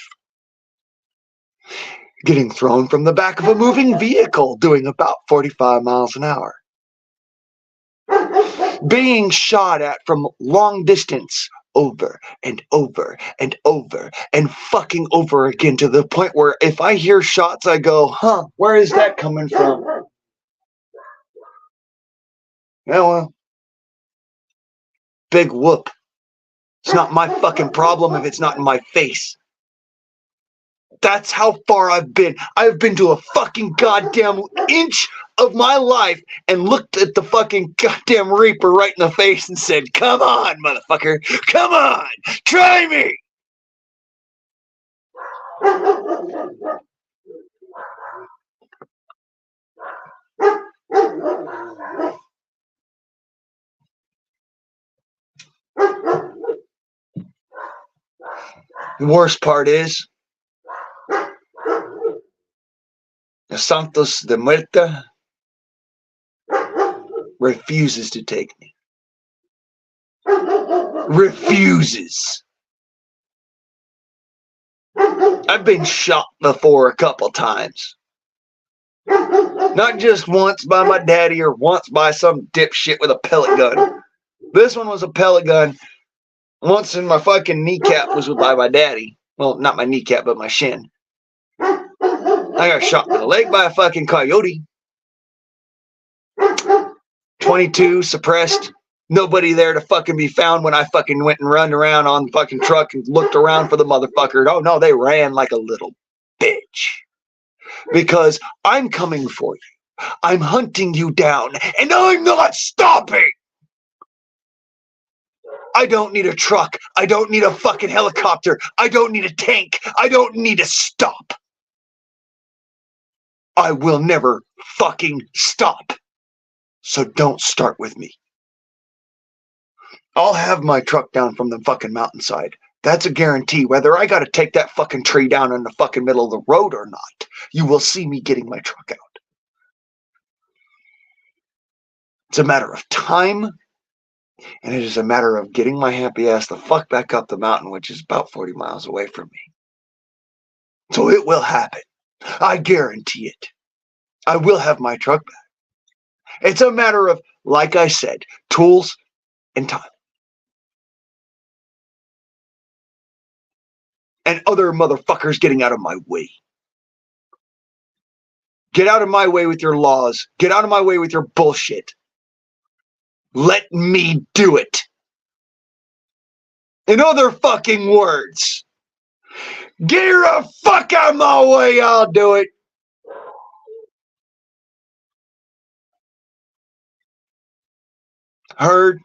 getting thrown from the back of a moving vehicle doing about 45 miles an hour, being shot at from long distance over and over and over and fucking over again, to the point where if I hear shots, I go, huh, where is that coming from? Yeah, well, big whoop. It's not my fucking problem if it's not in my face. That's how far I've been. I've been to a fucking goddamn inch of my life and looked at the fucking goddamn Reaper right in the face and said, come on, motherfucker. Come on. Try me. The worst part is, the Santos de Muerta refuses to take me. Refuses. I've been shot before a couple times. Not just once by my daddy or once by some dipshit with a pellet gun. This one was a pellet gun. Once in my fucking kneecap was by my daddy. Well, not my kneecap, but my shin. I got shot in the leg by a fucking coyote. 22 suppressed. Nobody there to fucking be found when I fucking went and run around on the fucking truck and looked around for the motherfucker. Oh no, they ran like a little bitch. Because I'm coming for you. I'm hunting you down, and I'm not stopping. I don't need a truck. I don't need a fucking helicopter. I don't need a tank. I don't need to stop. I will never fucking stop. So don't start with me. I'll have my truck down from the fucking mountainside. That's a guarantee. Whether I gotta take that fucking tree down in the fucking middle of the road or not, you will see me getting my truck out. It's a matter of time, and it is a matter of getting my happy ass the fuck back up the mountain, which is about 40 miles away from me. So it will happen. I guarantee it. I will have my truck back. It's a matter of, like I said, tools and time. And other motherfuckers getting out of my way. Get out of my way with your laws. Get out of my way with your bullshit. Let me do it. In other fucking words, get the fuck out of my way, I'll do it. Heard?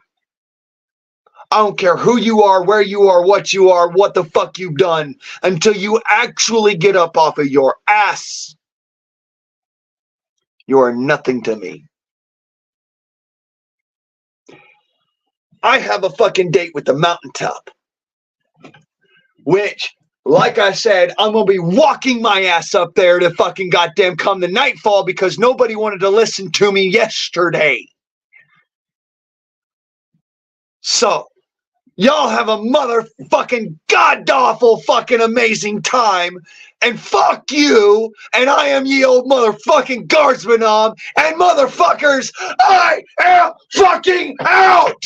I don't care who you are, where you are, what the fuck you've done, until you actually get up off of your ass. You are nothing to me. I have a fucking date with the mountaintop, which like I said, I'm going to be walking my ass up there to fucking goddamn come the nightfall because nobody wanted to listen to me yesterday. So, y'all have a motherfucking god-awful fucking amazing time. And fuck you. And I am ye old motherfucking guardsman and motherfuckers, I am fucking out.